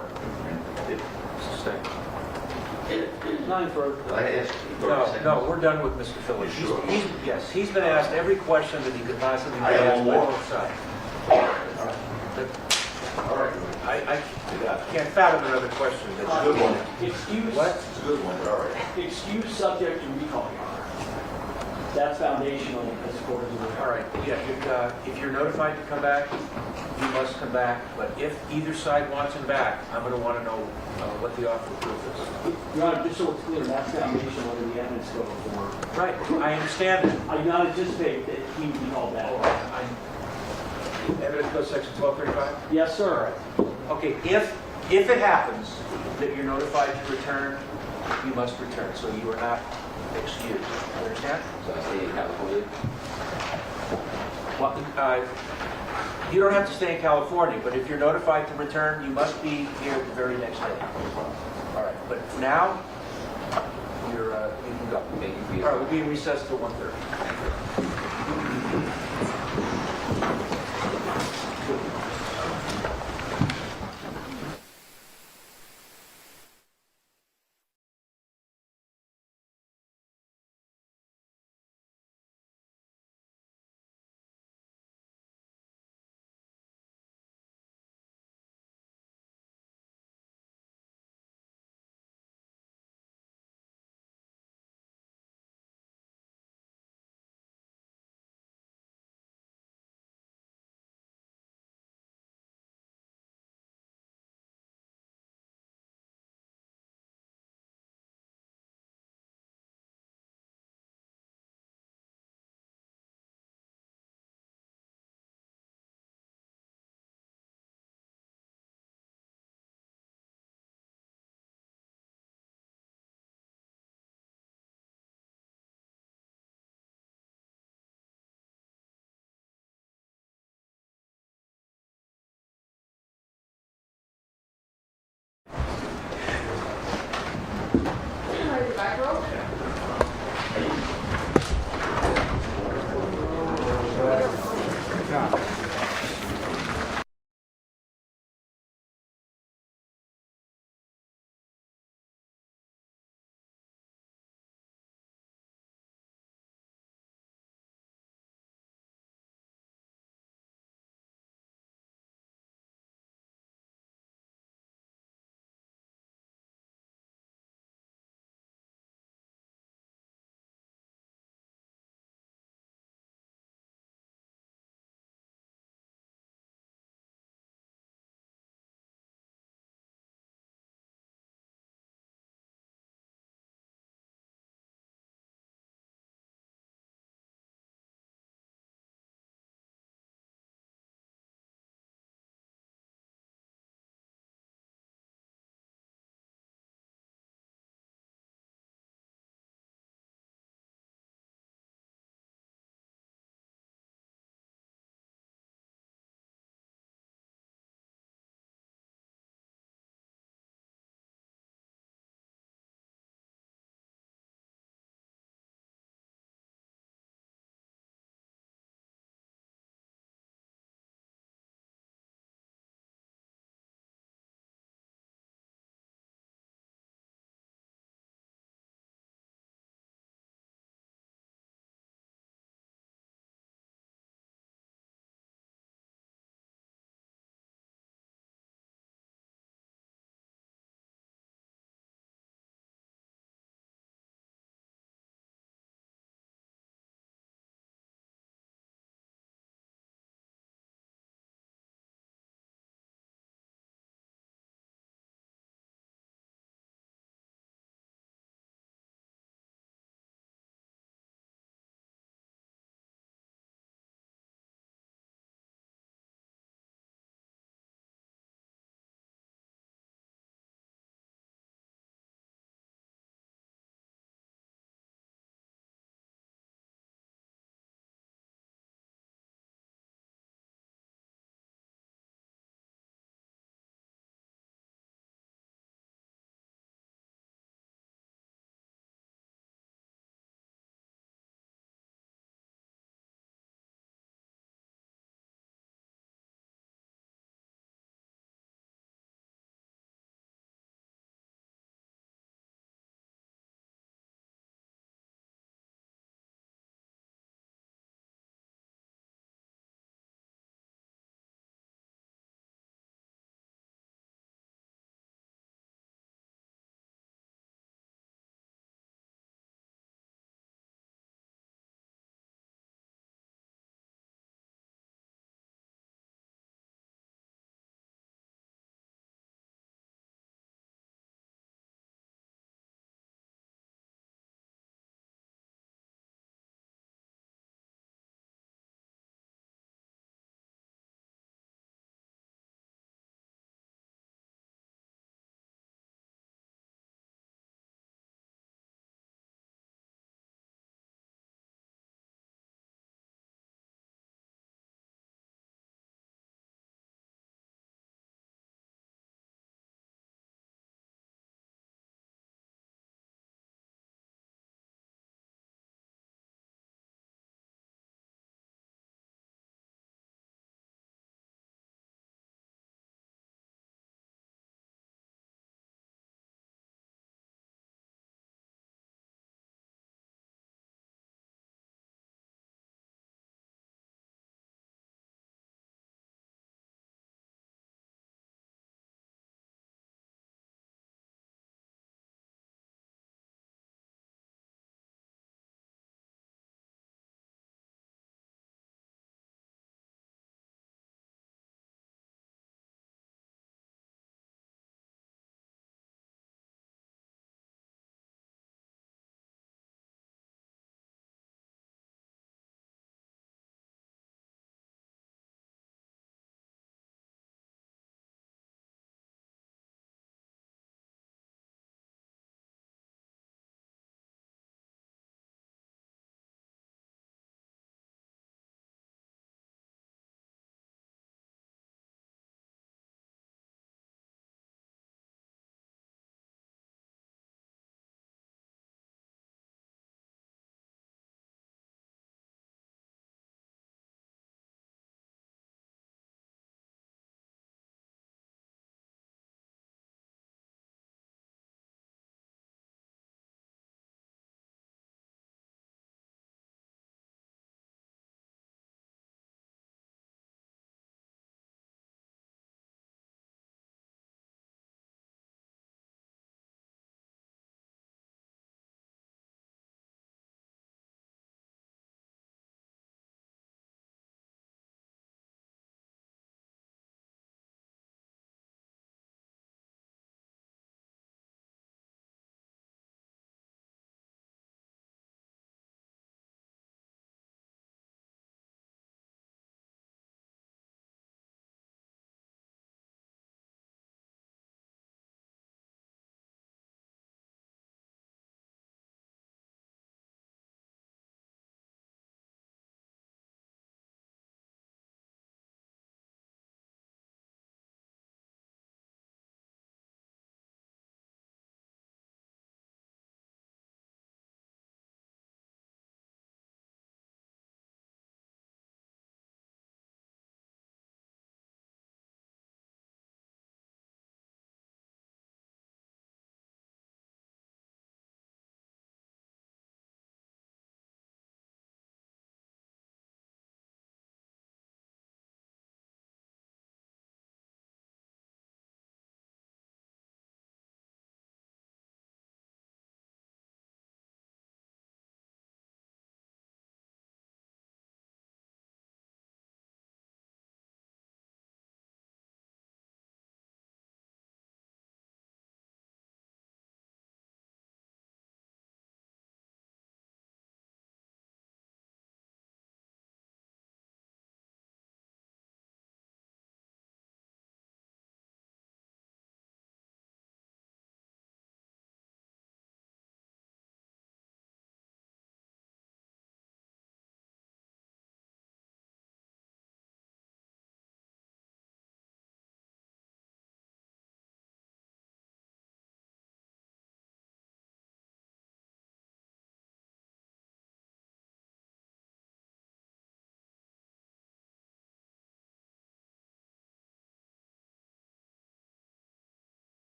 Speaker 7: Sustain.
Speaker 2: None further.
Speaker 4: I asked you 30 seconds.
Speaker 1: No, we're done with Mr. Phillips.
Speaker 4: You sure?
Speaker 1: Yes, he's been asked every question that he could possibly be
Speaker 4: I have
Speaker 1: asked by
Speaker 4: one more.
Speaker 1: both sides.
Speaker 4: All right.
Speaker 1: I
Speaker 4: You got it.
Speaker 1: can't fathom another question.
Speaker 4: It's a good one.
Speaker 2: Excuse,
Speaker 1: What?
Speaker 4: It's a good one, but all right.
Speaker 2: excuse subject to recall, Your Honor. That's foundational as a court of law.
Speaker 1: All right, yeah, if you're notified to come back, you must come back, but if either side wants him back, I'm going to want to know what the offer of proof is.
Speaker 2: Your Honor, just so it's clear, that's foundational under the evidence code for.
Speaker 1: Right, I understand that.
Speaker 2: I do not anticipate that he would be called back.
Speaker 1: Evidence code section 1235?
Speaker 2: Yes, sir.
Speaker 1: Okay, if it happens that you're notified to return, you must return, so you are not excused. Understand?
Speaker 3: So I stay in California.
Speaker 1: Well, you don't have to stay in California, but if you're notified to return, you must be here the very next day. All right, but for now, you can go.
Speaker 3: Thank you for your
Speaker 1: All right, we'll be in recess till 1:30.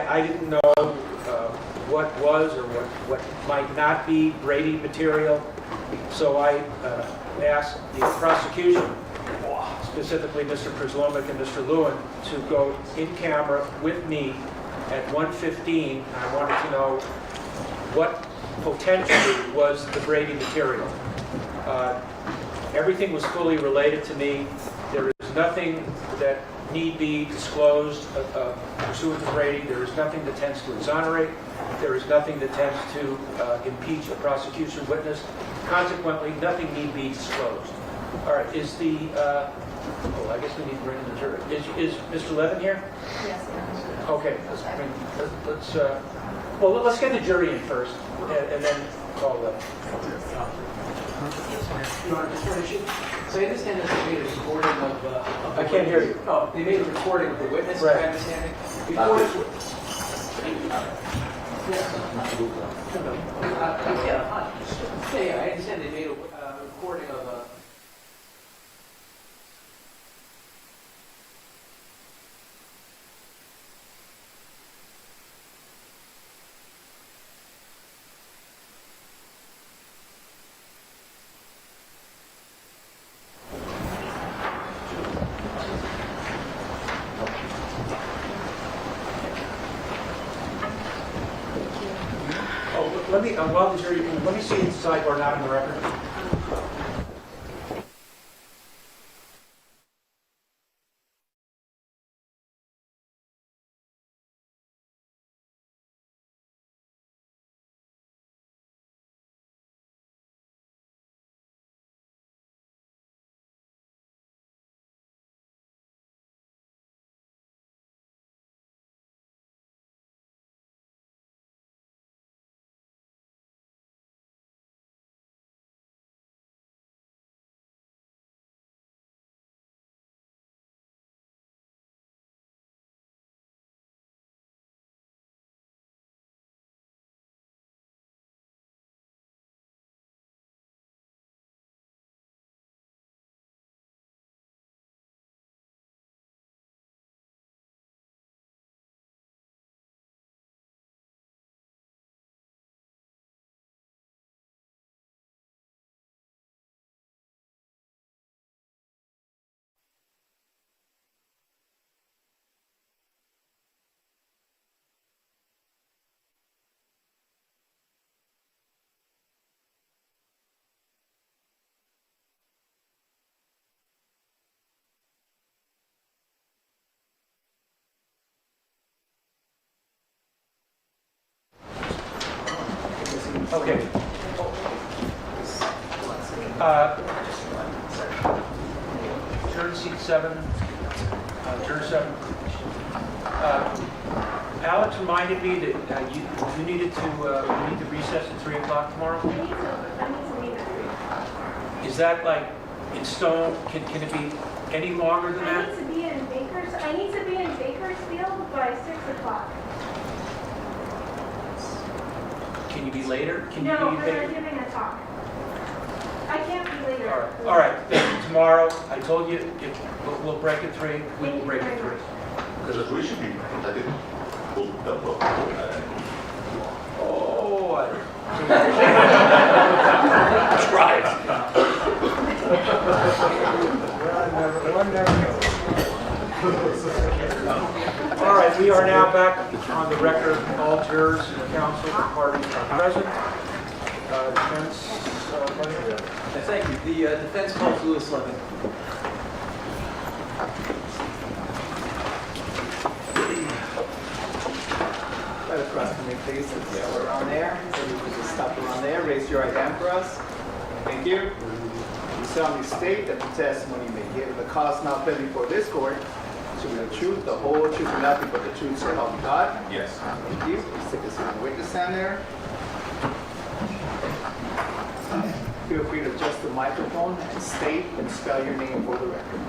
Speaker 1: I didn't know what was or what might not be Brady material, so I asked the prosecution, specifically Mr. Prislomic and Mr. Lewin, to go in camera with me at 1:15. I wanted to know what potentially was the Brady material. Everything was fully related to me. There is nothing that need be disclosed pursuant to Brady. There is nothing that tends to exonerate. There is nothing that tends to impeach a prosecution witness. Consequently, nothing need be disclosed. All right, is the, I guess we need to bring in the jury. Is Mr. Levin here?
Speaker 5: Yes.
Speaker 1: Okay, let's get the jury in first, and then call them.
Speaker 8: Your Honor, just one issue. So I understand that they made a recording of the
Speaker 1: I can't hear you.
Speaker 8: Oh, they made a recording of the witness,
Speaker 1: Right.
Speaker 8: I understand it? Before it... Yeah, I understand they made a recording of a...
Speaker 1: Let me, while the jury, let me see inside or not in the record. Okay. Turn seat 7. Turn 7. Alex reminded me that you needed to recess at 3 o'clock tomorrow.
Speaker 5: I need to leave at 3.
Speaker 1: Is that like in stone? Can it be any longer than
Speaker 9: I
Speaker 1: that?
Speaker 9: need to be in Bakersfield by 6 o'clock.
Speaker 1: Can you be later? Can
Speaker 9: No,
Speaker 1: you
Speaker 9: but
Speaker 1: be
Speaker 9: I'm
Speaker 1: later?
Speaker 9: giving a talk. I can't be later.
Speaker 1: All right. Then tomorrow, I told you, we'll break at 3. We will break at 3.
Speaker 4: Because we should be, I think, we'll dump up.
Speaker 1: Oh, all right, we are now back on the record. All jurors and counsel and parties are present. Defense,
Speaker 8: Thank you. The defense calls Lewis Levin. Right across from your face, let's go around there. So you can just stop around there, raise your right hand for us. Thank you. You solemnly state that the testimony you may give in the cause now pending before this court should be the truth, the whole truth, and nothing but the truth, so help you God.
Speaker 4: Yes.
Speaker 8: Thank you. Please take this in the witness stand there. Feel free to adjust the microphone and state and spell your name for the record.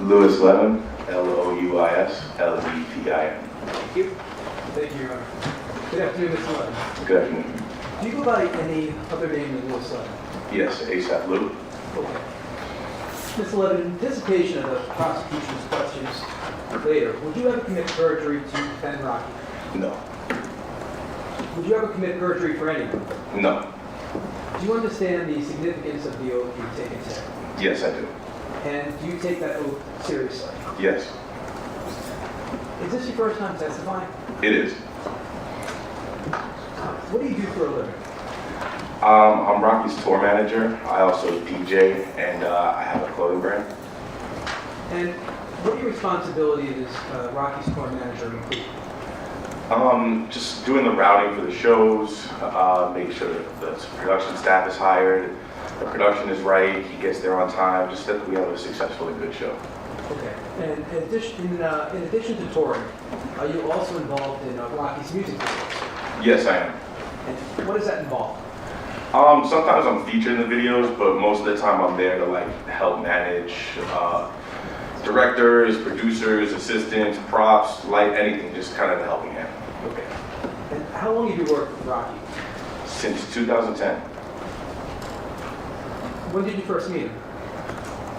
Speaker 3: Louis Levin, Louis Levin.
Speaker 8: Thank you. Thank you, Your Honor. Good afternoon, Mr. Levin.
Speaker 3: Good afternoon.
Speaker 8: Do you go by any other name than Louis Levin?
Speaker 3: Yes, ASAP Lou.
Speaker 8: Okay.
Speaker 10: Ms. Levin, in anticipation of the prosecution's questions later, would you ever commit perjury to defend Rocky?
Speaker 11: No.
Speaker 10: Would you ever commit perjury for anyone?
Speaker 11: No.
Speaker 10: Do you understand the significance of the oath you've taken today?
Speaker 11: Yes, I do.
Speaker 10: And do you take that oath seriously?
Speaker 11: Yes,
Speaker 10: Is this your first time testifying?
Speaker 11: it is.
Speaker 10: What do you do for a living?
Speaker 11: I'm Rocky's tour manager. I also DJ, and I have a clothing brand.
Speaker 10: And what are your responsibilities as Rocky's tour manager include?
Speaker 11: Just doing the routing for the shows, making sure that the production staff is hired, the production is right, he gets there on time, just that we have a successful and good show.
Speaker 10: Okay. And in addition to touring, are you also involved in Rocky's music videos?
Speaker 11: Yes, I am.
Speaker 10: And what does that involve?
Speaker 11: Sometimes I'm featured in the videos, but most of the time I'm there to like help manage directors, producers, assistants, props, light, anything, just kind of the helping hand.
Speaker 10: Okay. And how long have you worked with Rocky?
Speaker 11: Since 2010.
Speaker 10: When did you first meet him?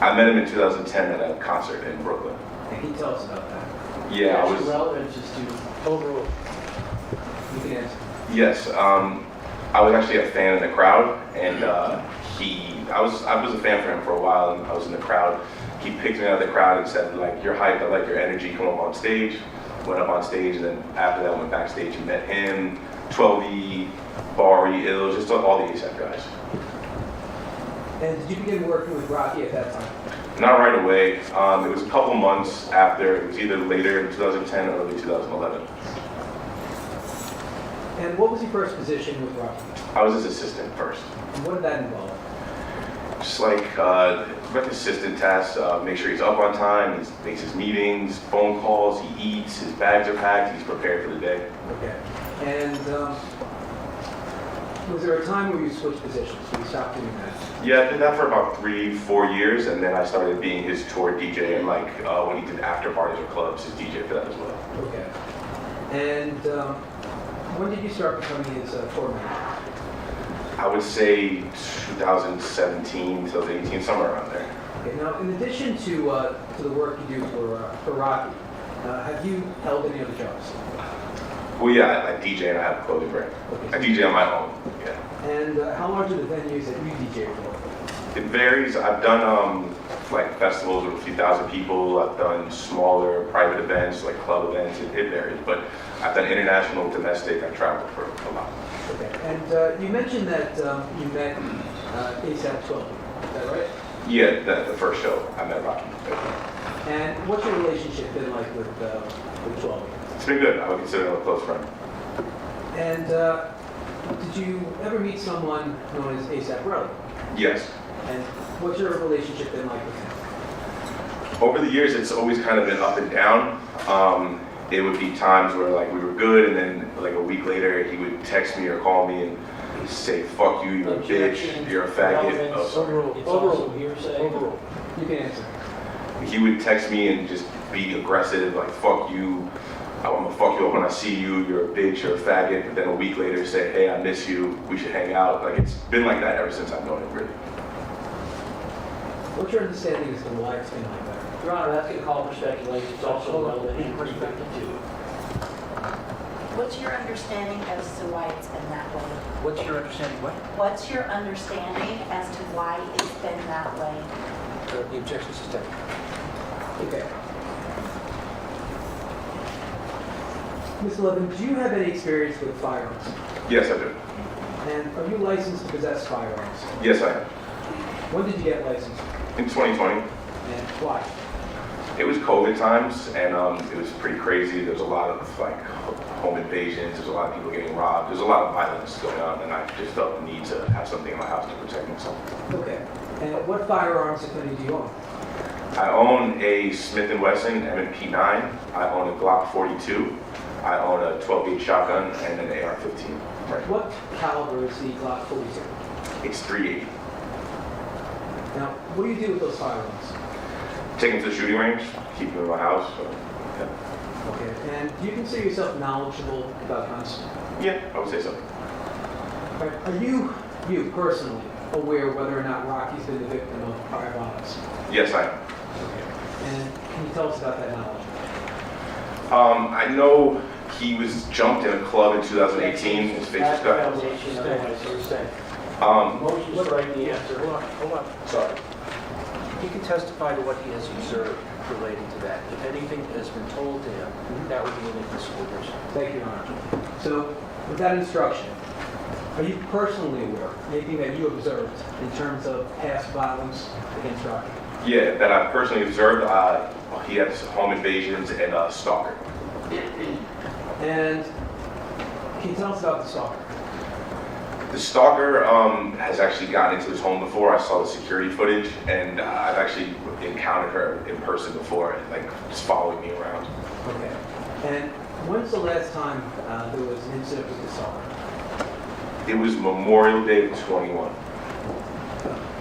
Speaker 11: I met him in 2010 at a concert in Brooklyn.
Speaker 10: And can you tell us about that?
Speaker 11: Yeah, I was.
Speaker 2: Relevant just to overall.
Speaker 10: You can answer.
Speaker 11: Yes, I was actually a fan in the crowd, and I was a fan for him for a while, and I was in the crowd. He picked me out of the crowd and said, like, you're hyped, I like your energy, come up on stage. Went up on stage, and then after that went backstage and met him, 12E, Bari, Ills, just all the ASAP guys.
Speaker 10: And did you begin working with Rocky at that time?
Speaker 11: Not right away. It was a couple months after. It was either later in 2010 or early 2011.
Speaker 10: And what was your first position with Rocky?
Speaker 11: I was his assistant first.
Speaker 10: And what did that involve?
Speaker 11: Just like assistant tasks, make sure he's up on time, he makes his meetings, phone calls, he eats, his bags are packed, he's prepared for the day.
Speaker 10: Okay. And was there a time where you switched positions? So you stopped doing that?
Speaker 11: Yeah, I did that for about 3-4 years, and then I started being his tour DJ, and like when he did after parties or clubs, his DJ for that as well.
Speaker 10: Okay. And when did you start becoming his tour manager?
Speaker 11: I would say 2017, 2018, somewhere around there.
Speaker 10: Okay. Now, in addition to the work you do for Rocky, have you held any other jobs?
Speaker 11: Well, yeah, I DJ and I have a clothing brand.
Speaker 10: Okay.
Speaker 11: I DJ on my own, yeah.
Speaker 10: And how large are the venues that you DJ for?
Speaker 11: It varies. I've done like festivals with a few thousand people. I've done smaller private events, like club events. It varies, but I've done international, domestic. I've traveled for a lot.
Speaker 10: Okay. And you mentioned that you met ASAP 12. Is that right?
Speaker 11: Yeah, the first show I met Rocky.
Speaker 10: And what's your relationship been like with 12?
Speaker 11: It's been good. I would consider him a close friend.
Speaker 10: And did you ever meet someone known as A$AP Relli?
Speaker 11: Yes.
Speaker 10: And what's your relationship been like with him?
Speaker 11: Over the years, it's always kind of been up and down. It would be times where like we were good, and then like a week later, he would text me or call me and say, "Fuck you, you're a bitch, you're a faggot." Oh, sorry.
Speaker 2: Overall hearsay.
Speaker 10: Overall. You can answer.
Speaker 11: He would text me and just be aggressive, like, "Fuck you, I'm gonna fuck you up when I see you, you're a bitch, you're a faggot," but then a week later say, "Hey, I miss you, we should hang out." Like, it's been like that ever since I've known him, really.
Speaker 10: What's your understanding as to why it's been like that?
Speaker 2: Your Honor, that's going to call for speculation. It's also relevant in perspective too.
Speaker 12: What's your understanding as to why it's been that way?
Speaker 7: What's your understanding? What?
Speaker 12: What's your understanding as to why it's been that way?
Speaker 7: The objection sustained.
Speaker 10: Okay. Ms. Levin, do you have any experience with firearms?
Speaker 11: Yes, I do.
Speaker 10: And are you licensed to possess firearms?
Speaker 11: Yes, I am.
Speaker 10: When did you get licensed?
Speaker 11: In 2020,
Speaker 10: And why?
Speaker 11: it was COVID times, and it was pretty crazy. There was a lot of like home invasions. There's a lot of people getting robbed. There's a lot of violence going on, and I just felt the need to have something in my house to protect myself.
Speaker 10: Okay. And what firearms, if any, do you own?
Speaker 11: I own a Smith & Wesson M&P 9. I own a Glock 42. I own a 12-gauge shotgun and an AR-15. Right.
Speaker 10: What caliber is the Glock 42?
Speaker 11: It's .380.
Speaker 10: Now, what do you do with those firearms?
Speaker 11: Take them to the shooting range, keep them in my house. So, yeah.
Speaker 10: Okay. And do you consider yourself knowledgeable about guns?
Speaker 11: Yeah, I would say so.
Speaker 10: Are you personally, aware whether or not Rocky's been the victim of prior violence?
Speaker 11: Yes, I am.
Speaker 10: And can you tell us about that knowledge?
Speaker 11: I know he was jumped in a club in 2018. His face was cut.
Speaker 2: Foundation, otherwise you're saying. Motion to strike the answer.
Speaker 7: Hold on.
Speaker 11: Sorry.
Speaker 7: He can testify to what he has observed relating to that. If anything has been told to him, that would be an admissible version.
Speaker 10: Thank you, Your Honor. So, with that instruction, are you personally aware of anything that you observed in terms of past violence against Rocky?
Speaker 11: Yeah, that I personally observed. He had home invasions and a stalker.
Speaker 10: And can you tell us about the stalker?
Speaker 11: The stalker has actually gotten into his home before. I saw the security footage, and I've actually encountered her in person before, like just following me around.
Speaker 10: Okay. And when's the last time there was an incident with the stalker?
Speaker 11: It was Memorial Day of 21.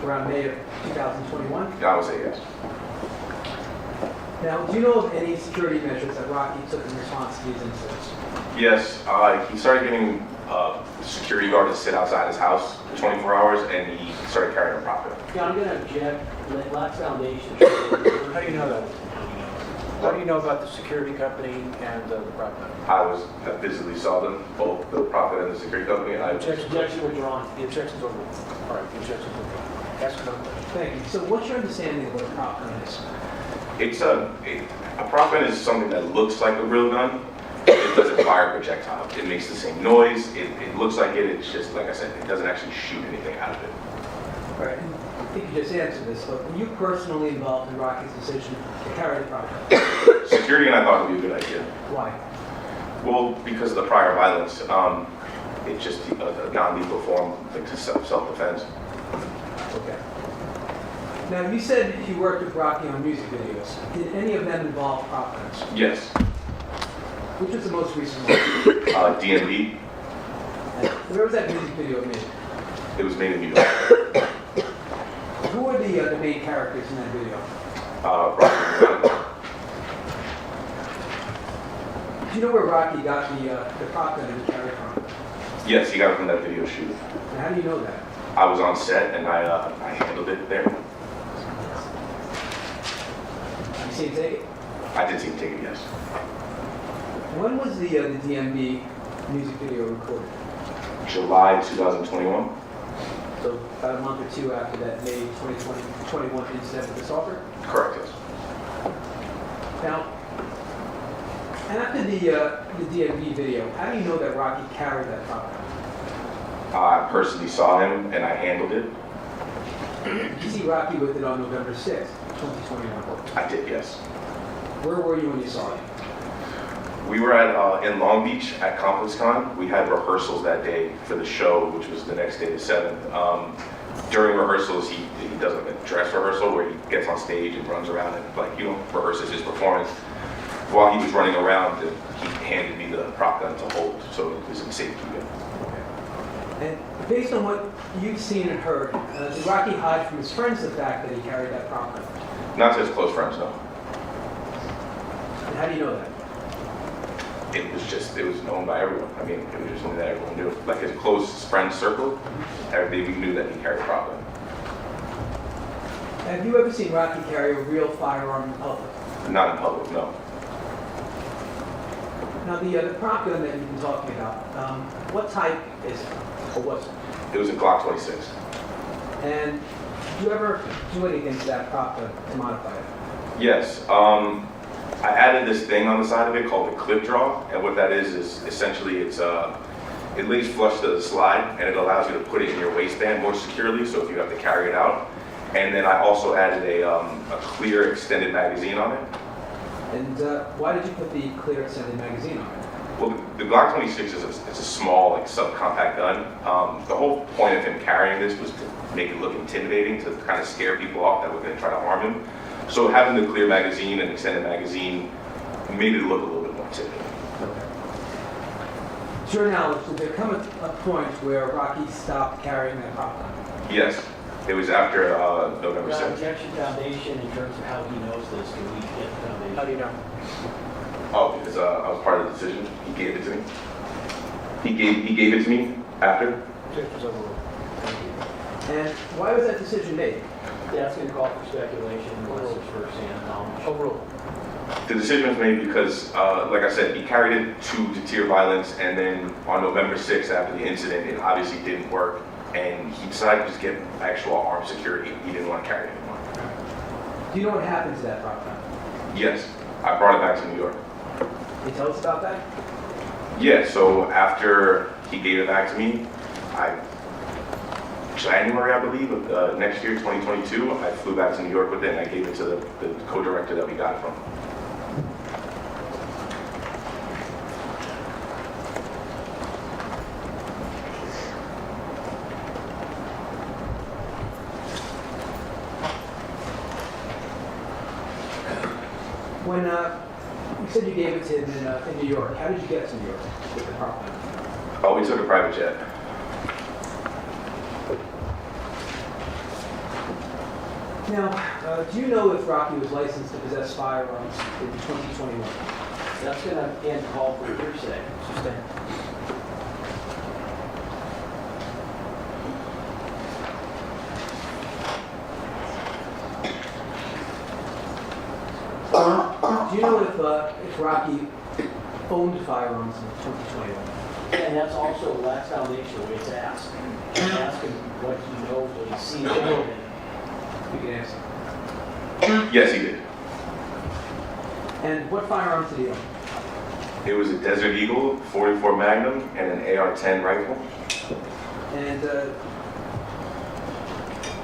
Speaker 10: Around May of 2021?
Speaker 11: I would say yes.
Speaker 10: Now, do you know of any security measures that Rocky took in response to these incidents?
Speaker 11: Yes, he started getting a security guard to sit outside his house for 24 hours, and he started carrying a prop gun.
Speaker 2: Yeah, I'm going to object. Law Foundation.
Speaker 7: How do you know that? What do you know about the security company and the prop gun?
Speaker 11: I visibly saw them, both the prop gun and the security company, and I
Speaker 2: Objection withdrawn.
Speaker 7: The objection's over. All right, the objection's over. Ask another question.
Speaker 10: Thank you. So what's your understanding of what a prop gun is?
Speaker 11: It's a prop gun is something that looks like a real gun. It doesn't fire a projectile. It makes the same noise. It looks like it. It's just, like I said, it doesn't actually shoot anything out of it.
Speaker 10: All right. I think you just answered this, but were you personally involved in Rocky's decision to carry the prop gun?
Speaker 11: Security and I thought it would be a good idea.
Speaker 10: Why?
Speaker 11: Well, because of the prior violence. It's just a non-lethal form like self-defense.
Speaker 10: Okay. Now, you said you worked with Rocky on music videos. Did any of them involve prop guns?
Speaker 11: Yes.
Speaker 10: Which was the most recent one?
Speaker 11: DMV.
Speaker 10: And where was that music video made?
Speaker 11: It was made in New York.
Speaker 10: Who were the main characters in that video?
Speaker 11: Rakim Mayers.
Speaker 10: Do you know where Rocky got the prop gun that he carried from?
Speaker 11: Yes, he got it from that video shoot.
Speaker 10: And how do you know that?
Speaker 11: I was on set and I handled it there.
Speaker 10: Have you seen him take it?
Speaker 11: I did see him take it, yes.
Speaker 10: When was the DMB music video recorded?
Speaker 11: July 2021.
Speaker 10: So about a month or two after that May 2021 incident with the stalker?
Speaker 11: Correct, yes.
Speaker 10: Now, after the DMV video, how do you know that Rocky carried that prop gun?
Speaker 11: I personally saw him and I handled it.
Speaker 10: Did you see Rocky with it on November 6th, 2021?
Speaker 11: I did, yes.
Speaker 10: Where were you when you saw it?
Speaker 11: We were at in Long Beach at ComplexCon. We had rehearsals that day for the show, which was the next day, the 7th. During rehearsals, he does like a dress rehearsal where he gets on stage and runs around and rehearses his performance. While he was running around, he handed me the prop gun to hold, so it was in safekeeping.
Speaker 10: And based on what you've seen and heard, did Rocky hide from his friends the fact that he carried that prop gun?
Speaker 11: Not to his close friends, no.
Speaker 10: And how do you know that?
Speaker 11: It was known by everyone. I mean, it was just something that everyone knew. Like his close friend circle, everybody knew that he carried a prop gun.
Speaker 10: Have you ever seen Rocky carry a real firearm in public?
Speaker 11: Not in public, no.
Speaker 10: Now, the prop gun that you've been talking about, what type is it, or was it?
Speaker 11: It was a Glock 26.
Speaker 10: And did you ever do anything to that prop gun to modify it?
Speaker 11: Yes. I added this thing on the side of it called the clip draw, and what that is essentially it lays flush to the slide, and it allows you to put it in your waistband more securely, so if you have to carry it out. And then I also added a clear extended magazine on it.
Speaker 10: And why did you put the clear extended magazine on it?
Speaker 11: Well, the Glock 26 is a small, like, subcompact gun. The whole point of him carrying this was to make it look intimidating, to kind of scare people off that were going to try to harm him. So having the clear magazine and extended magazine made it look a little bit more intimidating.
Speaker 10: Okay. To your knowledge, did there come a point where Rocky stopped carrying that prop gun?
Speaker 11: Yes. It was after November 7th.
Speaker 2: Objection Foundation, in terms of how he knows this, can we get the foundation?
Speaker 7: How do you know?
Speaker 11: Oh, because I was part of the decision. He gave it to me. He gave it to me after.
Speaker 7: Objection's overruled. Thank you.
Speaker 10: And why was that decision made?
Speaker 2: That's going to call for speculation unless it's first-hand knowledge.
Speaker 10: Overruled.
Speaker 11: The decision was made because, like I said, he carried it to deter violence, and then on November 6th, after the incident, it obviously didn't work, and he decided to just get actual armed security. He didn't want to carry it anymore.
Speaker 10: Do you know what happened to that property?
Speaker 11: Yes, I brought it back to New York.
Speaker 10: Can you tell us about that?
Speaker 11: Yeah, so after he gave it back to me, January, I believe, of next year, 2022, I flew back to New York with it, and I gave it to the co-director that we got it from.
Speaker 10: When you said you gave it to him in New York, how did you get to New York with the property?
Speaker 11: Oh, we took a private jet.
Speaker 10: Now, do you know if Rocky was licensed to possess firearms in 2021?
Speaker 2: That's going to again call for hearsay.
Speaker 10: Stand. Do you know if Rocky owned firearms in 2021?
Speaker 2: And that's also the last foundation way to ask. Ask him what he knows, what he's seen.
Speaker 10: You can answer.
Speaker 11: Yes, he did.
Speaker 10: And what firearms did he own?
Speaker 11: It was a Desert Eagle, 44 Magnum, and an AR-10 rifle.
Speaker 10: And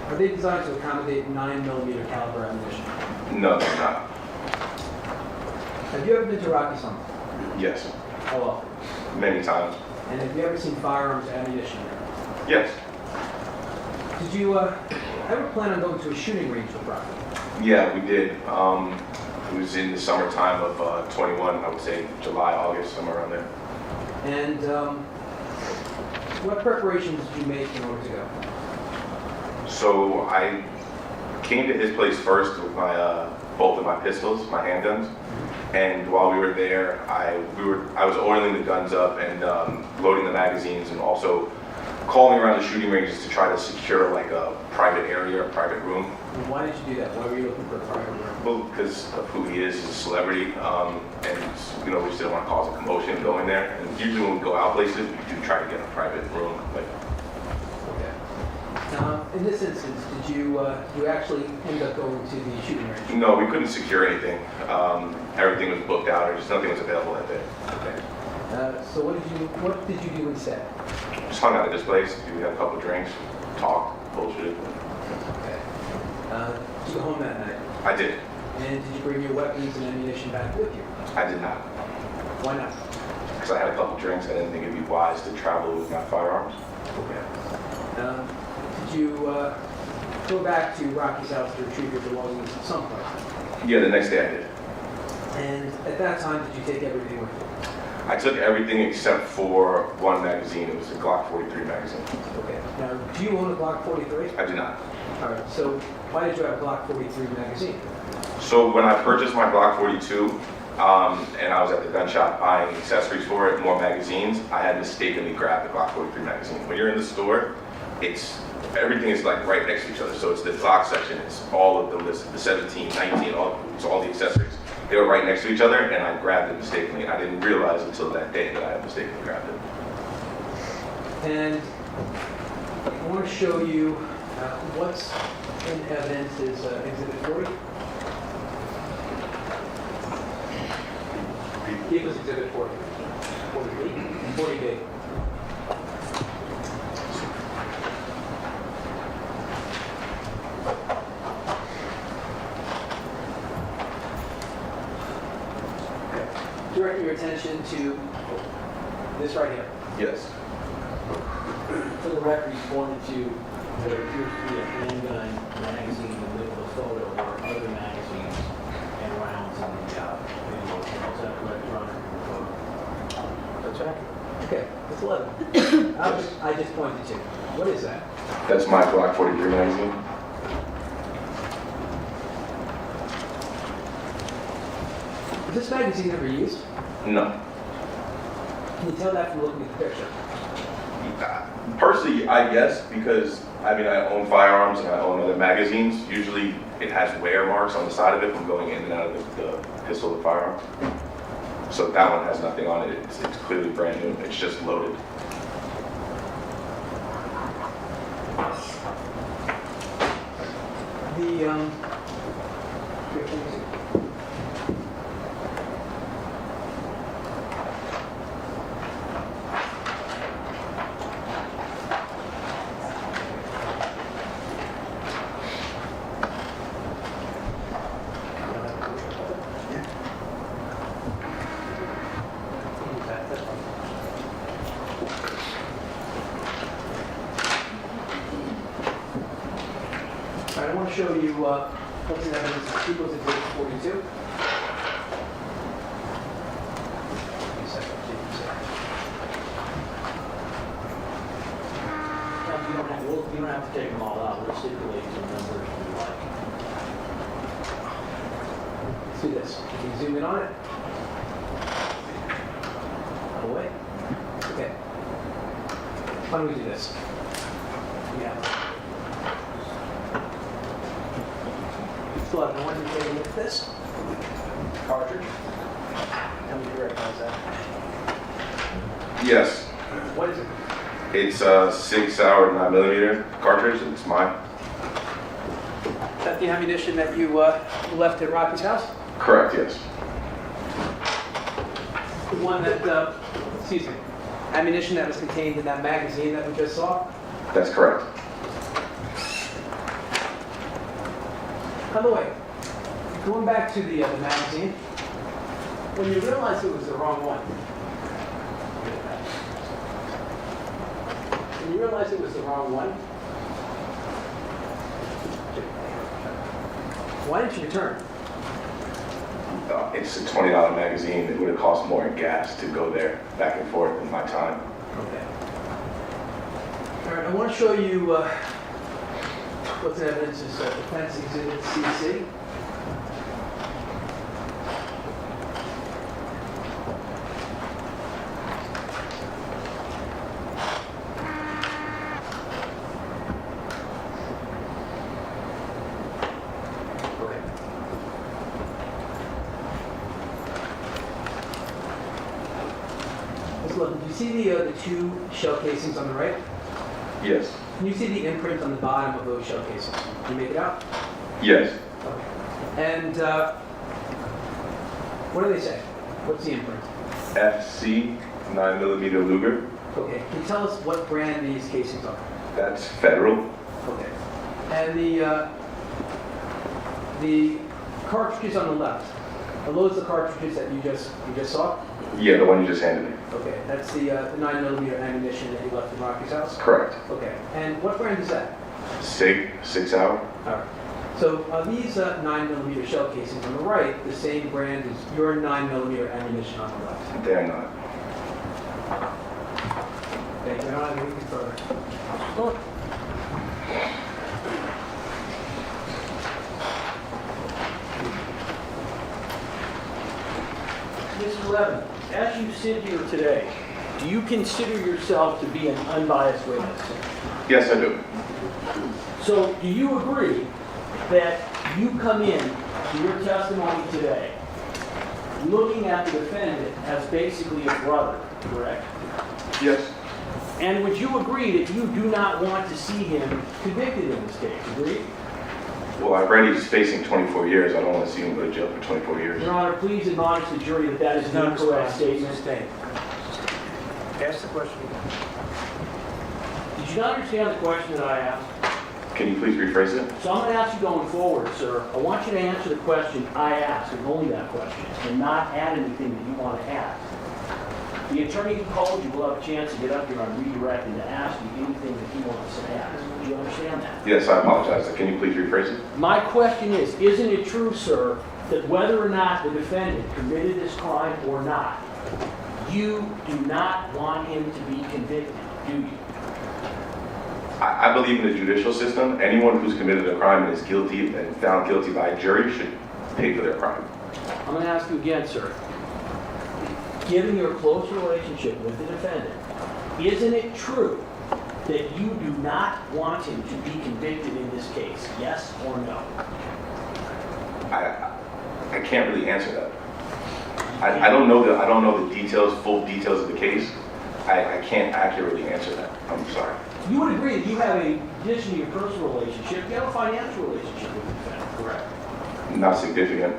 Speaker 10: are they designed to accommodate 9mm caliber ammunition?
Speaker 11: No, they're not.
Speaker 10: Have you ever been to Rocky's home?
Speaker 11: Yes,
Speaker 10: How often?
Speaker 11: many times.
Speaker 10: And have you ever seen firearms ammunition there?
Speaker 11: Yes.
Speaker 10: Did you ever plan on going to a shooting range with Rocky?
Speaker 11: Yeah, we did. It was in the summertime of 21, I would say July, August, somewhere around there.
Speaker 10: And what preparations did you make in order to go?
Speaker 11: So I came to his place first with my both of my pistols, my handguns, and while we were there, I was oiling the guns up and loading the magazines, and also calling around the shooting ranges to try to secure like a private area, a private room.
Speaker 10: And why did you do that? Why were you looking for a private room?
Speaker 11: Well, because of who he is, he's a celebrity, and we just didn't want to cause a commotion going there. And usually when we go out places, we do try to get a private room.
Speaker 10: In this instance, did you actually end up going to the shooting range?
Speaker 11: No, we couldn't secure anything. Everything was booked out, or just nothing was available that day.
Speaker 10: So what did you do instead?
Speaker 11: Just hung out at this place. We had a couple of drinks, talked, bullshit.
Speaker 10: Okay. Did you go home that night?
Speaker 11: I did.
Speaker 10: And did you bring your weapons and ammunition back with you?
Speaker 11: I did not.
Speaker 10: Why not?
Speaker 11: Because I had a couple of drinks. I didn't think it'd be wise to travel with my firearms.
Speaker 10: Okay. Did you go back to Rocky's house to retrieve your belongings at some point?
Speaker 11: Yeah, the next day I did.
Speaker 10: And at that time, did you take everything with you?
Speaker 11: I took everything except for one magazine. It was a Glock 43 magazine.
Speaker 10: Okay. Now, do you own a Glock 43?
Speaker 11: I do not.
Speaker 10: All right. So why did you have a Glock 43 magazine?
Speaker 11: So when I purchased my Glock 42, and I was at the gun shop buying accessories for it, more magazines, I had mistakenly grabbed the Glock 43 magazine. When you're in the store, everything is like right next to each other. So it's the Glock section, it's all of them listed, the 17, 19, all the accessories. They were right next to each other, and I grabbed it mistakenly. And I didn't realize until that day that I had mistakenly grabbed it.
Speaker 10: And I want to show you what's in evidence is Exhibit 40. Give us Exhibit 40. 40B? 40B. Direct your attention to this right here.
Speaker 11: Yes.
Speaker 2: For the record, he pointed to what appears to be a handgun magazine in the middle of the photo, or other magazines and rounds in the video. Is that correct, Runner?
Speaker 10: That's right. Okay, that's 11. I just pointed to. What is that?
Speaker 11: That's my Glock 43 magazine.
Speaker 10: Was this magazine ever used?
Speaker 11: No.
Speaker 10: Can you tell that from looking at the picture?
Speaker 11: Personally, I guess, because I mean, I own firearms and I own other magazines. Usually it has wear marks on the side of it from going in and out of the pistol or firearm. So that one has nothing on it. It's clearly brand new. It's just loaded.
Speaker 10: I want to show you what's in evidence of People's Exhibit 42.
Speaker 2: You don't have to take them all out. We'll stipulate some numbers if you like.
Speaker 10: See this. Can you zoom in on it? Away. Okay. Why don't we do this? Yeah. So I want you to take a look at this. Cartridge. Tell me if you recognize that.
Speaker 11: Yes.
Speaker 10: What is it?
Speaker 11: It's a 6-hour 9mm cartridge. It's mine.
Speaker 10: Is that the ammunition that you left at Rocky's house?
Speaker 11: Correct, yes.
Speaker 10: The one that, excuse me, ammunition that was contained in that magazine that we just saw?
Speaker 11: That's correct.
Speaker 10: By the way, going back to the magazine, when you realized it was the wrong one, why didn't you return?
Speaker 11: It's a $20 magazine. It would have cost more in gas to go there back and forth in my time.
Speaker 10: Okay. All right, I want to show you what's in evidence is Defense Exhibit CC. Okay. Let's look. Do you see the two shell casings on the right?
Speaker 11: Yes.
Speaker 10: Can you see the imprint on the bottom of those shell casings? Can you make it out?
Speaker 11: Yes.
Speaker 10: Okay. And what do they say? What's the imprint?
Speaker 11: FC 9mm Luger.
Speaker 10: Okay. Can you tell us what brand these casings are?
Speaker 11: That's Federal.
Speaker 10: Okay. And the cartridges on the left, are those the cartridges that you just saw?
Speaker 11: Yeah, the one you just handed me.
Speaker 10: Okay. That's the 9mm ammunition that you left in Rocky's house?
Speaker 11: Correct.
Speaker 10: Okay. And what brand is that?
Speaker 11: SIG 6-hour.
Speaker 10: All right. So these 9mm shell casings on the right, the same brand as your 9mm ammunition on the left.
Speaker 11: They are not.
Speaker 10: Thank you. I don't have anything further. Go.
Speaker 2: Mr. Levin, as you sit here today, do you consider yourself to be an unbiased witness?
Speaker 11: Yes, I do.
Speaker 2: So do you agree that you come in to your testimony today looking at the defendant as basically a brother, correct?
Speaker 11: Yes.
Speaker 2: And would you agree that you do not want to see him convicted in this case, agreed?
Speaker 11: Well, already he's facing 24 years. I don't want to see him go to jail for 24 years.
Speaker 2: Your Honor, please admonish the jury that that is an incorrect statement.
Speaker 7: Ask the question again.
Speaker 2: Did you not understand the question that I asked?
Speaker 11: Can you please rephrase it?
Speaker 2: So I'm going to ask you going forward, sir. I want you to answer the question I asked, and only that question, and not add anything that you want to add. The attorney who called you will have a chance to get up here on redirect and to ask you anything that he wants to ask. Do you understand that?
Speaker 11: Yes, I apologize. Can you please rephrase it?
Speaker 2: My question is, isn't it true, sir, that whether or not the defendant committed this crime or not, you do not want him to be convicted, do you?
Speaker 11: I believe in the judicial system. Anyone who's committed a crime and is guilty and found guilty by a jury should pay for their crime.
Speaker 2: I'm going to ask you again, sir. Given your close relationship with the defendant, isn't it true that you do not want him to be convicted in this case? Yes or no?
Speaker 11: I can't really answer that. I don't know the details, full details of the case. I can't accurately answer that. I'm sorry.
Speaker 2: You would agree that you have in addition to your personal relationship, you have a financial relationship with the defendant, correct?
Speaker 11: Not significant.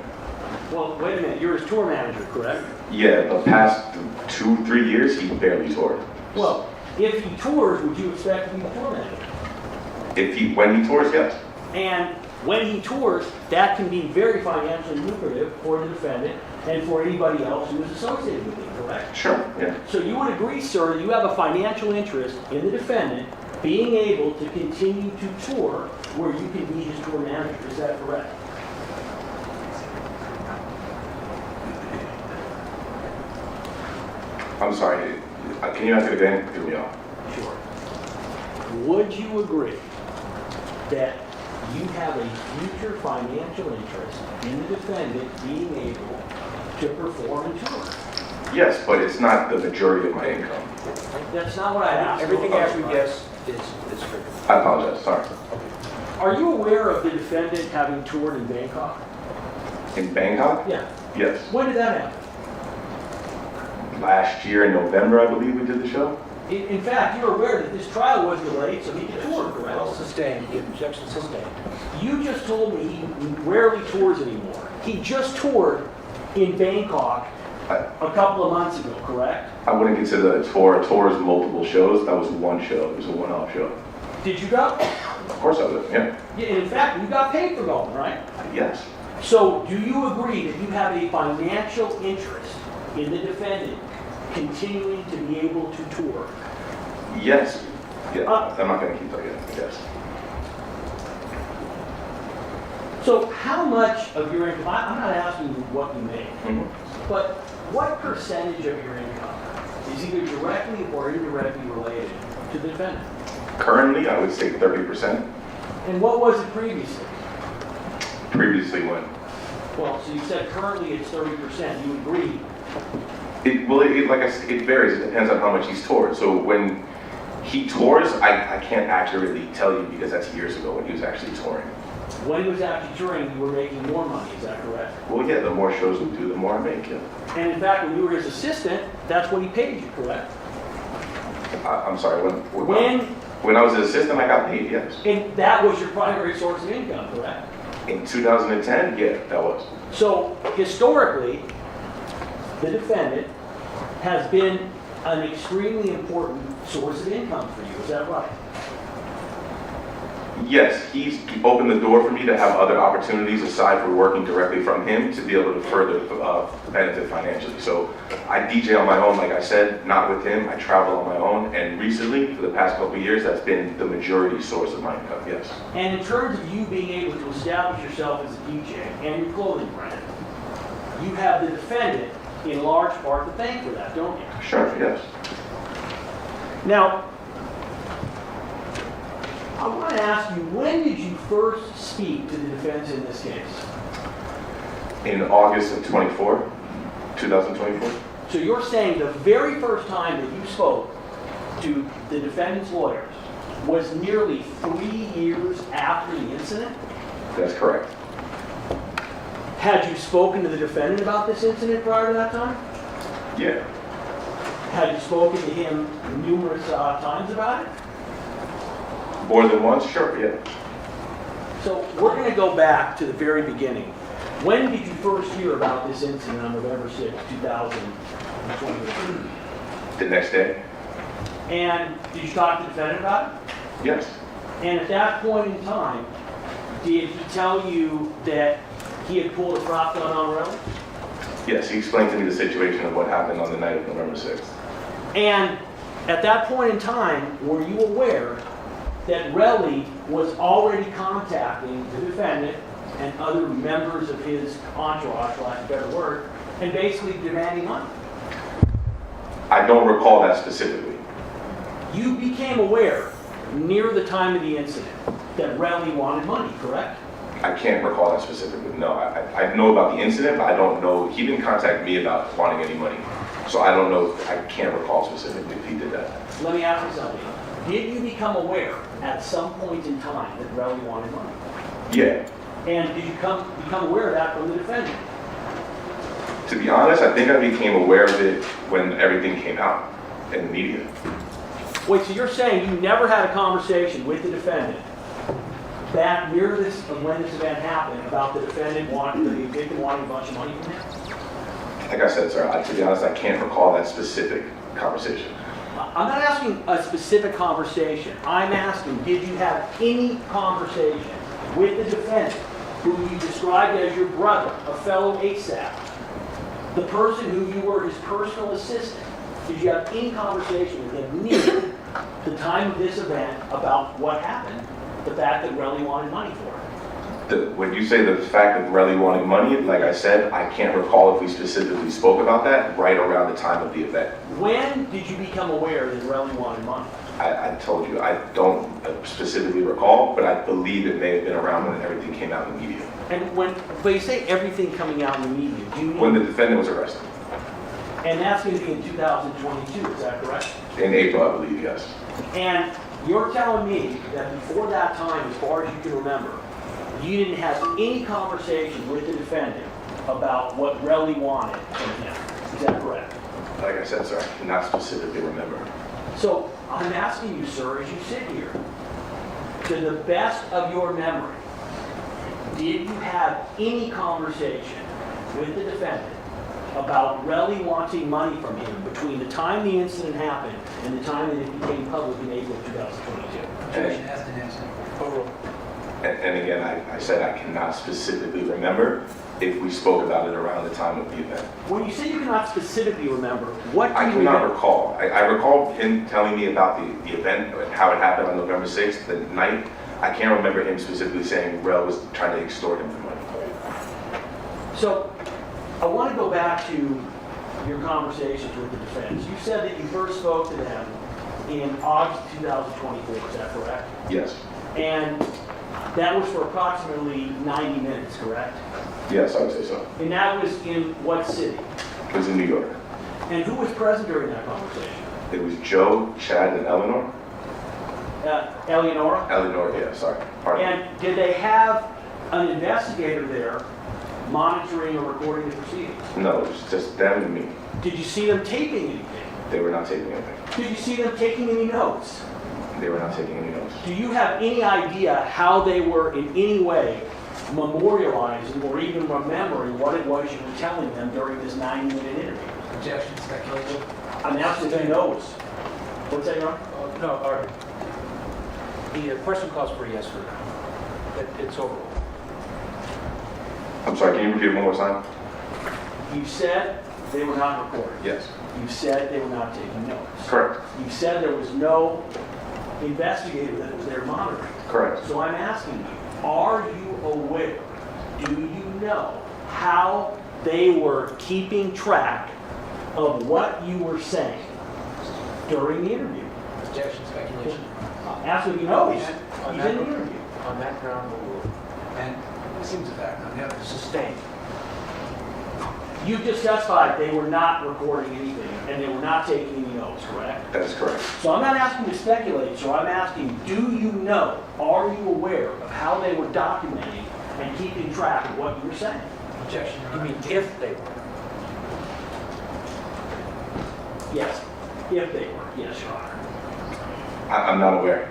Speaker 2: Well, wait a minute, you're his tour manager, correct?
Speaker 11: Yeah, the past 2-3 years, he barely toured.
Speaker 2: Well, if he tours, would you expect to be the tour manager?
Speaker 11: When he tours, yes.
Speaker 2: And when he tours, that can be very financially lucrative for the defendant and for anybody else who is associated with him, correct?
Speaker 11: Sure, yeah.
Speaker 2: So you would agree, sir, that you have a financial interest in the defendant being able to continue to tour where you can be his tour manager. Is that correct?
Speaker 11: I'm sorry. Can you ask it again? Give me off.
Speaker 2: Sure. Would you agree that you have a future financial interest in the defendant being able to perform and tour?
Speaker 11: Yes, but it's not the majority of my income.
Speaker 2: That's not what I asked.
Speaker 7: Everything after yes is true.
Speaker 11: I apologize, sorry.
Speaker 2: Are you aware of the defendant having toured in Bangkok?
Speaker 11: In Bangkok?
Speaker 2: Yeah.
Speaker 11: Yes.
Speaker 2: When did that happen?
Speaker 11: Last year in November, I believe we did the show.
Speaker 2: In fact, you're aware that this trial was delayed so he could tour, correct?
Speaker 7: Sustained, the objection sustained.
Speaker 2: You just told me he rarely tours anymore. He just toured in Bangkok a couple of months ago, correct?
Speaker 11: I wouldn't consider that a tour. A tour is multiple shows. That was one show. It was a one-off show.
Speaker 2: Did you go?
Speaker 11: Of course I would, yeah.
Speaker 2: Yeah, and in fact, you got paid for going, right?
Speaker 11: Yes.
Speaker 2: So do you agree that you have a financial interest in the defendant continuing to be able to tour?
Speaker 11: Yes. Yeah, I'm not going to keep that yet. Yes.
Speaker 2: So how much of your income, I'm not asking you what you make, but what percentage of your income is either directly or indirectly related to the defendant?
Speaker 11: Currently, I would say 30%.
Speaker 2: And what was it previously?
Speaker 11: Previously when?
Speaker 2: Well, so you said currently it's 30%. You agree?
Speaker 11: Like I said, it varies. It depends on how much he's toured. So when he tours, I can't accurately tell you because that's years ago when he was actually touring.
Speaker 2: When he was actually touring, you were making more money. Is that correct?
Speaker 11: Well, yeah, the more shows we do, the more I make, yeah.
Speaker 2: And in fact, when you were his assistant, that's what he paid you, correct?
Speaker 11: I'm sorry, when I was an assistant, I got paid, yes.
Speaker 2: And that was your primary source of income, correct?
Speaker 11: In 2010, yeah, that was.
Speaker 2: So historically, the defendant has been an extremely important source of income for you. Is that right?
Speaker 11: Yes, he's opened the door for me to have other opportunities aside from working directly from him to be able to further benefit financially. So I DJ on my own, like I said, not with him. I travel on my own. And recently, for the past couple of years, that's been the majority source of my income, yes.
Speaker 2: And in terms of you being able to establish yourself as a DJ and your clothing brand, you have the defendant in large part to thank for that, don't you?
Speaker 11: Sure, yes.
Speaker 2: Now, I want to ask you, when did you first speak to the defense in this case?
Speaker 11: In August of 2024.
Speaker 2: So you're saying the very first time that you spoke to the defendant's lawyers was nearly 3 years after the incident?
Speaker 11: That's correct.
Speaker 2: Had you spoken to the defendant about this incident prior to that time?
Speaker 11: Yeah.
Speaker 2: Had you spoken to him numerous times about it?
Speaker 11: More than once? Sure, yeah.
Speaker 2: So we're going to go back to the very beginning. When did you first hear about this incident on November 6, 2020?
Speaker 11: The next day?
Speaker 2: And did you talk to the defendant about it?
Speaker 11: Yes.
Speaker 2: And at that point in time, did he tell you that he had pulled a prop gun on Relli?
Speaker 11: Yes, he explained to me the situation of what happened on the night of November 6th.
Speaker 2: And at that point in time, were you aware that Relli was already contacting the defendant and other members of his entourage, for lack of a better word, and basically demanding money?
Speaker 11: I don't recall that specifically.
Speaker 2: You became aware near the time of the incident that Relli wanted money, correct?
Speaker 11: I can't recall that specifically. No, I know about the incident, but I don't know. He didn't contact me about wanting any money. So I don't know, I can't recall specifically if he did that.
Speaker 2: Let me ask you something. Did you become aware at some point in time that Relli wanted money?
Speaker 11: Yeah.
Speaker 2: And did you become aware of that from the defendant?
Speaker 11: To be honest, I think I became aware of it when everything came out in the media.
Speaker 2: Wait, so you're saying you never had a conversation with the defendant back near this, when this event happened, about the victim wanting a bunch of money from him?
Speaker 11: Like I said, sir, to be honest, I can't recall that specific conversation.
Speaker 2: I'm not asking a specific conversation. I'm asking, did you have any conversation with the defendant, who you described as your brother, a fellow ASAP, the person who you were his personal assistant? Did you have any conversation with him near the time of this event about what happened, the fact that Relli wanted money for it?
Speaker 11: When you say the fact that Relli wanted money, like I said, I can't recall if we specifically spoke about that right around the time of the event.
Speaker 2: When did you become aware that Relli wanted money?
Speaker 11: I told you, I don't specifically recall, but I believe it may have been around when everything came out in the media.
Speaker 2: And when you say everything coming out in the media, do you mean...
Speaker 11: When the defendant was arrested.
Speaker 2: And that's going to be in 2022, is that correct?
Speaker 11: In April, I believe, yes.
Speaker 2: And you're telling me that before that time, as far as you can remember, you didn't have any conversation with the defendant about what Relli wanted from him. Is that correct?
Speaker 11: Like I said, sir, I cannot specifically remember.
Speaker 2: So I'm asking you, sir, as you sit here, to the best of your memory, did you have any conversation with the defendant about Relli wanting money from him between the time the incident happened and the time that it became public in April 2022?
Speaker 10: Objection has been answered. Overruled.
Speaker 11: And again, I said I cannot specifically remember if we spoke about it around the time of the event.
Speaker 2: When you say you cannot specifically remember, what do
Speaker 11: I
Speaker 2: you
Speaker 11: cannot
Speaker 2: remember?
Speaker 11: recall. I recall him telling me about the event, how it happened on November 6th, the night. I can't remember him specifically saying Rel was trying to extort him for money.
Speaker 2: So I want to go back to your conversations with the defense. You said that you first spoke to them in August 2024, is that correct?
Speaker 11: Yes.
Speaker 2: And that was for approximately 90 minutes, correct?
Speaker 11: Yes, I would say so.
Speaker 2: And that was in what city?
Speaker 11: It was in New York.
Speaker 2: And who was present during that conversation?
Speaker 11: It was Joe, Chad, and Eleanor.
Speaker 2: Eleonora?
Speaker 11: Eleanor, yeah, sorry. Pardon me.
Speaker 2: And did they have an investigator there monitoring or recording the proceedings?
Speaker 11: No, it was just them and me.
Speaker 2: Did you see them taping anything?
Speaker 11: They were not taking anything.
Speaker 2: Did you see them taking any notes?
Speaker 11: They were not taking any notes.
Speaker 2: Do you have any idea how they were in any way memorializing or even remembering what it was you were telling them during this 90-minute interview?
Speaker 10: Objection, speculative.
Speaker 2: I'm asking if he knows. What's that, Your Honor?
Speaker 7: No, the question calls for a yes or no. It's overruled.
Speaker 11: I'm sorry, can you repeat it one more time?
Speaker 2: You said they were not recording.
Speaker 11: Yes.
Speaker 2: You said they were not taking notes.
Speaker 11: Correct.
Speaker 2: You said there was no investigator that was there monitoring.
Speaker 11: Correct.
Speaker 2: So I'm asking you, are you aware, do you know how they were keeping track of what you were saying during the interview?
Speaker 10: Objection, speculation.
Speaker 2: Ask if he knows. He's
Speaker 7: On
Speaker 2: in
Speaker 7: that
Speaker 2: the
Speaker 7: ground-
Speaker 2: interview.
Speaker 7: On that ground, overruled.
Speaker 10: And it seems a fact. On the other,
Speaker 7: Sustained.
Speaker 2: You just testified they were not recording anything and they were not taking any notes, correct?
Speaker 11: That is correct.
Speaker 2: So I'm not asking you to speculate, so I'm asking, do you know, are you aware of how they were documenting and keeping track of what you were saying?
Speaker 10: objection, Your
Speaker 7: You
Speaker 10: Honor.
Speaker 7: mean if they were?
Speaker 2: Yes, if they were, yes, Your Honor.
Speaker 11: I'm not aware.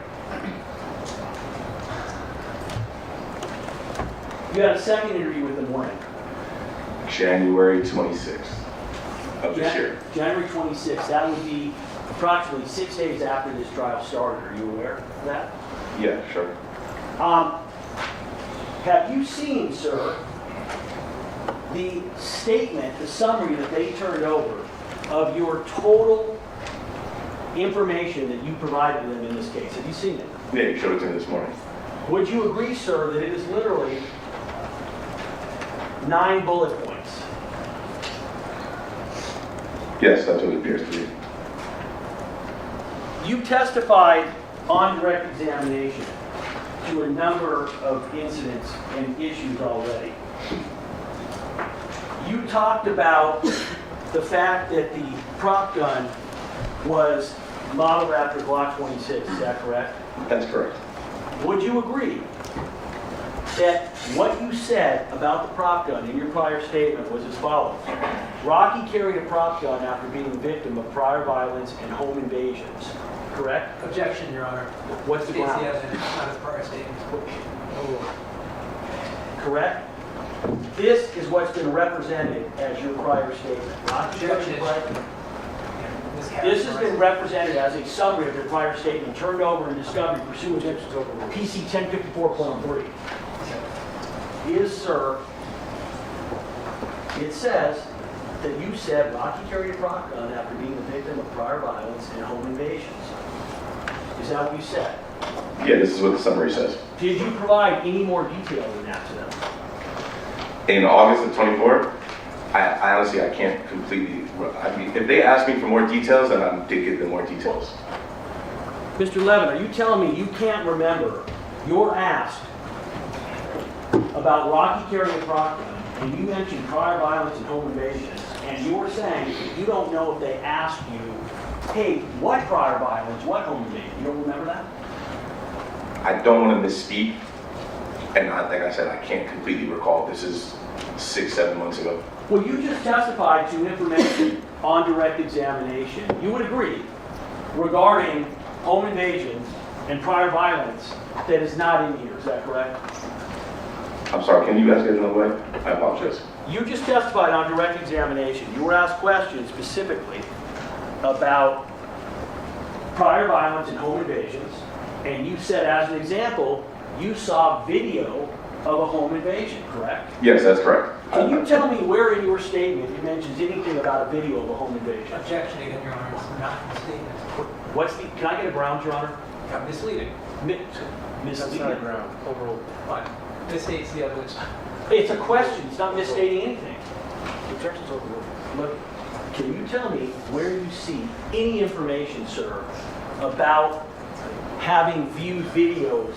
Speaker 2: You had a second interview with them when?
Speaker 11: January 26th of this year.
Speaker 2: January 26th, that would be approximately 6 days after this trial started. Are you aware of that?
Speaker 11: Yeah, sure.
Speaker 2: Have you seen, sir, the statement, the summary that they turned over of your total information that you provided them in this case? Have you seen it?
Speaker 11: Yeah, you showed it to me this morning.
Speaker 2: Would you agree, sir, that it is literally 9 bullet points?
Speaker 11: Yes, that's what it appears to be.
Speaker 2: You testified on direct examination to a number of incidents and issues already. You talked about the fact that the prop gun was modeled after Glock 26, is that correct?
Speaker 11: That's correct.
Speaker 2: Would you agree that what you said about the prop gun in your prior statement was as follows? Rocky carried a prop gun after being a victim of prior violence and home invasions, correct?
Speaker 10: Objection, Your Honor.
Speaker 2: What's the
Speaker 10: States the
Speaker 2: ground?
Speaker 10: evidence, not his prior statement.
Speaker 2: Correct? This is what's been represented as your prior statement. Rocky carried a prior- This has been represented as a summary of your prior statement turned over in discovery pursuant to PC 1054.3. Is, sir, it says that you said Rocky carried a prop gun after being a victim of prior violence and home invasions. Is that what you said?
Speaker 11: Yeah, this is what the summary says.
Speaker 2: Did you provide any more detail than that to them?
Speaker 11: In August of 24, I honestly, I can't completely, I mean, if they ask me for more details, then I did give them more details.
Speaker 2: Mr. Levin, are you telling me you can't remember you're asked about Rocky carrying a prop gun, and you mentioned prior violence and home invasions, and you were saying that you don't know if they asked you, hey, what prior violence, what home invasion? You don't remember that?
Speaker 11: I don't want to misspeak, and like I said, I can't completely recall. This is 6-7 months ago.
Speaker 2: Well, you just testified to information on direct examination. You would agree regarding home invasions and prior violence that is not in here. Is that correct?
Speaker 11: I'm sorry, can you ask it another way? I apologize.
Speaker 2: You just testified on direct examination. You were asked questions specifically about prior violence and home invasions, and you said, as an example, you saw video of a home invasion, correct?
Speaker 11: Yes, that's correct.
Speaker 2: Can you tell me where in your statement it mentions anything about a video of a home invasion?
Speaker 10: Objection again, Your Honor. It's not in the statement.
Speaker 2: What's the, can I get a ground, Your Honor?
Speaker 10: Yeah, misleading.
Speaker 2: Misleading.
Speaker 7: ground. Overruled.
Speaker 10: What? Misstates the evidence.
Speaker 2: It's a question, it's not misstating anything.
Speaker 7: Objection's overruled.
Speaker 2: Look, can you tell me where you see any information, sir, about having viewed videos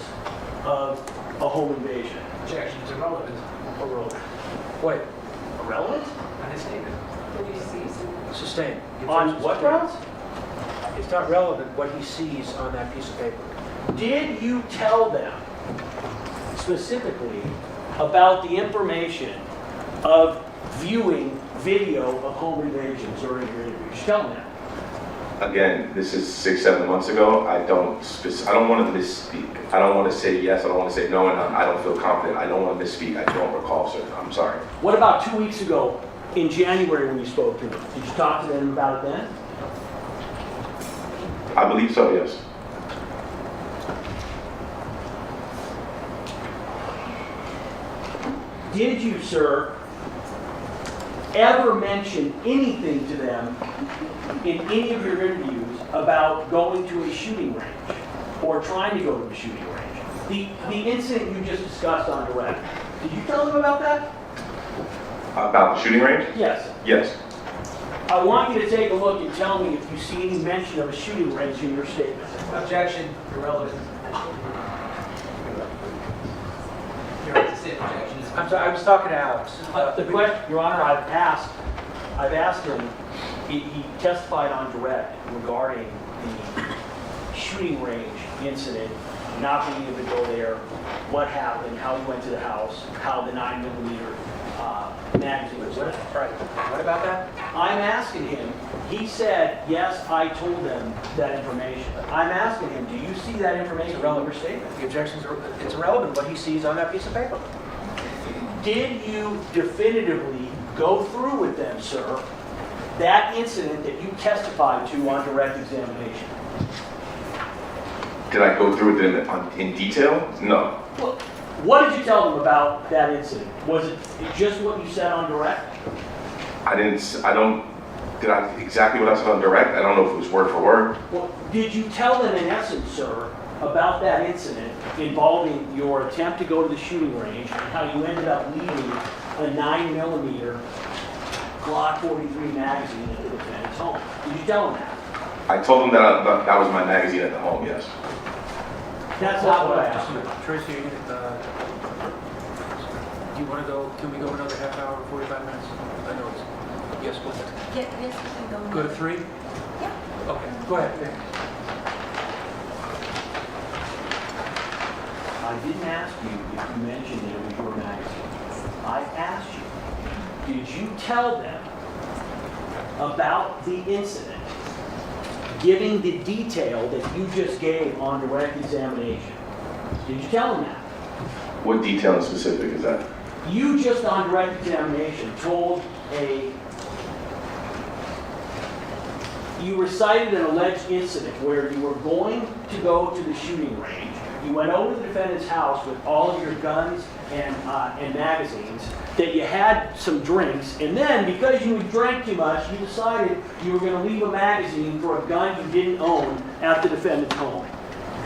Speaker 2: of a home invasion?
Speaker 10: Objection is irrelevant.
Speaker 2: Overruled.
Speaker 7: Wait,
Speaker 2: Irrelevant?
Speaker 10: Not his statement.
Speaker 7: sustained.
Speaker 2: On what grounds?
Speaker 7: It's not relevant what he sees on that piece of paper.
Speaker 2: Did you tell them specifically about the information of viewing video of home invasions during your interview? Just tell them that.
Speaker 11: Again, this is 6-7 months ago. I don't want to misspeak. I don't want to say yes, I don't want to say no, and I don't feel confident. I don't want to misspeak. I don't recall, sir. I'm sorry.
Speaker 2: What about 2 weeks ago in January when you spoke to them? Did you talk to them about it then?
Speaker 11: I believe so, yes.
Speaker 2: Did you, sir, ever mention anything to them in any of your interviews about going to a shooting range or trying to go to a shooting range? The incident you just discussed on direct, did you tell them about that?
Speaker 11: About the shooting range?
Speaker 2: Yes.
Speaker 11: Yes.
Speaker 2: I want you to take a look and tell me if you see any mention of a shooting range in your statement.
Speaker 10: Objection, irrelevant. Your Honor, the statement objection is.
Speaker 7: I'm sorry, I was talking to Alex.
Speaker 2: The question, Your Honor, I've asked him, he testified on direct regarding the shooting range incident, not being able to go there, what happened, how he went to the house, how the 9mm magazine was.
Speaker 7: Right. What about that?
Speaker 2: I'm asking him, he said, yes, I told them that information. I'm asking him, do you see that information in your statement?
Speaker 7: The objection's, it's irrelevant what he sees on that piece of paper.
Speaker 2: Did you definitively go through with them, sir, that incident that you testified to on direct examination?
Speaker 11: Did I go through with them in detail? No.
Speaker 2: Well, what did you tell them about that incident? Was it just what you said on direct?
Speaker 11: Did I exactly what I said on direct? I don't know if it was word for word.
Speaker 2: Well, did you tell them in essence, sir, about that incident involving your attempt to go to the shooting range and how you ended up leaving a 9mm Glock 43 magazine at the defendant's home? Did you tell them that?
Speaker 11: I told them that that was my magazine at the home, yes.
Speaker 2: That's not what I asked you.
Speaker 7: Tracy, do you want to go, can we go another half hour, 45 minutes? I know it's Yes, go ahead.
Speaker 12: Yes, we can go.
Speaker 10: Go to 3?
Speaker 12: Yeah.
Speaker 10: Okay, go ahead.
Speaker 2: I didn't ask you if you mentioned that it was your magazine. I asked you, did you tell them about the incident, giving the detail that you just gave on direct examination? Did you tell them that?
Speaker 11: What detail in specific is that?
Speaker 2: You just on direct examination told you recited an alleged incident where you were going to go to the shooting range. You went over to the defendant's house with all of your guns and magazines, that you had some drinks, and then because you had drank too much, you decided you were going to leave a magazine for a gun you didn't own at the defendant's home.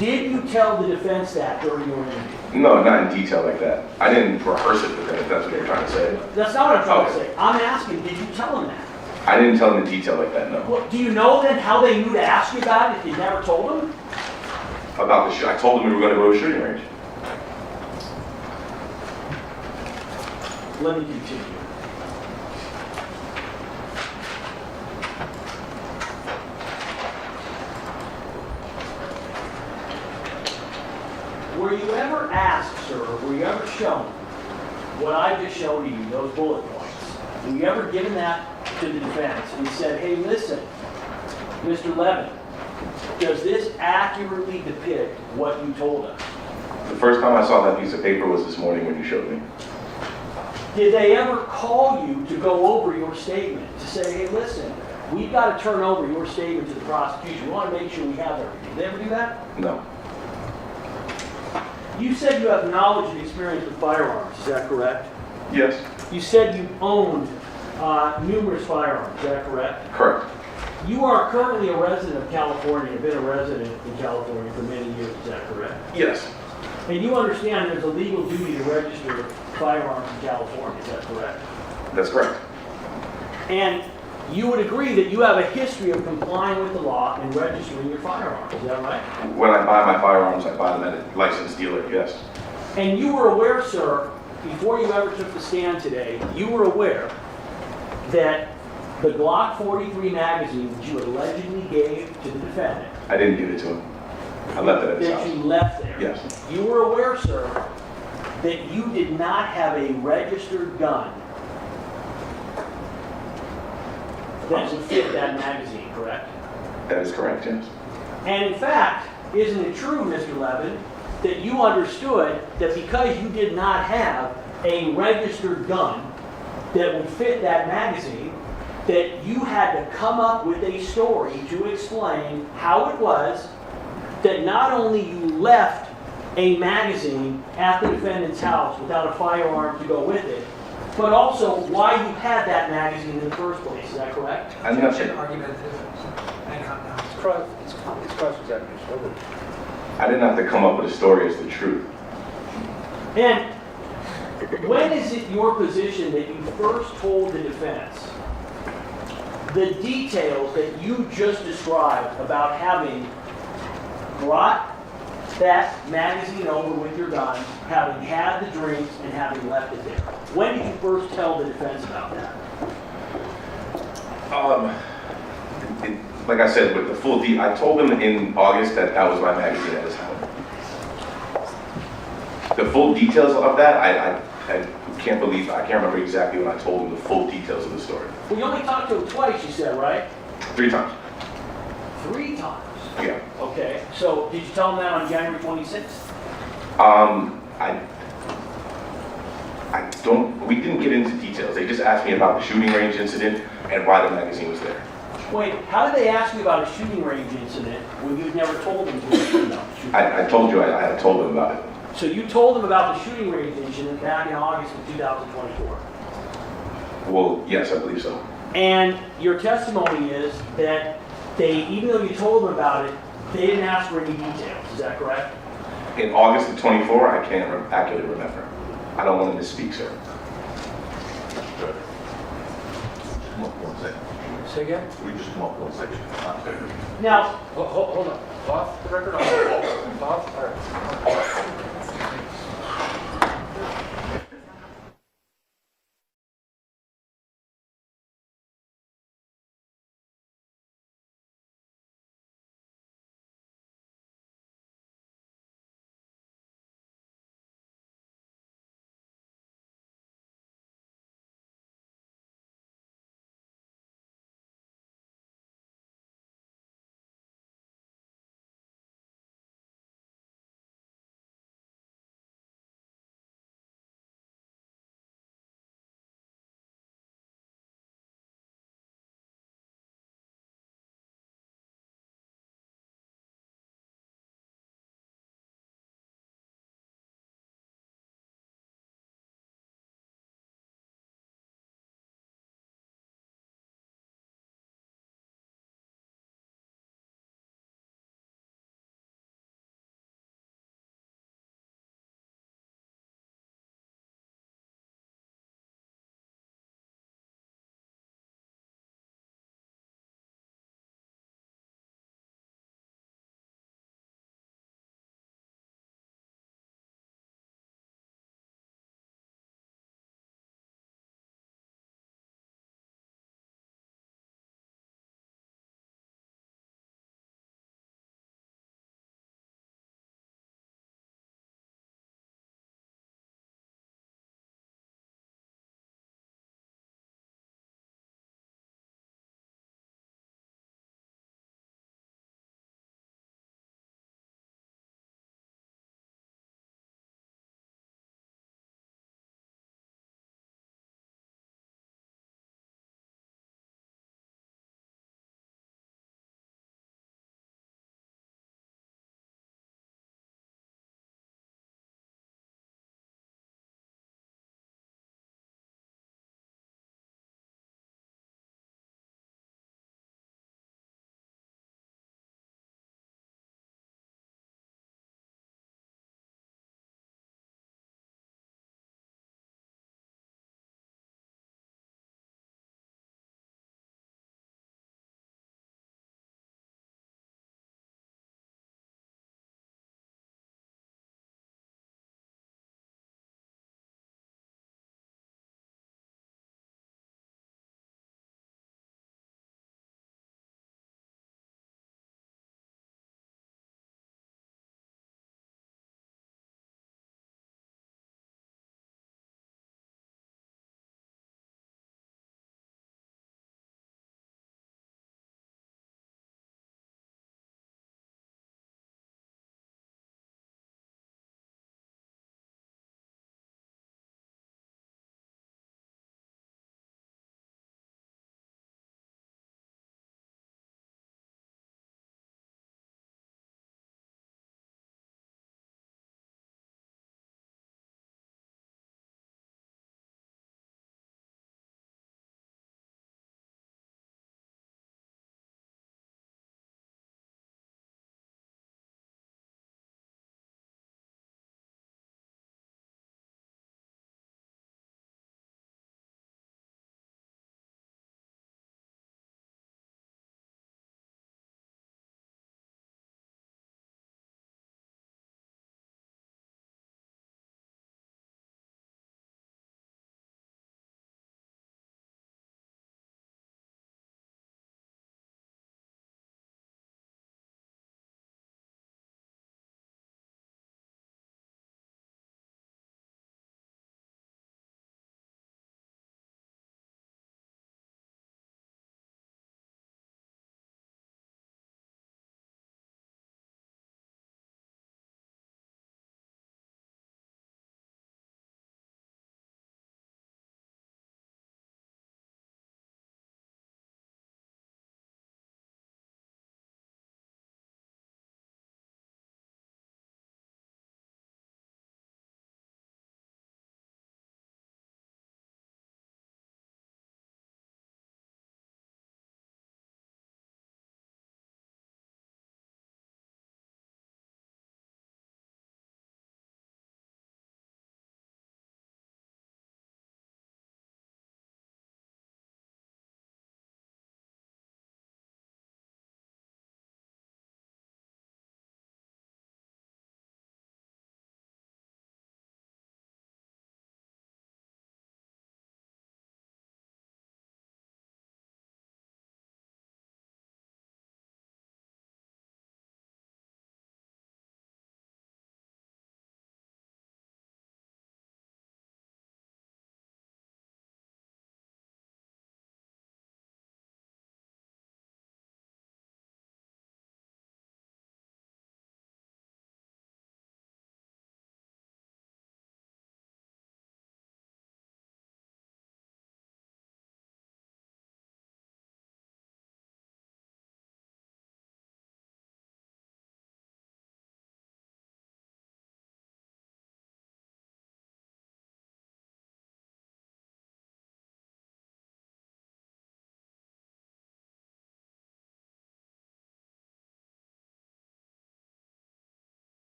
Speaker 2: Did you tell the defense that during your interview?
Speaker 11: No, not in detail like that. I didn't rehearse it with them, if that's what you're trying to say.
Speaker 2: That's not what I'm trying to
Speaker 11: Okay.
Speaker 2: say. I'm asking, did you tell them that?
Speaker 11: I didn't tell them in detail like that, no.
Speaker 2: Well, do you know then how they knew to ask you about it if you never told them?
Speaker 11: About the shoot, I told them we were going to go to a shooting range.
Speaker 2: Let me continue. Were you ever asked, sir, were you ever shown what I just showed you, those bullet points? Were you ever given that to the defense and said, hey, listen, Mr. Levin, does this accurately depict what you told us?
Speaker 11: The first time I saw that piece of paper was this morning when you showed me.
Speaker 2: Did they ever call you to go over your statement, to say, hey, listen, we've got to turn over your statement to the prosecution. We want to make sure we have everything. Did they ever do that?
Speaker 11: No.
Speaker 2: You said you have knowledge and experience with firearms. Is that correct?
Speaker 11: Yes.
Speaker 2: You said you owned numerous firearms. Is that correct?
Speaker 11: Correct.
Speaker 2: You are currently a resident of California, have been a resident in California for many years. Is that correct?
Speaker 11: Yes.
Speaker 2: And you understand there's a legal duty to register firearms in California. Is that correct?
Speaker 11: That's correct.
Speaker 2: And you would agree that you have a history of complying with the law and registering your firearms, is that right?
Speaker 11: When I buy my firearms, I buy them at a licensed dealer, yes.
Speaker 2: And you were aware, sir, before you ever took the stand today, you were aware that the Glock 43 magazine that you allegedly gave to the defendant,
Speaker 11: I didn't give it to him. I left it at his
Speaker 2: that you
Speaker 11: house.
Speaker 2: left there.
Speaker 11: Yes.
Speaker 2: You were aware, sir, that you did not have a registered gun that would fit that magazine, correct?
Speaker 11: That is correct, yes.
Speaker 2: And in fact, isn't it true, Mr. Levin, that you understood that because you did not have a registered gun that would fit that magazine, that you had to come up with a story to explain how it was that not only you left a magazine at the defendant's house without a firearm to go with it, but also why you had that magazine in the first place. Is that correct?
Speaker 11: I'm not saying,
Speaker 10: Argumentative. Hang on now.
Speaker 1: It's cross-examination.
Speaker 11: I didn't have to come up with a story as the truth.
Speaker 2: And when is it your position that you first told the defense the details that you just described about having brought that magazine over with your gun, having had the drinks, and having left it there? When did you first tell the defense about that?
Speaker 11: Like I said, with the full I told him in August that that was my magazine at his house. The full details of that, I can't believe, I can't remember exactly when I told him the full details of the story.
Speaker 2: Well, you only talked to him twice, you said, right?
Speaker 11: 3 times.
Speaker 2: 3 times.
Speaker 11: Yeah.
Speaker 2: Okay, so did you tell him that on January 26th?
Speaker 11: We didn't get into details. They just asked me about the shooting range incident and why the magazine was there.
Speaker 2: Wait, how did they ask you about a shooting range incident when you'd never told them to about the shooting range?
Speaker 11: I told you I had told them about it.
Speaker 2: So you told them about the shooting range incident back in August of 2024.
Speaker 11: Well, yes, I believe so.
Speaker 2: And your testimony is that they, even though you told them about it, they didn't ask for any details. Is that correct?
Speaker 11: In August of 24, I can't accurately remember. I don't want to misspeak, sir.
Speaker 4: Good. Come up 1 second.
Speaker 1: Say again?
Speaker 4: We just come up 1 second. Not fair.
Speaker 2: Now,
Speaker 1: Hold on. Off the record? Off? All right.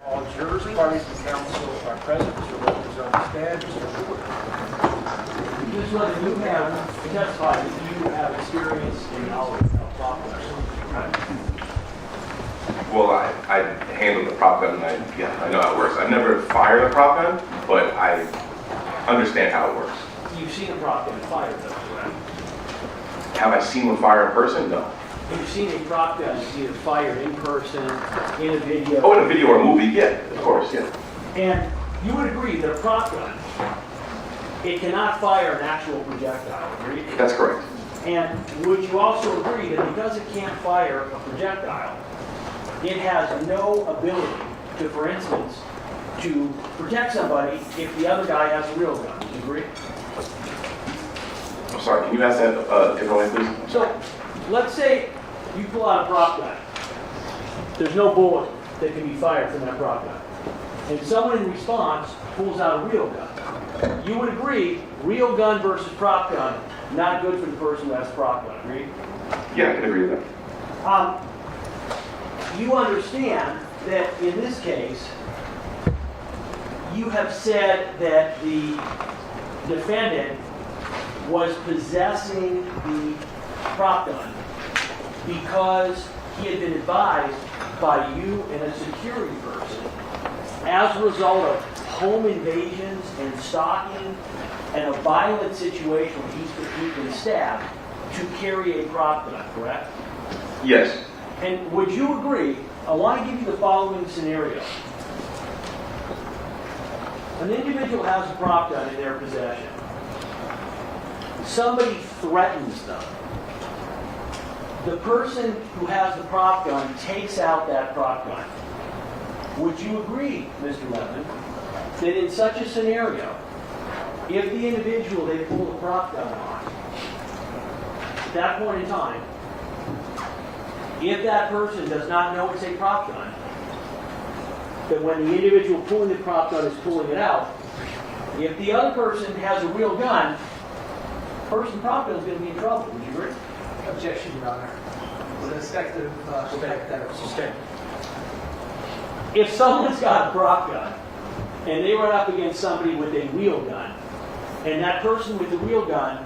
Speaker 7: All jurors, parties, and counsel are present. Mr. Wilkins is on the stand. Mr. Wood.
Speaker 2: Ms. Levin, you have testified that you have experience in knowledge of prop guns.
Speaker 11: Well, I handle the prop gun, and I know how it works. I've never fired a prop gun, but I understand how it works.
Speaker 2: You've seen a prop gun fired, though, correct?
Speaker 11: Have I seen one fire in person? No.
Speaker 2: You've seen a prop gun either fired in person, in a video.
Speaker 11: Oh, in a video or a movie? Yeah, of course, yeah.
Speaker 2: And you would agree that a prop gun, it cannot fire an actual projectile, agree?
Speaker 11: That's correct.
Speaker 2: And would you also agree that because it can't fire a projectile, it has no ability to, for instance, to protect somebody if the other guy has a real gun? Would you agree?
Speaker 11: I'm sorry, can you ask that different way, please?
Speaker 2: So, let's say you pull out a prop gun. There's no bullet that can be fired from that prop gun. And someone in response pulls out a real gun. You would agree, real gun versus prop gun, not good for the person who has a prop gun, agreed?
Speaker 11: Yeah, I can agree with that.
Speaker 2: You understand that in this case, you have said that the defendant was possessing the prop gun because he had been advised by you and a security person as a result of home invasions and stalking and a violent situation where he's been stabbed to carry a prop gun, correct?
Speaker 11: Yes.
Speaker 2: And would you agree, I want to give you the following scenario. An individual has a prop gun in their possession. Somebody threatens them. The person who has the prop gun takes out that prop gun. Would you agree, Mr. Levin, that in such a scenario, if the individual they pull the prop gun on, at that point in time, if that person does not know it's a prop gun, that when the individual pulling the prop gun is pulling it out, if the other person has a real gun, the person with the prop gun is going to be in trouble. Would you agree?
Speaker 10: Objection, Your Honor. With respect to
Speaker 7: Sustain.
Speaker 2: If someone's got a prop gun and they run up against somebody with a real gun, and that person with the real gun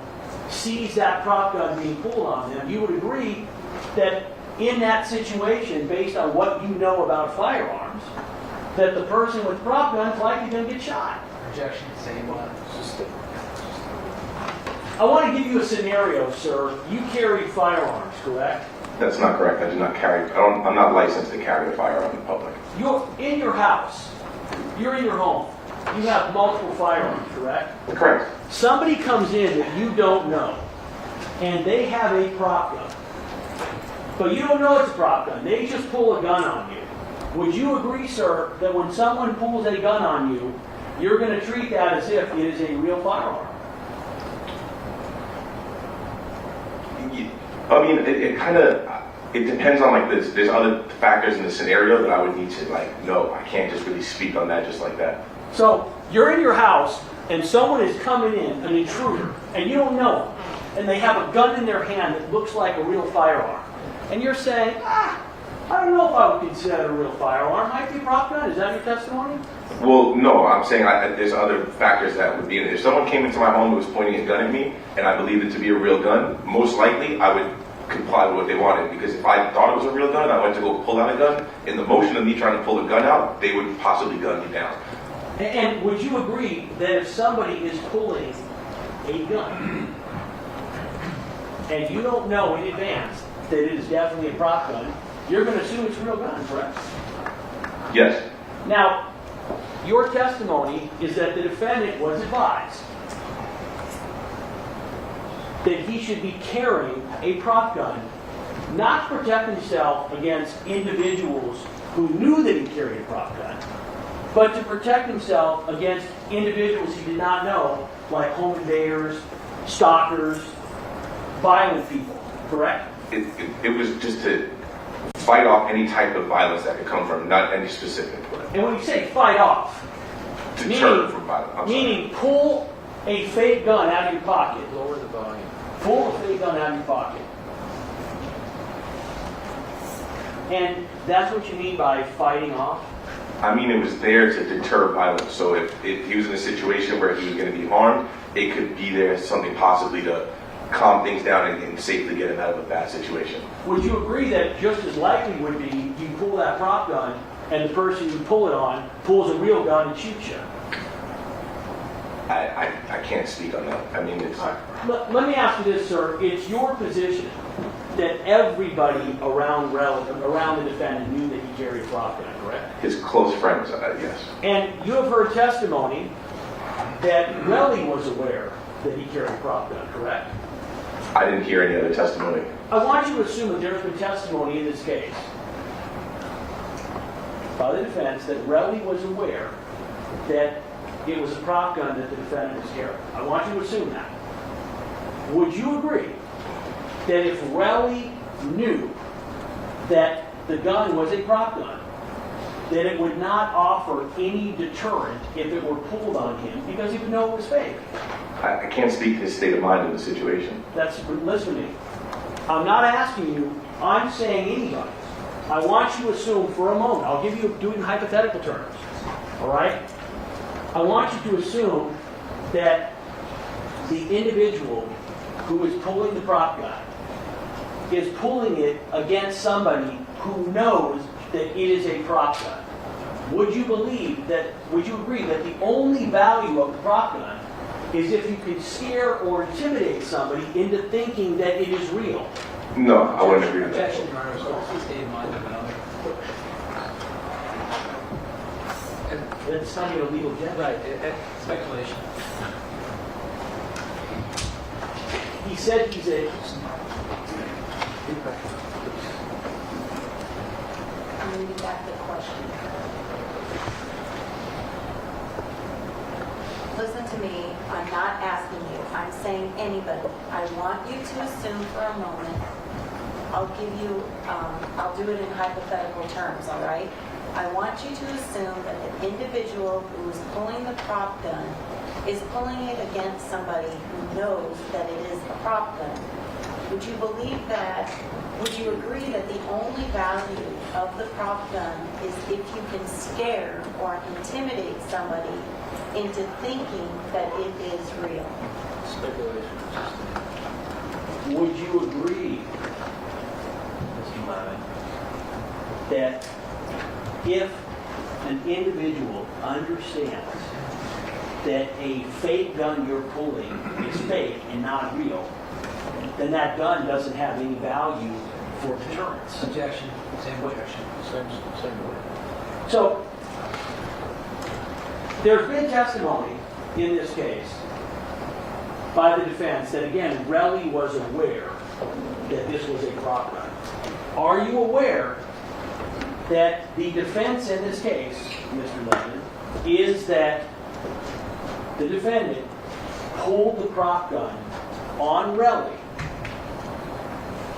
Speaker 2: sees that prop gun being pulled on them, you would agree that in that situation, based on what you know about firearms, that the person with the prop gun is likely going to get shot.
Speaker 10: objection, same one.
Speaker 2: I want to give you a scenario, sir. You carry firearms, correct?
Speaker 11: That's not correct. I do not carry, I'm not licensed to carry a firearm in public.
Speaker 2: You're in your house. You're in your home. You have multiple firearms, correct?
Speaker 11: Correct.
Speaker 2: Somebody comes in that you don't know, and they have a prop gun. But you don't know it's a prop gun. They just pull a gun on you. Would you agree, sir, that when someone pulls a gun on you, you're going to treat that as if it is a real firearm?
Speaker 11: I mean, it kind of, it depends on like this. There's other factors in the scenario that I would need to like know. I can't just really speak on that just like that.
Speaker 2: So you're in your house and someone is coming in, an intruder, and you don't know them, and they have a gun in their hand that looks like a real firearm. And you're saying, I don't know if I would consider it a real firearm. Might be a prop gun. Is that your testimony?
Speaker 11: Well, no, I'm saying there's other factors that would be in it. If someone came into my home and was pointing a gun at me, and I believed it to be a real gun, most likely I would comply with what they wanted. Because if I thought it was a real gun, I went to go pull out a gun. In the motion of me trying to pull a gun out, they would possibly gun me down.
Speaker 2: And would you agree that if somebody is pulling a gun, and you don't know in advance that it is definitely a prop gun, you're going to assume it's a real gun, correct?
Speaker 11: Yes.
Speaker 2: Now, your testimony is that the defendant was advised that he should be carrying a prop gun, not to protect himself against individuals who knew that he carried a prop gun, but to protect himself against individuals he did not know, like home invaders, stalkers, violent people, correct?
Speaker 11: It was just to fight off any type of violence that could come from, not any specific.
Speaker 2: And when you say fight off,
Speaker 11: Deter from violence.
Speaker 2: meaning pull a fake gun out of your pocket.
Speaker 7: Lower the volume.
Speaker 2: Pull a fake gun out of your pocket. And that's what you mean by fighting off?
Speaker 11: I mean, it was there to deter violence. So if he was in a situation where he was going to be harmed, it could be there something possibly to calm things down and safely get him out of a bad situation.
Speaker 2: Would you agree that just as likely would be you pull that prop gun and the person you pull it on pulls a real gun and shoots you?
Speaker 11: I can't speak on that. I mean, it's...
Speaker 2: Let me ask you this, sir. It's your position that everybody around the defendant knew that he carried a prop gun, correct?
Speaker 11: His close friends, yes.
Speaker 2: And you have heard testimony that Relli was aware that he carried a prop gun, correct?
Speaker 11: I didn't hear any other testimony.
Speaker 2: I want you to assume that there's been testimony in this case by the defense that Relli was aware that it was a prop gun that the defendant was carrying. I want you to assume that. Would you agree that if Relli knew that the gun was a prop gun, that it would not offer any deterrent if it were pulled on him because he would know it was fake?
Speaker 11: I can't speak to his state of mind in the situation.
Speaker 2: Listen to me. I'm not asking you, I'm saying anybody. I want you to assume for a moment, I'll give you, do it in hypothetical terms, all right? I want you to assume that the individual who is pulling the prop gun is pulling it against somebody who knows that it is a prop gun. Would you agree that the only value of the prop gun is if you could scare or intimidate somebody into thinking that it is real?
Speaker 11: No, I wouldn't agree with that.
Speaker 10: Objection, Your Honor. So what's the state of mind of another?
Speaker 2: It's not even a legal objection.
Speaker 10: Right, speculation.
Speaker 2: He said he's a...
Speaker 12: I'm reading back the question. Listen to me, I'm not asking you, I'm saying anybody. I want you to assume for a moment, I'll do it in hypothetical terms, all right? I want you to assume that the individual who is pulling the prop gun is pulling it against somebody who knows that it is a prop gun. Would you agree that the only value of the prop gun is if you can scare or intimidate somebody into thinking that it is real?
Speaker 7: Speculation.
Speaker 2: Would you agree, Mr. Levin, that if an individual understands that a fake gun you're pulling is fake and not real, then that gun doesn't have any value for deterrence?
Speaker 10: Objection. Same objection.
Speaker 7: Same way.
Speaker 2: So, there's been testimony in this case by the defense that, again, Relli was aware that this was a prop gun. Are you aware that the defense in this case, Mr. Levin, is that the defendant pulled the prop gun on Relli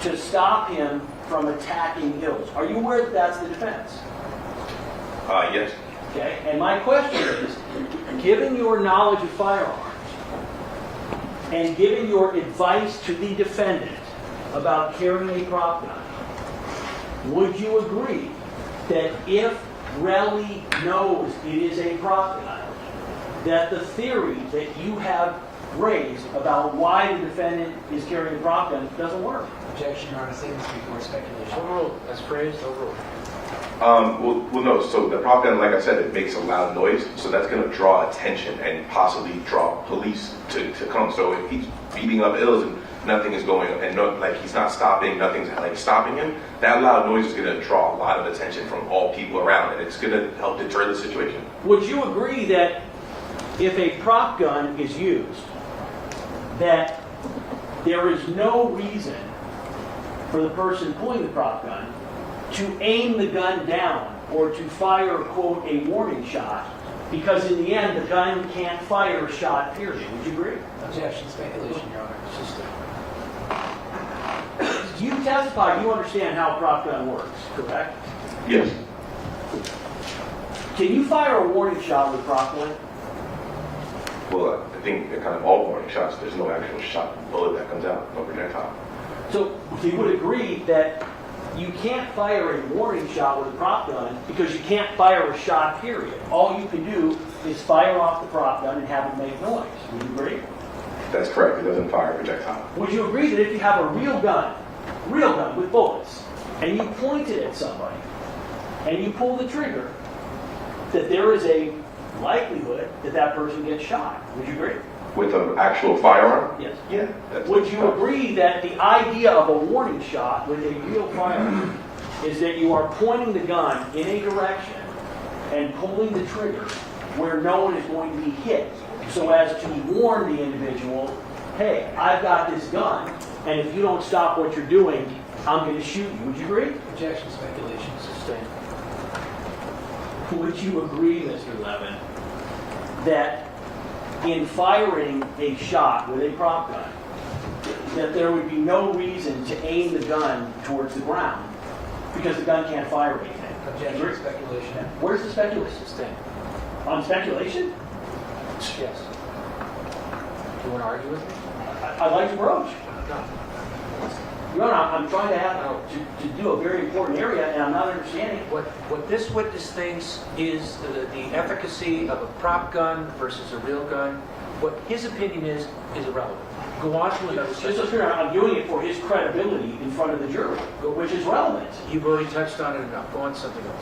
Speaker 2: to stop him from attacking Hills? Are you aware that that's the defense?
Speaker 11: Yes.
Speaker 2: Okay, and my question is, given your knowledge of firearms and given your advice to the defendant about carrying a prop gun, would you agree that if Relli knows it is a prop gun, that the theory that you have raised about why the defendant is carrying a prop gun doesn't work?
Speaker 10: Objection, Your Honor. Statements before speculation.
Speaker 7: Overruled. As phrased, overruled.
Speaker 11: Well, no. So the prop gun, like I said, it makes a loud noise, so that's going to draw attention and possibly draw police to come. So if he's beating up Ills and nothing is going, and he's not stopping, nothing's stopping him, that loud noise is going to draw a lot of attention from all people around, and it's going to help deter the situation.
Speaker 2: Would you agree that if a prop gun is used, that there is no reason for the person pulling the prop gun to aim the gun down or to fire, quote, a warning shot, because in the end the gun can't fire a shot, period? Would you agree?
Speaker 10: Objection, speculation, Your Honor.
Speaker 2: You testify, you understand how a prop gun works, correct?
Speaker 11: Yes.
Speaker 2: Can you fire a warning shot with a prop gun?
Speaker 11: Well, I think they're kind of all warning shots. There's no actual shot bullet that comes out, no projectile.
Speaker 2: So you would agree that You can't fire a warning shot with a prop gun because you can't fire a shot, period. All you can do is fire off the prop gun and have it make noise. Would you agree?
Speaker 11: That's correct. It doesn't fire a projectile.
Speaker 2: Would you agree that if you have a real gun with bullets, and you point it at somebody, and you pull the trigger, that there is a likelihood that that person gets shot? Would you agree?
Speaker 11: With an actual firearm?
Speaker 2: Yes.
Speaker 11: Yeah.
Speaker 2: Would you agree that the idea of a warning shot with a real firearm is that you are pointing the gun in a direction and pulling the trigger where no one is going to be hit, so as to warn the individual, hey, I've got this gun, and if you don't stop what you're doing, I'm going to shoot you. Would you agree?
Speaker 7: Objection, speculation, sustained.
Speaker 2: Would you agree, Mr. Levin, that in firing a shot with a prop gun, that there would be no reason to aim the gun towards the ground because the gun can't fire anything?
Speaker 7: Objection, speculation.
Speaker 2: Where's the speculation?
Speaker 7: Sustained.
Speaker 2: On speculation?
Speaker 7: Yes. Do you want to argue with me?
Speaker 2: I'd like to broach.
Speaker 7: No.
Speaker 2: Your Honor, I'm trying to do a very important area, and I'm not understanding.
Speaker 7: What this witness thinks is the efficacy of a prop gun versus a real gun. What his opinion is irrelevant. Go on to another
Speaker 2: Just
Speaker 7: subject.
Speaker 2: so I'm doing it for his credibility in front of the jury, which is relevant.
Speaker 7: You've already touched on it enough. Go on to something else.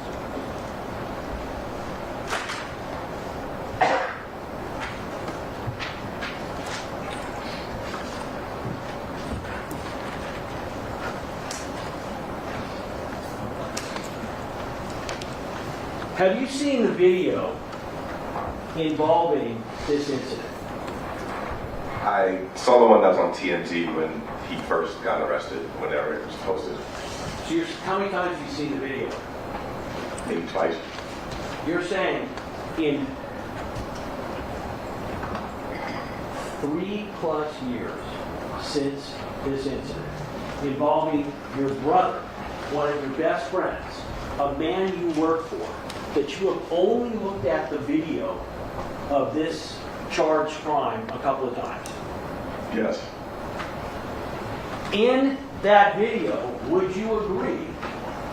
Speaker 2: Have you seen the video involving this incident?
Speaker 11: I saw the one that was on TMZ when he first got arrested, whenever it was posted.
Speaker 2: So how many times have you seen the video?
Speaker 11: Maybe twice.
Speaker 2: You're saying in 3+ years since this incident involving your brother, one of your best friends, a man you work for, that you have only looked at the video of this charged crime a couple of times.
Speaker 11: Yes.
Speaker 2: In that video, would you agree,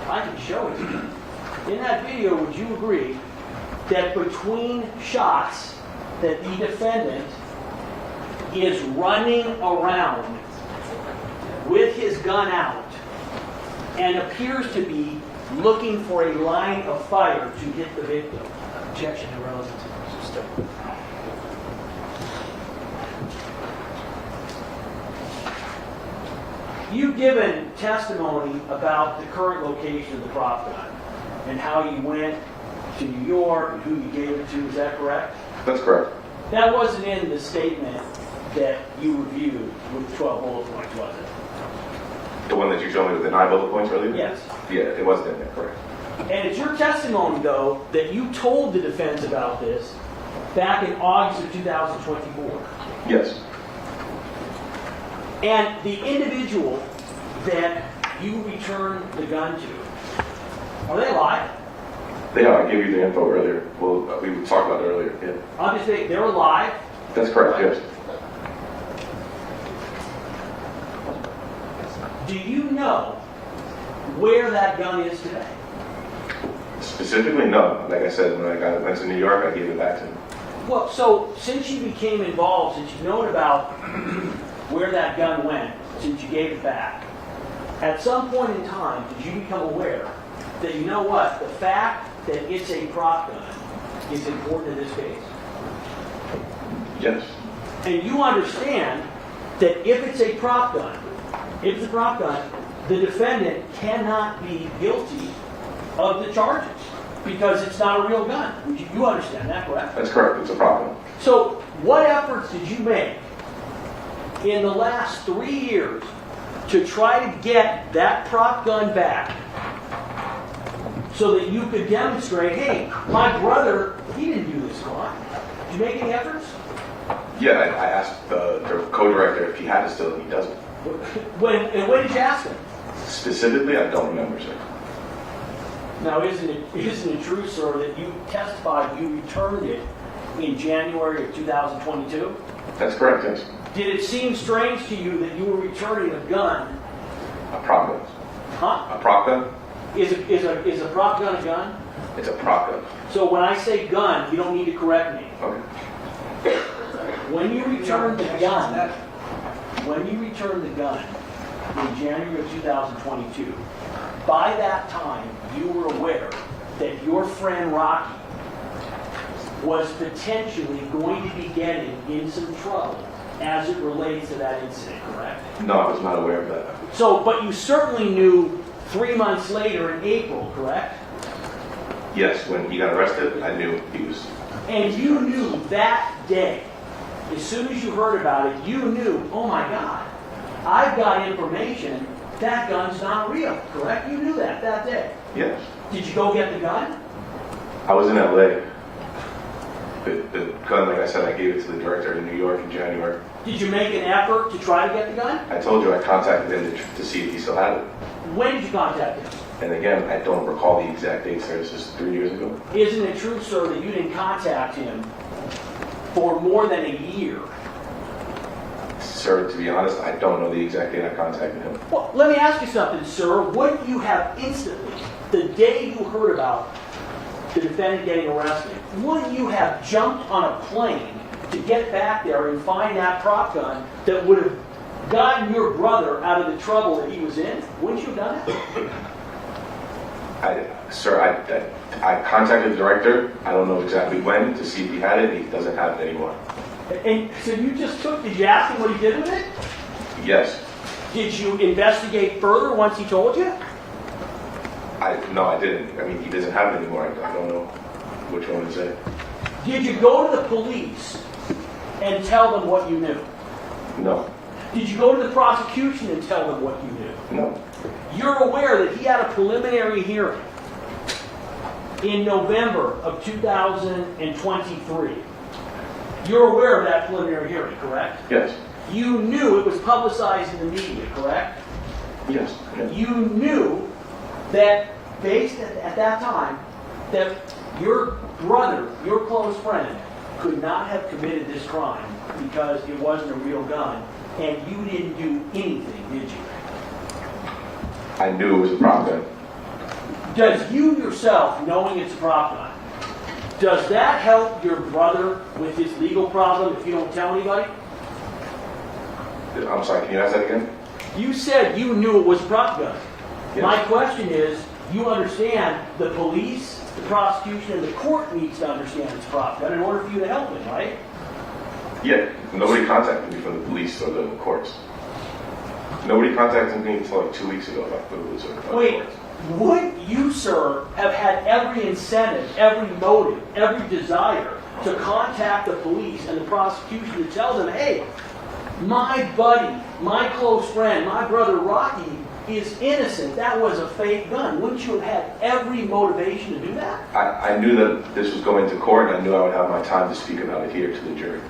Speaker 2: I can show it to you, in that video, would you agree that between shots that the defendant is running around with his gun out and appears to be looking for a line of fire to hit the victim?
Speaker 7: Objection, irrelevant. Sustained.
Speaker 2: You've given testimony about the current location of the prop gun and how you went to New York and who you gave it to. Is that correct?
Speaker 11: That's correct.
Speaker 2: That wasn't in the statement that you reviewed with 12 bullet points, was it?
Speaker 11: The one that you showed me with the 9 bullet points earlier?
Speaker 2: Yes.
Speaker 11: Yeah, it wasn't in there, correct.
Speaker 2: And it's your testimony, though, that you told the defense about this back in August of 2024.
Speaker 11: Yes.
Speaker 2: And the individual that you returned the gun to, are they alive?
Speaker 11: They are. I gave you the info earlier. Well, we talked about it earlier. Yeah.
Speaker 2: I'm just saying, they're alive.
Speaker 11: That's correct, yes.
Speaker 2: Do you know where that gun is today?
Speaker 11: Specifically, no. Like I said, when I went to New York, I gave it back to him.
Speaker 2: Well, so since you became involved, since you've known about where that gun went, since you gave it back, at some point in time, did you become aware that, you know what, the fact that it's a prop gun is important in this case?
Speaker 11: Yes.
Speaker 2: And you understand that if it's a prop gun, the defendant cannot be guilty of the charges because it's not a real gun. You understand that, correct?
Speaker 11: That's correct. It's a problem.
Speaker 2: So what efforts did you make in the last 3 years to try to get that prop gun back so that you could demonstrate, hey, my brother, he didn't do this crime? Did you make any efforts?
Speaker 11: Yeah, I asked the co-director if he had it still, and he doesn't.
Speaker 2: When did you ask him?
Speaker 11: Specifically, I don't remember, sir.
Speaker 2: Now, isn't it true, sir, that you testified you returned it in January of 2022?
Speaker 11: That's correct, yes.
Speaker 2: Did it seem strange to you that you were returning a gun?
Speaker 11: A problem.
Speaker 7: Huh?
Speaker 11: A prop gun?
Speaker 7: Is a prop gun a gun?
Speaker 11: It's a prop gun.
Speaker 7: So when I say gun, you don't need to correct me.
Speaker 11: Okay.
Speaker 7: When you return the gun, in January of 2022, by that time, you were aware that your friend Rocky was potentially going to be getting in some trouble as it relates to that incident, correct?
Speaker 11: No, I was not aware of that.
Speaker 7: So, but you certainly knew 3 months later in April, correct?
Speaker 11: Yes, when he got arrested, I knew he was.
Speaker 7: And you knew that day, as soon as you heard about it, you knew, oh my God, I've got information, that gun's not real, correct? You knew that day.
Speaker 11: Yes.
Speaker 7: Did you go get the gun?
Speaker 11: I was in LA. The gun, like I said, I gave it to the director in New York in January.
Speaker 7: Did you make an effort to try to get the gun?
Speaker 11: I told you I contacted him to see if he still had it.
Speaker 7: When did you contact him?
Speaker 11: And again, I don't recall the exact date, sir. This is 3 years ago.
Speaker 7: Isn't it true, sir, that you didn't contact him for more than a year?
Speaker 11: Sir, to be honest, I don't know the exact date I contacted him.
Speaker 7: Well, let me ask you something, sir. Wouldn't you have instantly, the day you heard about the defendant getting arrested, wouldn't you have jumped on a plane to get back there and find that prop gun that would have gotten your brother out of the trouble that he was in? Wouldn't you have done it?
Speaker 11: Sir, I contacted the director. I don't know exactly when to see if he had it. He doesn't have it anymore.
Speaker 7: And so you just did you ask him what he did with it?
Speaker 11: Yes.
Speaker 7: Did you investigate further once he told you?
Speaker 11: No, I didn't. I mean, he doesn't have it anymore. I don't know which one to say.
Speaker 7: Did you go to the police and tell them what you knew?
Speaker 11: No.
Speaker 7: Did you go to the prosecution and tell them what you knew?
Speaker 11: No.
Speaker 7: You're aware that he had a preliminary hearing in November of 2023. You're aware of that preliminary hearing, correct?
Speaker 11: Yes.
Speaker 7: You knew it was publicized in the media, correct?
Speaker 11: Yes. Yes.
Speaker 7: You knew that, based at that time, that your brother, your close friend, could not have committed this crime because it wasn't a real gun, and you didn't do anything, did you?
Speaker 11: I knew it was a prop gun.
Speaker 7: Does you yourself, knowing it's a prop gun, does that help your brother with his legal problem if you don't tell anybody?
Speaker 11: I'm sorry, can you ask that again?
Speaker 7: You said you knew it was a prop gun.
Speaker 11: Yes.
Speaker 7: My question is, you understand the police, the prosecution, and the court needs to understand it's a prop gun in order for you to help him, right?
Speaker 11: Yeah. Nobody contacted me from the police or the courts. Nobody contacted me until like 2 weeks ago about the police or the
Speaker 7: Wait,
Speaker 11: courts.
Speaker 7: would you, sir, have had every incentive, every motive, every desire to contact the police and the prosecution to tell them, hey, my buddy, my close friend, my brother Rocky is innocent. That was a fake gun. Wouldn't you have had every motivation to do that?
Speaker 11: I knew that this was going to court, and I knew I would have my time to speak about it here to the jury.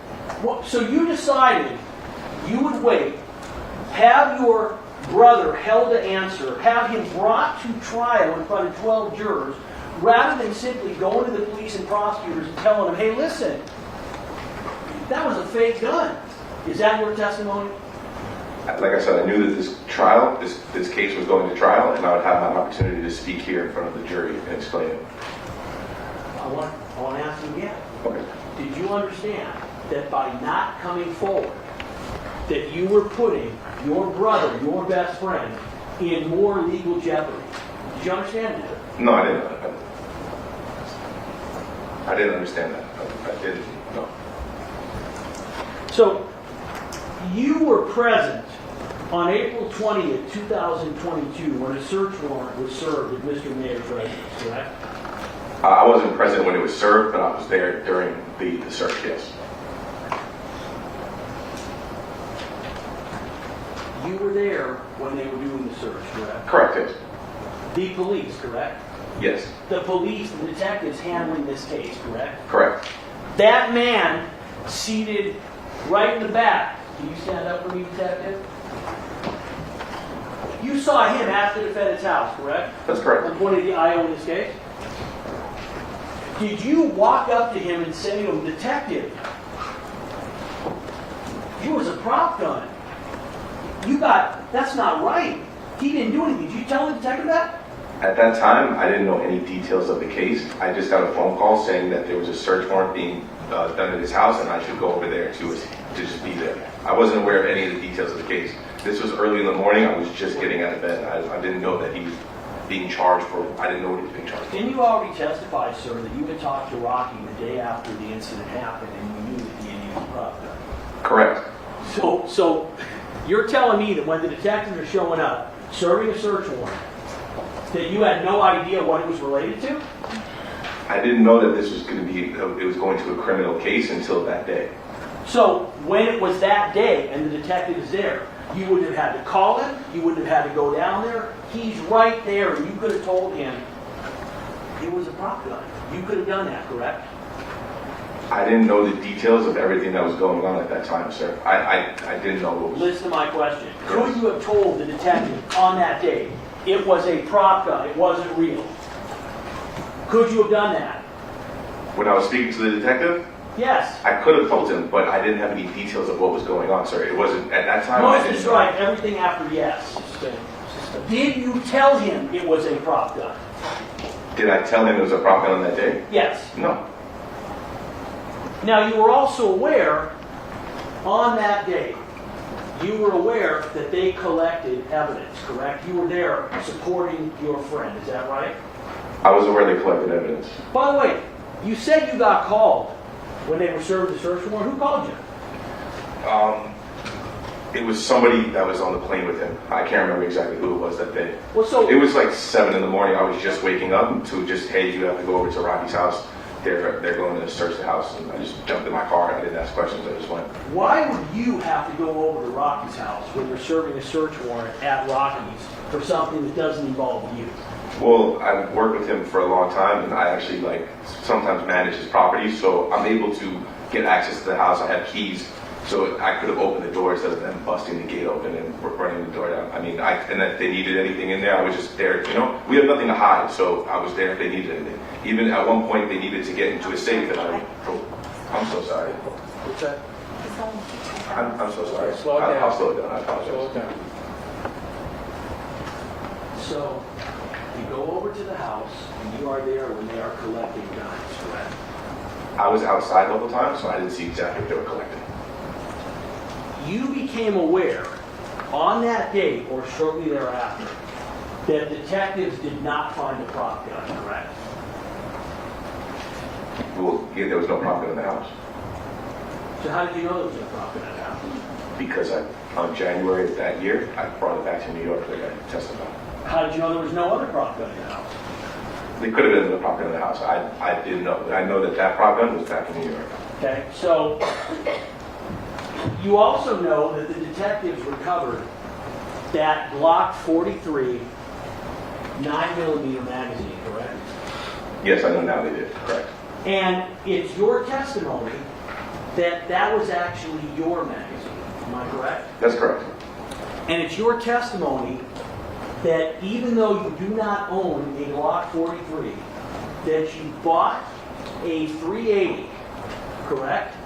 Speaker 7: Well, so you decided you would wait, have your brother held to answer, have him brought to trial in front of 12 jurors, rather than simply going to the police and prosecutors and telling them, hey, listen, that was a fake gun. Is that your testimony?
Speaker 11: Like I said, I knew that this case was going to trial, and I would have my opportunity to speak here in front of the jury and explain it.
Speaker 7: I want to ask you again.
Speaker 11: Okay.
Speaker 7: Did you understand that by not coming forward, that you were putting your brother, your best friend, in more legal jeopardy? Did you understand that?
Speaker 11: No, I didn't. I didn't understand that. I didn't. No.
Speaker 7: So, you were present on April 20th, 2022, when a search warrant was served at Mr. Mayer's residence, correct?
Speaker 11: I wasn't present when it was served, but I was there during the search, yes.
Speaker 7: You were there when they were doing the search, correct?
Speaker 11: Correct, yes.
Speaker 7: The police, correct?
Speaker 11: Yes.
Speaker 7: The police, the detectives handling this case, correct?
Speaker 11: Correct.
Speaker 7: That man seated right in the back. Can you stand up for me, detective? You saw him at the defendant's house, correct?
Speaker 11: That's correct.
Speaker 7: I'm pointing the IO in this case. Did you walk up to him and say to him, detective, it was a prop gun. That's not right. He didn't do anything. Did you tell the detective that?
Speaker 11: At that time, I didn't know any details of the case. I just got a phone call saying that there was a search warrant being done at his house and I should go over there to just be there. I wasn't aware of any of the details of the case. This was early in the morning. I was just getting out of bed. I didn't know that he was being charged for, I didn't know what he was being charged for.
Speaker 7: Didn't you already testify, sir, that you had talked to Rocky the day after the incident happened and you knew that he had used a prop gun?
Speaker 11: Correct.
Speaker 7: So you're telling me that when the detectives are showing up, serving a search warrant, that you had no idea what it was related to?
Speaker 11: I didn't know that this was going to be, it was going to a criminal case until that day.
Speaker 7: So when it was that day and the detective is there, you wouldn't have had to call him, you wouldn't have had to go down there. He's right there and you could have told him it was a prop gun. You could have done that, correct?
Speaker 11: I didn't know the details of everything that was going on at that time, sir. I didn't know what was...
Speaker 7: Listen to my question. Could you have told the detective on that day it was a prop gun, it wasn't real? Could you have done that?
Speaker 11: When I was speaking to the detective,
Speaker 7: Yes.
Speaker 11: I could have told him, but I didn't have any details of what was going on, sir. It wasn't, at that time, I
Speaker 7: Most
Speaker 11: didn't
Speaker 7: is
Speaker 11: know.
Speaker 7: right, everything after yes. Did you tell him it was a prop gun?
Speaker 11: Did I tell him it was a prop gun on that day?
Speaker 7: Yes.
Speaker 11: No.
Speaker 7: Now, you were also aware, on that day, you were aware that they collected evidence, correct? You were there supporting your friend, is that right?
Speaker 11: I was aware they collected evidence.
Speaker 7: By the way, you said you got called when they were serving the search warrant. Who called you?
Speaker 11: It was somebody that was on the plane with him. I can't remember exactly who it was that day.
Speaker 7: Well, so
Speaker 11: It was like 7 in the morning. I was just waking up to just, hey, you have to go over to Rocky's house. They're going to search the house. And I just jumped in my car. I didn't ask questions. I just went.
Speaker 7: why would you have to go over to Rocky's house when you're serving a search warrant at Rocky's for something that doesn't involve you?
Speaker 11: Well, I've worked with him for a long time, and I actually sometimes manage his property, so I'm able to get access to the house. I have keys, so I could have opened the door instead of them busting the gate open and running the door down. I mean, and if they needed anything in there, I was just there. We have nothing to hide, so I was there if they needed anything. Even at one point, they needed to get into a safe that I'm so sorry.
Speaker 1: What's that?
Speaker 11: I'm so sorry.
Speaker 1: Slow it down.
Speaker 11: I'll slow it down. I apologize.
Speaker 1: Slow it down.
Speaker 7: So you go over to the house and you are there when they are collecting guns, correct?
Speaker 11: I was outside the whole time, so I didn't see exactly what they were collecting.
Speaker 7: You became aware on that day or shortly thereafter that detectives did not find a prop gun, correct?
Speaker 11: Well, yeah, there was no prop gun in the house.
Speaker 7: So how did you know there was no prop gun in the house?
Speaker 11: Because on January of that year, I brought it back to New York like I testified.
Speaker 7: How did you know there was no other prop gun in the house?
Speaker 11: There could have been another prop gun in the house. I didn't know. I know that prop gun was back in New York.
Speaker 7: Okay, so you also know that the detectives recovered that Glock 43 9mm magazine, correct?
Speaker 11: Yes, I know now they did. Correct.
Speaker 7: And it's your testimony that that was actually your magazine. Am I correct?
Speaker 11: That's correct.
Speaker 7: And it's your testimony that even though you do not own a Glock 43, that you bought a 380, correct?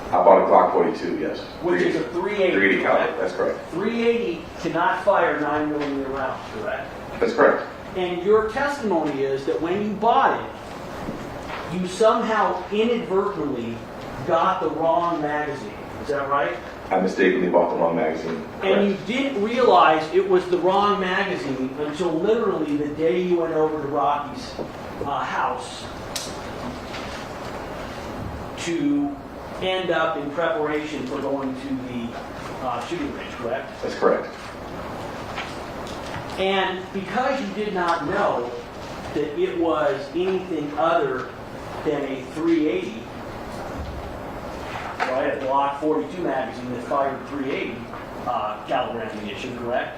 Speaker 11: I bought a Glock 42, yes.
Speaker 7: Which is a 380.
Speaker 11: 380 caliber,
Speaker 7: correct?
Speaker 11: that's correct.
Speaker 7: 380 cannot fire 9mm rounds, correct?
Speaker 11: That's correct.
Speaker 7: And your testimony is that when you bought it, you somehow inadvertently got the wrong magazine. Is that right?
Speaker 11: I mistakenly bought the wrong magazine. Correct.
Speaker 7: And you didn't realize it was the wrong magazine until literally the day you went over to Rocky's house to end up in preparation for going to the shooting range, correct?
Speaker 11: That's correct.
Speaker 7: And because you did not know that it was anything other than a 380, right, a Glock 42 magazine that fired 380 caliber ammunition, correct?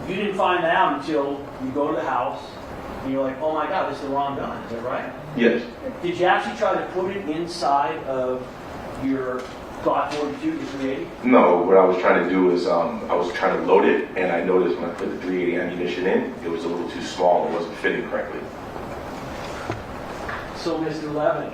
Speaker 7: You didn't find that out until you go to the house and you're like, oh my God, this is the wrong gun. Is that right?
Speaker 11: Yes.
Speaker 7: Did you actually try to put it inside of your Glock 42 to 380?
Speaker 11: No, what I was trying to do is I was trying to load it, and I noticed when I put the 380 ammunition in, it was a little too small. It wasn't fitting correctly.
Speaker 7: So, Mr. Levin,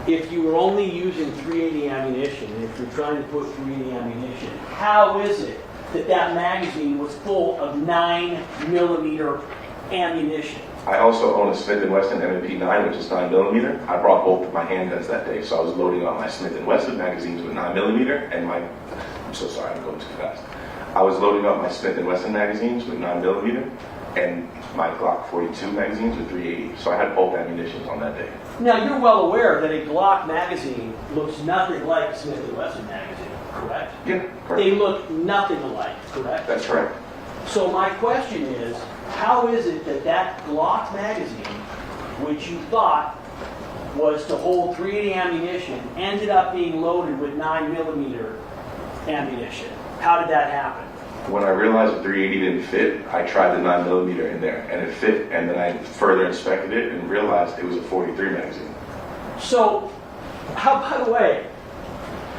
Speaker 7: if you were only using 380 ammunition, and if you're trying to put 380 ammunition, how is it that that magazine was full of 9mm ammunition.
Speaker 11: I also own a Smith & Wesson M&P 9, which is 9mm. I brought both of my handguns that day, so I was loading up my Smith & Wesson magazines with 9mm and my, I'm so sorry, I'm going too fast. I was loading up my Smith & Wesson magazines with 9mm and my Glock 42 magazines with 380. So I had both ammunitions on that day.
Speaker 7: Now, you're well aware that a Glock magazine looks nothing like a Smith & Wesson magazine, correct?
Speaker 11: Yeah, correct.
Speaker 7: They look nothing alike, correct?
Speaker 11: That's correct.
Speaker 7: So my question is, how is it that that Glock magazine, which you thought was to hold .380 ammunition, ended up being loaded with 9mm ammunition? How did that happen?
Speaker 11: When I realized the 380 didn't fit, I tried the 9mm in there, and it fit, and then I further inspected it and realized it was a 43 magazine.
Speaker 7: So, by the way,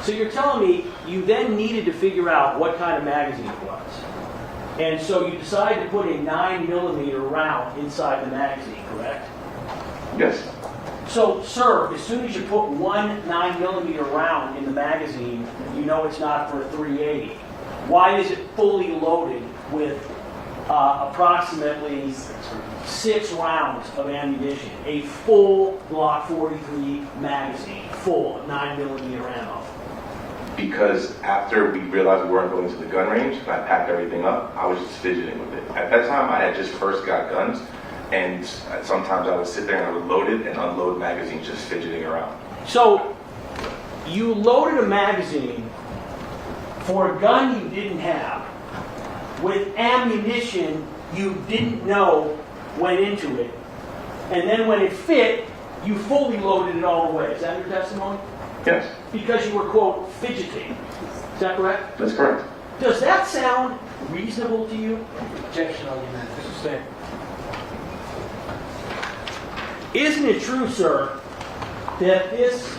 Speaker 7: so you're telling me you then needed to figure out what kind of magazine it was. And so you decided to put a 9mm round inside the magazine, correct?
Speaker 11: Yes.
Speaker 7: So, sir, as soon as you put one 9mm round in the magazine, you know it's not for a 380. Why is it fully loaded with approximately 6 rounds of ammunition? A full Glock 43 magazine, full of 9mm ammo.
Speaker 11: Because after we realized we weren't going to the gun range, and I packed everything up, I was just fidgeting with it. At that time, I had just first got guns, and sometimes I would sit there and I would load it and unload magazines just fidgeting around.
Speaker 7: So, you loaded a magazine for a gun you didn't have, with ammunition you didn't know went into it, and then when it fit, you fully loaded it all the way. Is that your testimony?
Speaker 11: Yes.
Speaker 7: Because you were, quote, fidgeting. Is that correct?
Speaker 11: That's correct.
Speaker 7: Does that sound reasonable to you?
Speaker 1: Objection, argument. Sustain.
Speaker 7: Isn't it true, sir, that this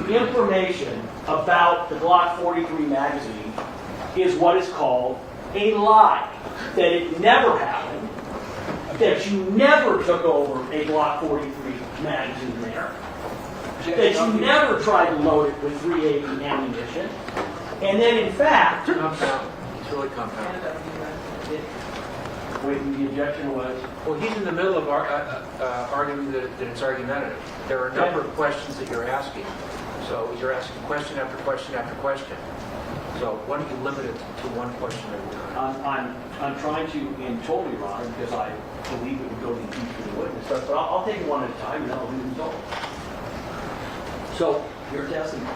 Speaker 7: information about the Glock 43 magazine is what is called a lie? That it never happened, that you never took over a Glock 43 magazine there, that you never tried to load it with 380 ammunition, and then in fact...
Speaker 1: Compound. It's really compound.
Speaker 7: Wait, the objection was?
Speaker 1: Well, he's in the middle of arguing that it's argumentative. There are a number of questions that you're asking. So you're asking question after question after question. So why don't you limit it to one question at a time?
Speaker 7: I'm trying to, in total, Your Honor, because I believe it would go to the impeachment of the witness, but I'll take it one at a time and then I'll do the total. So, your testimony. I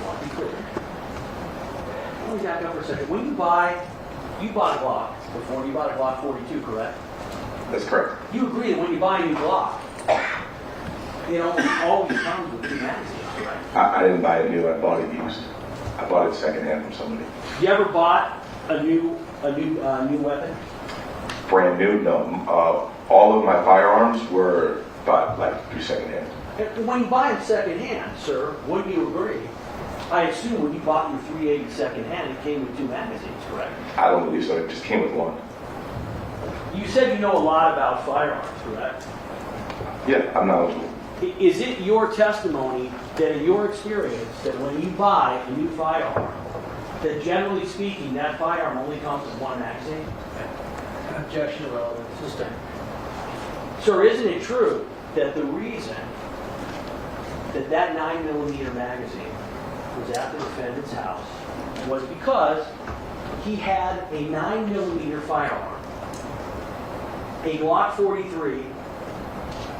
Speaker 7: want to be clear. Let me back up for a second. When you bought a Glock before, you bought a Glock 42, correct?
Speaker 11: That's correct.
Speaker 7: You agree that when you buy a new Glock, it always comes with two magazines, correct?
Speaker 11: I didn't buy it new, I bought it used. I bought it secondhand from somebody.
Speaker 7: You ever bought a new weapon?
Speaker 11: Brand new? No. All of my firearms were bought through secondhand.
Speaker 7: When you buy them secondhand, sir, wouldn't you agree? I assume when you bought your 380 secondhand, it came with two magazines, correct?
Speaker 11: I don't believe so. It just came with one.
Speaker 7: You said you know a lot about firearms, correct?
Speaker 11: Yeah, I'm knowledgeable.
Speaker 7: Is it your testimony that in your experience that when you buy a new firearm, that generally speaking, that firearm only comes with one magazine?
Speaker 1: Objection, relevant. Sustain.
Speaker 7: Sir, isn't it true that the reason that 9mm magazine was at the defendant's house was because he had a 9mm firearm, a Glock 43,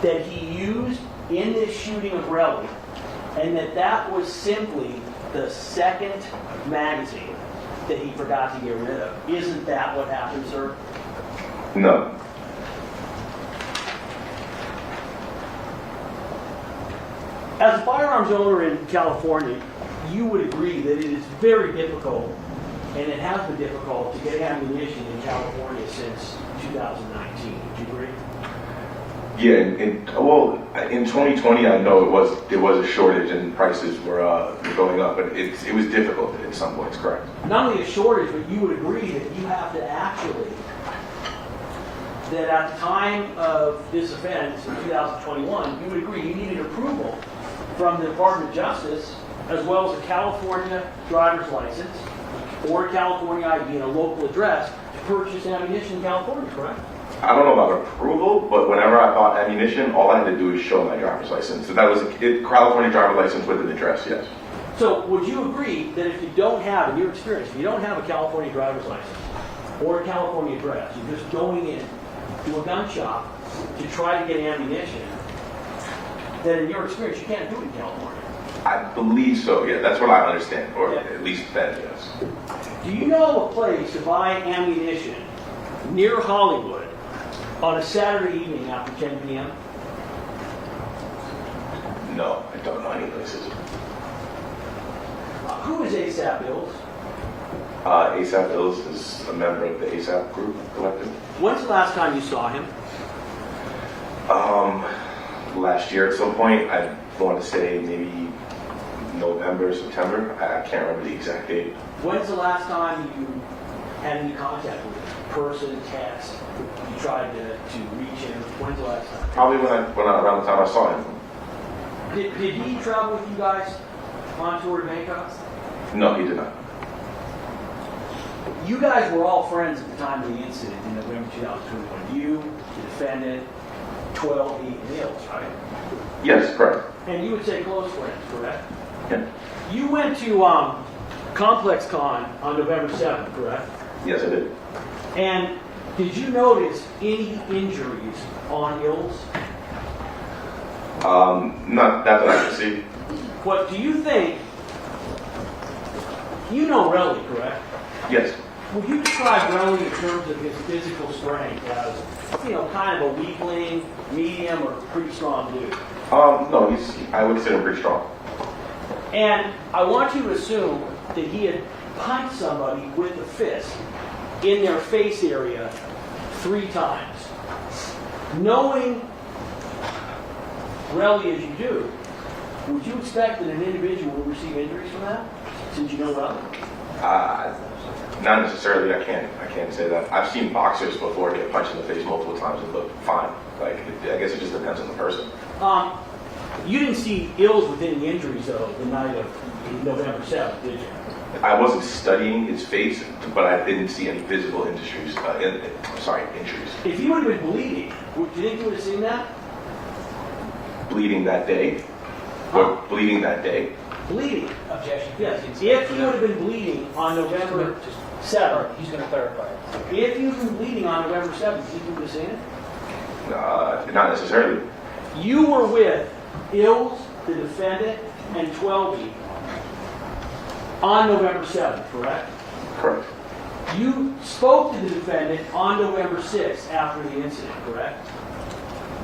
Speaker 7: that he used in this shooting of Relli, and that was simply the second magazine that he forgot to get rid of? Isn't that what happened, sir?
Speaker 11: No.
Speaker 7: As a firearms owner in California, you would agree that it is very difficult, and it has been difficult, to get ammunition in California since 2019. Would you agree?
Speaker 11: Yeah, in 2020, I know it was a shortage and prices were going up, but it was difficult at some points, correct?
Speaker 7: Not only a shortage, but you would agree that you have to actually, that at the time of this offense in 2021, you would agree you needed approval from the Department of Justice, as well as a California driver's license, or a California ID and a local address to purchase ammunition in California, correct?
Speaker 11: I don't know about approval, but whenever I bought ammunition, all I had to do is show my driver's license. So that was a California driver's license with an address, yes.
Speaker 7: So would you agree that if you don't have, in your experience, if you don't have a California driver's license or a California address, you're just going in to a gun shop to try to get ammunition, then in your experience, you can't do it in California?
Speaker 11: I believe so, yeah. That's what I understand, or
Speaker 7: Yeah.
Speaker 11: at least then, yes.
Speaker 7: Do you know a place to buy ammunition near Hollywood on a Saturday evening after 10 p.m.?
Speaker 11: No, I don't know any places.
Speaker 7: Who is ASAP Bills?
Speaker 11: ASAP Phillips is a member of the ASAP group collective.
Speaker 7: When's the last time you saw him?
Speaker 11: Last year at some point, I want to say maybe November, September. I can't remember the exact date.
Speaker 7: When's the last time you had any contact with him? Person, text, you tried to reach him? When's the last time?
Speaker 11: Probably around the time I saw him.
Speaker 7: Did he travel with you guys on tour to Bangkok?
Speaker 11: No, he did not.
Speaker 7: You guys were all friends at the time of the incident in November 2021. You, the defendant, 12, and Mills, right?
Speaker 11: Yes, correct.
Speaker 7: And you would say close friends, correct?
Speaker 11: Yeah.
Speaker 7: You went to Complex Con on November 7th, correct?
Speaker 11: Yes, I did.
Speaker 7: And did you notice any injuries on Ills?
Speaker 11: Not that I can see.
Speaker 7: What do you think? You know Relli, correct?
Speaker 11: Yes.
Speaker 7: Would you describe Relli in terms of his physical strength as, kind of a weakling, medium, or pretty strong dude?
Speaker 11: No, I would consider him pretty strong.
Speaker 7: And I want you to assume that he had punched somebody with a fist in their face area 3 times. Knowing Relli as you do, would you expect that an individual will receive injuries from that, since you know Relli?
Speaker 11: Not necessarily. I can't say that. I've seen boxers before get punched in the face multiple times and look fine. I guess it just depends on the person.
Speaker 7: You didn't see Ills with any injuries, though, the night of November 7th, did you?
Speaker 11: I wasn't studying his face, but I didn't see any visible injuries. Injuries.
Speaker 7: If he would have been bleeding, do you think you would have seen that?
Speaker 11: Bleeding that day? What, bleeding that day?
Speaker 7: Bleeding. Objection. Yes. If he would have been bleeding on November 7th.
Speaker 10: He's going to clarify.
Speaker 7: If you've been bleeding on November 7th, do you think you would have seen it?
Speaker 11: Not necessarily.
Speaker 7: You were with Ills, the defendant, and 12E on November 7th, correct?
Speaker 11: Correct.
Speaker 7: You spoke to the defendant on November 6th after the incident, correct?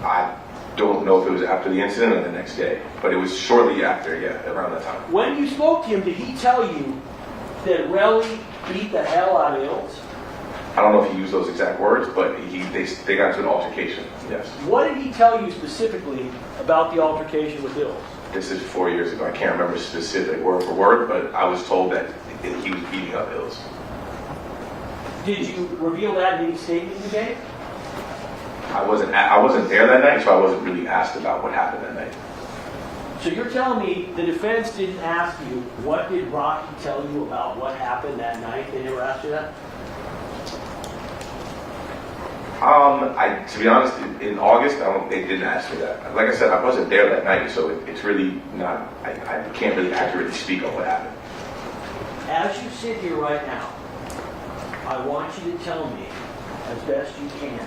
Speaker 11: I don't know if it was after the incident or the next day, but it was shortly after, yeah, around that time.
Speaker 7: When you spoke to him, did he tell you that Relli beat the hell out of Ills?
Speaker 11: I don't know if he used those exact words, but they got into an altercation, yes.
Speaker 7: What did he tell you specifically about the altercation with Ills?
Speaker 11: This is 4 years ago. I can't remember specific word for word, but I was told that he was beating up Ills.
Speaker 7: Did you reveal that in any statement you gave?
Speaker 11: I wasn't there that night, so I wasn't really asked about what happened that night.
Speaker 7: So you're telling me the defense didn't ask you, what did Rocky tell you about what happened that night? They never asked you that?
Speaker 11: To be honest, in August, they didn't ask me that. Like I said, I wasn't there that night, so it's really not, I can't really accurately speak on what happened.
Speaker 7: As you sit here right now, I want you to tell me, as best you can,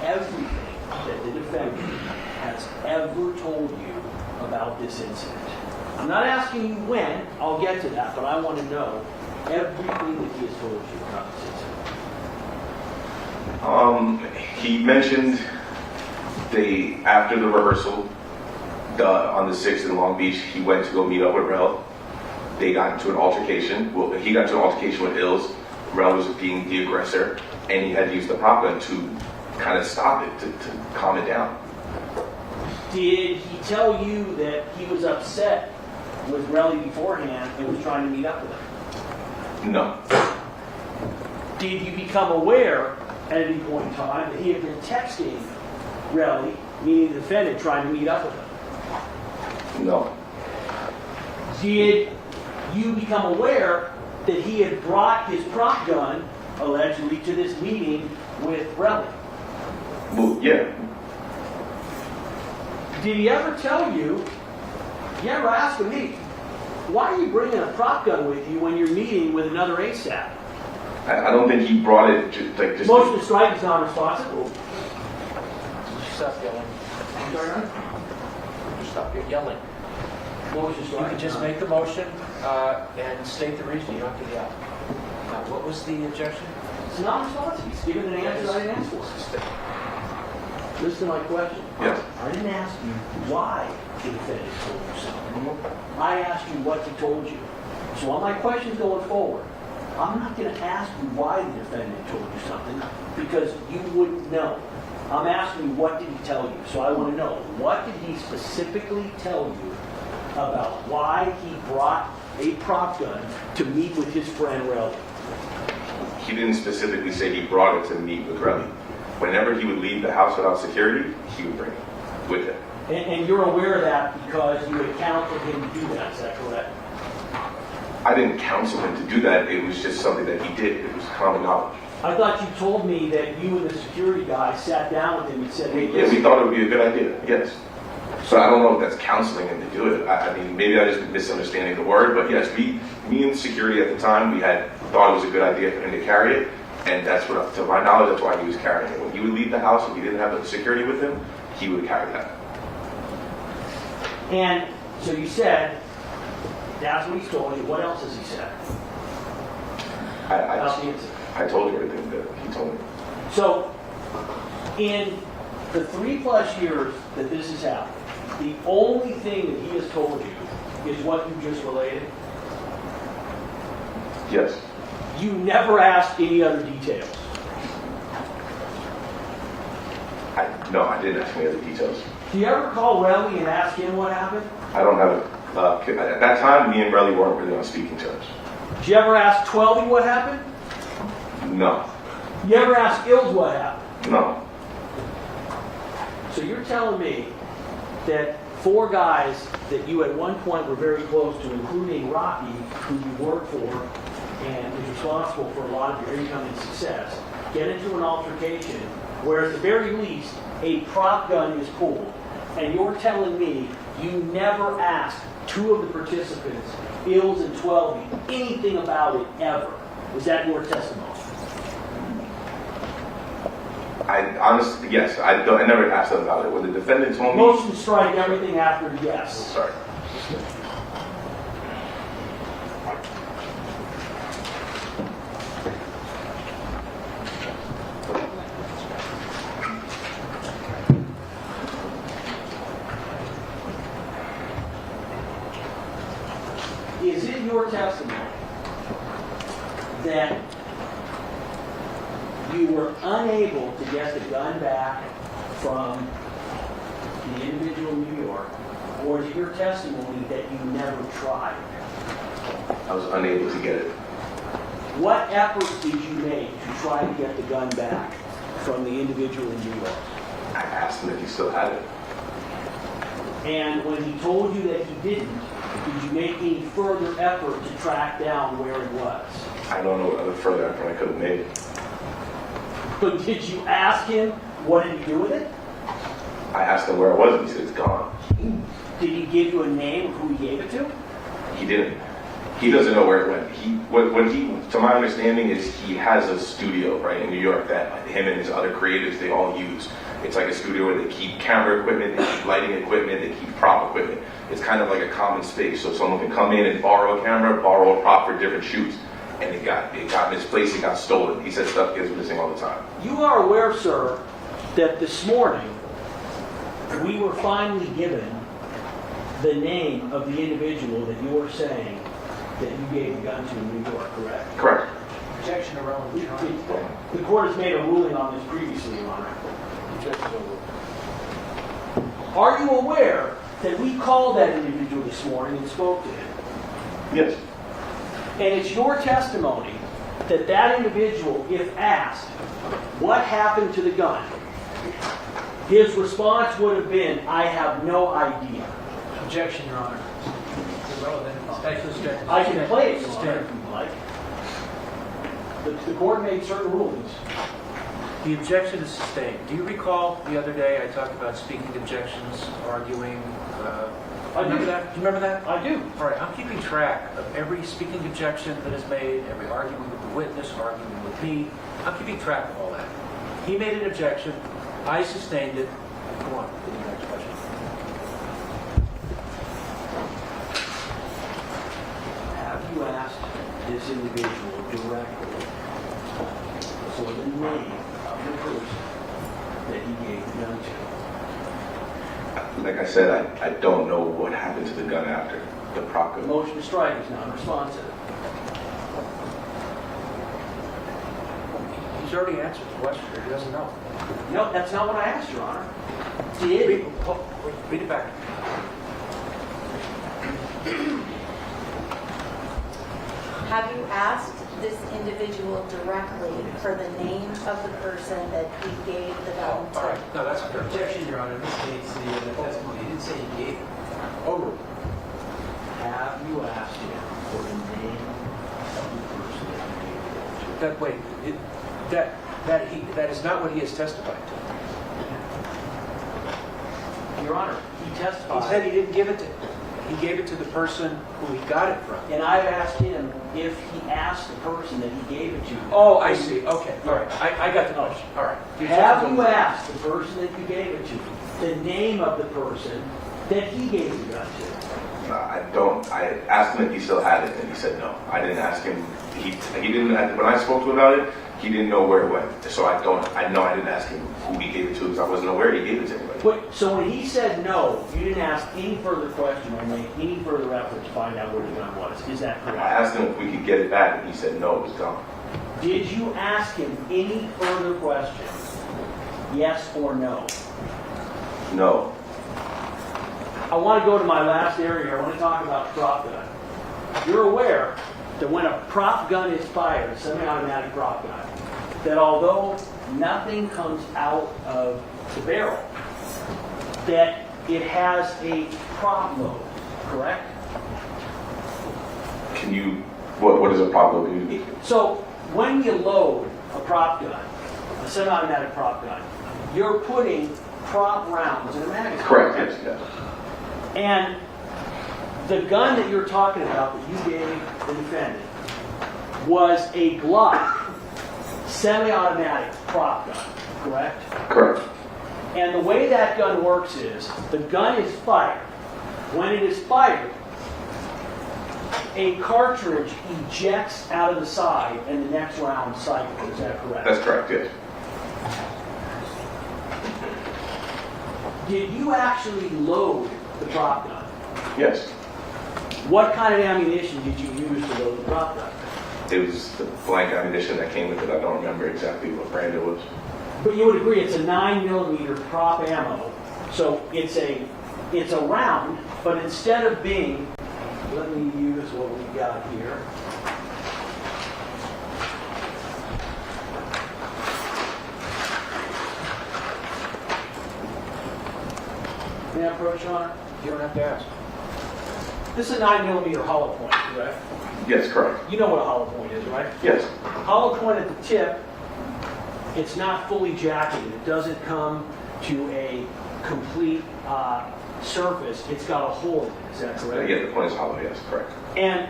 Speaker 7: everything that the defendant has ever told you about this incident. I'm not asking you when, I'll get to that, but I want to know everything that he has told you about this incident.
Speaker 11: He mentioned after the rehearsal on the 6th in Long Beach, he went to go meet up with Rel. They got into an altercation. Well, he got into an altercation with Ills. Rel was being the aggressor, and he had used the prop gun to kind of stop it, to calm it down.
Speaker 7: Did he tell you that he was upset with Relli beforehand and was trying to meet up with him?
Speaker 11: No.
Speaker 7: Did you become aware at any point in time that he had been texting Relli, meaning the defendant, trying to meet up with him?
Speaker 11: No.
Speaker 7: Did you become aware that he had brought his prop gun, allegedly, to this meeting with Relli.
Speaker 11: Well, yeah.
Speaker 7: Did he ever tell you, you ever ask him, hey, why are you bringing a prop gun with you when you're meeting with another ASAP?
Speaker 11: I don't think he brought it just.
Speaker 7: Motion to strike is non-responsive.
Speaker 2: Stop yelling.
Speaker 7: I'm sorry, Your Honor?
Speaker 2: Stop yelling.
Speaker 7: Motion to
Speaker 2: You
Speaker 7: strike.
Speaker 2: can just make the motion and state the reason. You don't have to yell. Now, what was the objection?
Speaker 7: It's non-responsive. He's given an answer I didn't ask for. Listen to my question.
Speaker 11: Yes.
Speaker 7: I didn't ask you why the defendant told you something. I asked you what he told you. So on my questions going forward, I'm not going to ask you why the defendant told you something because you wouldn't know. I'm asking you what did he tell you. So I want to know, what did he specifically tell you about why he brought a prop gun to meet with his friend Relli?
Speaker 11: He didn't specifically say he brought it to meet with Relli. Whenever he would leave the house without security, he would bring it with him.
Speaker 7: And you're aware of that because you had counseled him to do that, is that correct?
Speaker 11: I didn't counsel him to do that. It was just something that he did. It was common knowledge.
Speaker 7: I thought you told me that you and the security guy sat down with him and said, hey,
Speaker 11: Yeah, we thought it would be a good idea, yes. So I don't know if that's counseling him to do it. I mean, maybe I just misunderstanding the word, but yes, me and security at the time, we had thought it was a good idea for him to carry it, and that's what, to my knowledge, that's why he was carrying it. When he would leave the house and he didn't have the security with him, he would carry that.
Speaker 7: And so you said, that's what he's told you. What else has he said?
Speaker 11: I told you everything that he told me.
Speaker 7: So, in the 3+ years that this has happened, the only thing that he has told you is what you just related?
Speaker 11: Yes.
Speaker 7: You never asked any other details?
Speaker 11: No, I didn't ask any other details.
Speaker 7: Do you ever call Relli and ask him what happened?
Speaker 11: I don't have at that time, me and Relli weren't really on speaking terms.
Speaker 7: Did you ever ask Twelby what happened?
Speaker 11: No.
Speaker 7: You ever ask Ills what happened?
Speaker 11: No.
Speaker 7: So you're telling me that 4 guys that you at one point were very close to, including Rocky, who you worked for and is responsible for a lot of your income and success, get into an altercation where at the very least a prop gun is pulled, and you're telling me you never asked 2 of the participants, Ills and Twelby, anything about it ever? Was that your testimony?
Speaker 11: I honestly, yes. I never asked them about it. When the defendant told me...
Speaker 7: Motion to strike everything after yes.
Speaker 11: Sorry.
Speaker 7: Is it your testimony that you were unable to get the gun back from the individual in New York, or is it your testimony that you never tried?
Speaker 11: I was unable to get it.
Speaker 7: What efforts did you make to try to get the gun back from the individual in New York?
Speaker 11: I asked him if he still had it.
Speaker 7: And when he told you that he didn't, did you make any further effort to track down where it was?
Speaker 11: I don't know what other further effort I could have made.
Speaker 7: But did you ask him what did he do with it?
Speaker 11: I asked him where it was, and he said it's gone.
Speaker 7: Did he give you a name of who he gave it to?
Speaker 11: He didn't. He doesn't know where it went. To my understanding, is he has a studio right in New York that him and his other creatives they all use. It's like a studio where they keep camera equipment, they keep lighting equipment, they keep prop equipment. It's kind of like a common space, so someone can come in and borrow a camera, borrow a prop for different shoots. And it got misplaced, it got stolen. He said stuff gets missing all the time.
Speaker 7: You are aware, sir, that this morning we were finally given the name of the individual that you were saying that you gave the gun to in New York, correct?
Speaker 11: Correct.
Speaker 2: Objection to relevant charge.
Speaker 7: The court has made a ruling on this previously, Your Honor.
Speaker 2: Objection overruled.
Speaker 7: Are you aware that we called that individual this morning and spoke to him?
Speaker 11: Yes.
Speaker 7: And it's your testimony that that individual, if asked what happened to the gun, his response would have been, I have no idea.
Speaker 2: Objection, Your Honor. Irrelevant.
Speaker 7: I can play it, Your Honor, if you'd like. The court made certain rulings.
Speaker 1: The objection is sustained. Do you recall the other day I talked about speaking objections, arguing?
Speaker 7: I do.
Speaker 1: Remember that? Do you remember that?
Speaker 7: I do.
Speaker 1: All right, I'm keeping track of every speaking objection that is made, every argument with the witness, argument with me. I'm keeping track of all that. He made an objection. I sustained it. Go on, to the next question.
Speaker 2: Have you asked this individual directly for the name of the person that he gave the gun to?
Speaker 11: Like I said, I don't know what happened to the gun after the prop
Speaker 2: The
Speaker 11: gun.
Speaker 2: motion to strike is non-responsive.
Speaker 1: He's already answered the question. He doesn't know.
Speaker 2: No, that's not what I asked, Your Honor.
Speaker 1: Read it back.
Speaker 12: Have you asked this individual directly for the name of the person that he gave the gun
Speaker 1: All
Speaker 12: to?
Speaker 1: right. No, that's a fair question.
Speaker 10: Objection, Your Honor, this states the testimony, he didn't say he gave.
Speaker 1: Over.
Speaker 2: Have you asked him for the name of the person that he gave the gun to?
Speaker 1: That, wait, that is not what he has testified to.
Speaker 2: Your Honor, he testified.
Speaker 1: He said he didn't give it to him. He gave it to the person who he got it from.
Speaker 2: And I've asked him if he asked the person that he gave it to.
Speaker 1: Oh, I see. Okay, all right. I got the question. All right.
Speaker 2: Have you asked the person that you gave it to the name of the person that he gave the gun to?
Speaker 11: I don't. I asked him if he still had it, and he said no. I didn't ask him. He didn't. When I spoke to him about it, he didn't know where it went. So I didn't ask him who he gave it to because I wasn't aware he gave it to anybody.
Speaker 2: But, so when he said no, you didn't ask any further question or make any further effort to find out where the gun was. Is that
Speaker 11: I
Speaker 2: correct?
Speaker 11: asked him if we could get it back, and he said no, it was gone.
Speaker 2: Did you ask him any further questions? Yes or no?
Speaker 11: No.
Speaker 2: I want to go to my last area. I want to talk about the prop gun. You're aware that when a prop gun is fired, a semi-automatic prop gun, that although nothing comes out of the barrel, that it has a prop load, correct?
Speaker 11: Can you? What is a prop load?
Speaker 2: So when you load a prop gun, a semi-automatic prop gun, you're putting prop rounds in a magazine.
Speaker 11: Correct. Yes. Yes.
Speaker 2: And the gun that you're talking about that you gave the defendant was a Glock semi-automatic prop gun, correct?
Speaker 11: Correct.
Speaker 2: And the way that gun works is the gun is fired. When it is fired, a cartridge ejects out of the side and the next round cycles. Is that correct?
Speaker 11: That's correct. Yes.
Speaker 2: Did you actually load the prop gun?
Speaker 11: Yes.
Speaker 2: What kind of ammunition did you use to load the prop gun?
Speaker 11: It was the blank ammunition that came with it. I don't remember exactly what brand it was.
Speaker 2: But you would agree it's a 9mm prop ammo, so it's a round, but instead of being, let me use what we got here. May I approach, Your Honor?
Speaker 1: You don't have to ask.
Speaker 2: This is a 9mm hollow point, correct?
Speaker 11: Yes. Correct.
Speaker 2: You know what a hollow point is, right?
Speaker 11: Yes.
Speaker 2: Hollow point at the tip, it's not fully jacketed. It doesn't come to a complete surface. It's got a hole in it. Is that correct?
Speaker 11: Yeah. The point is hollow. Yes. Correct.
Speaker 2: And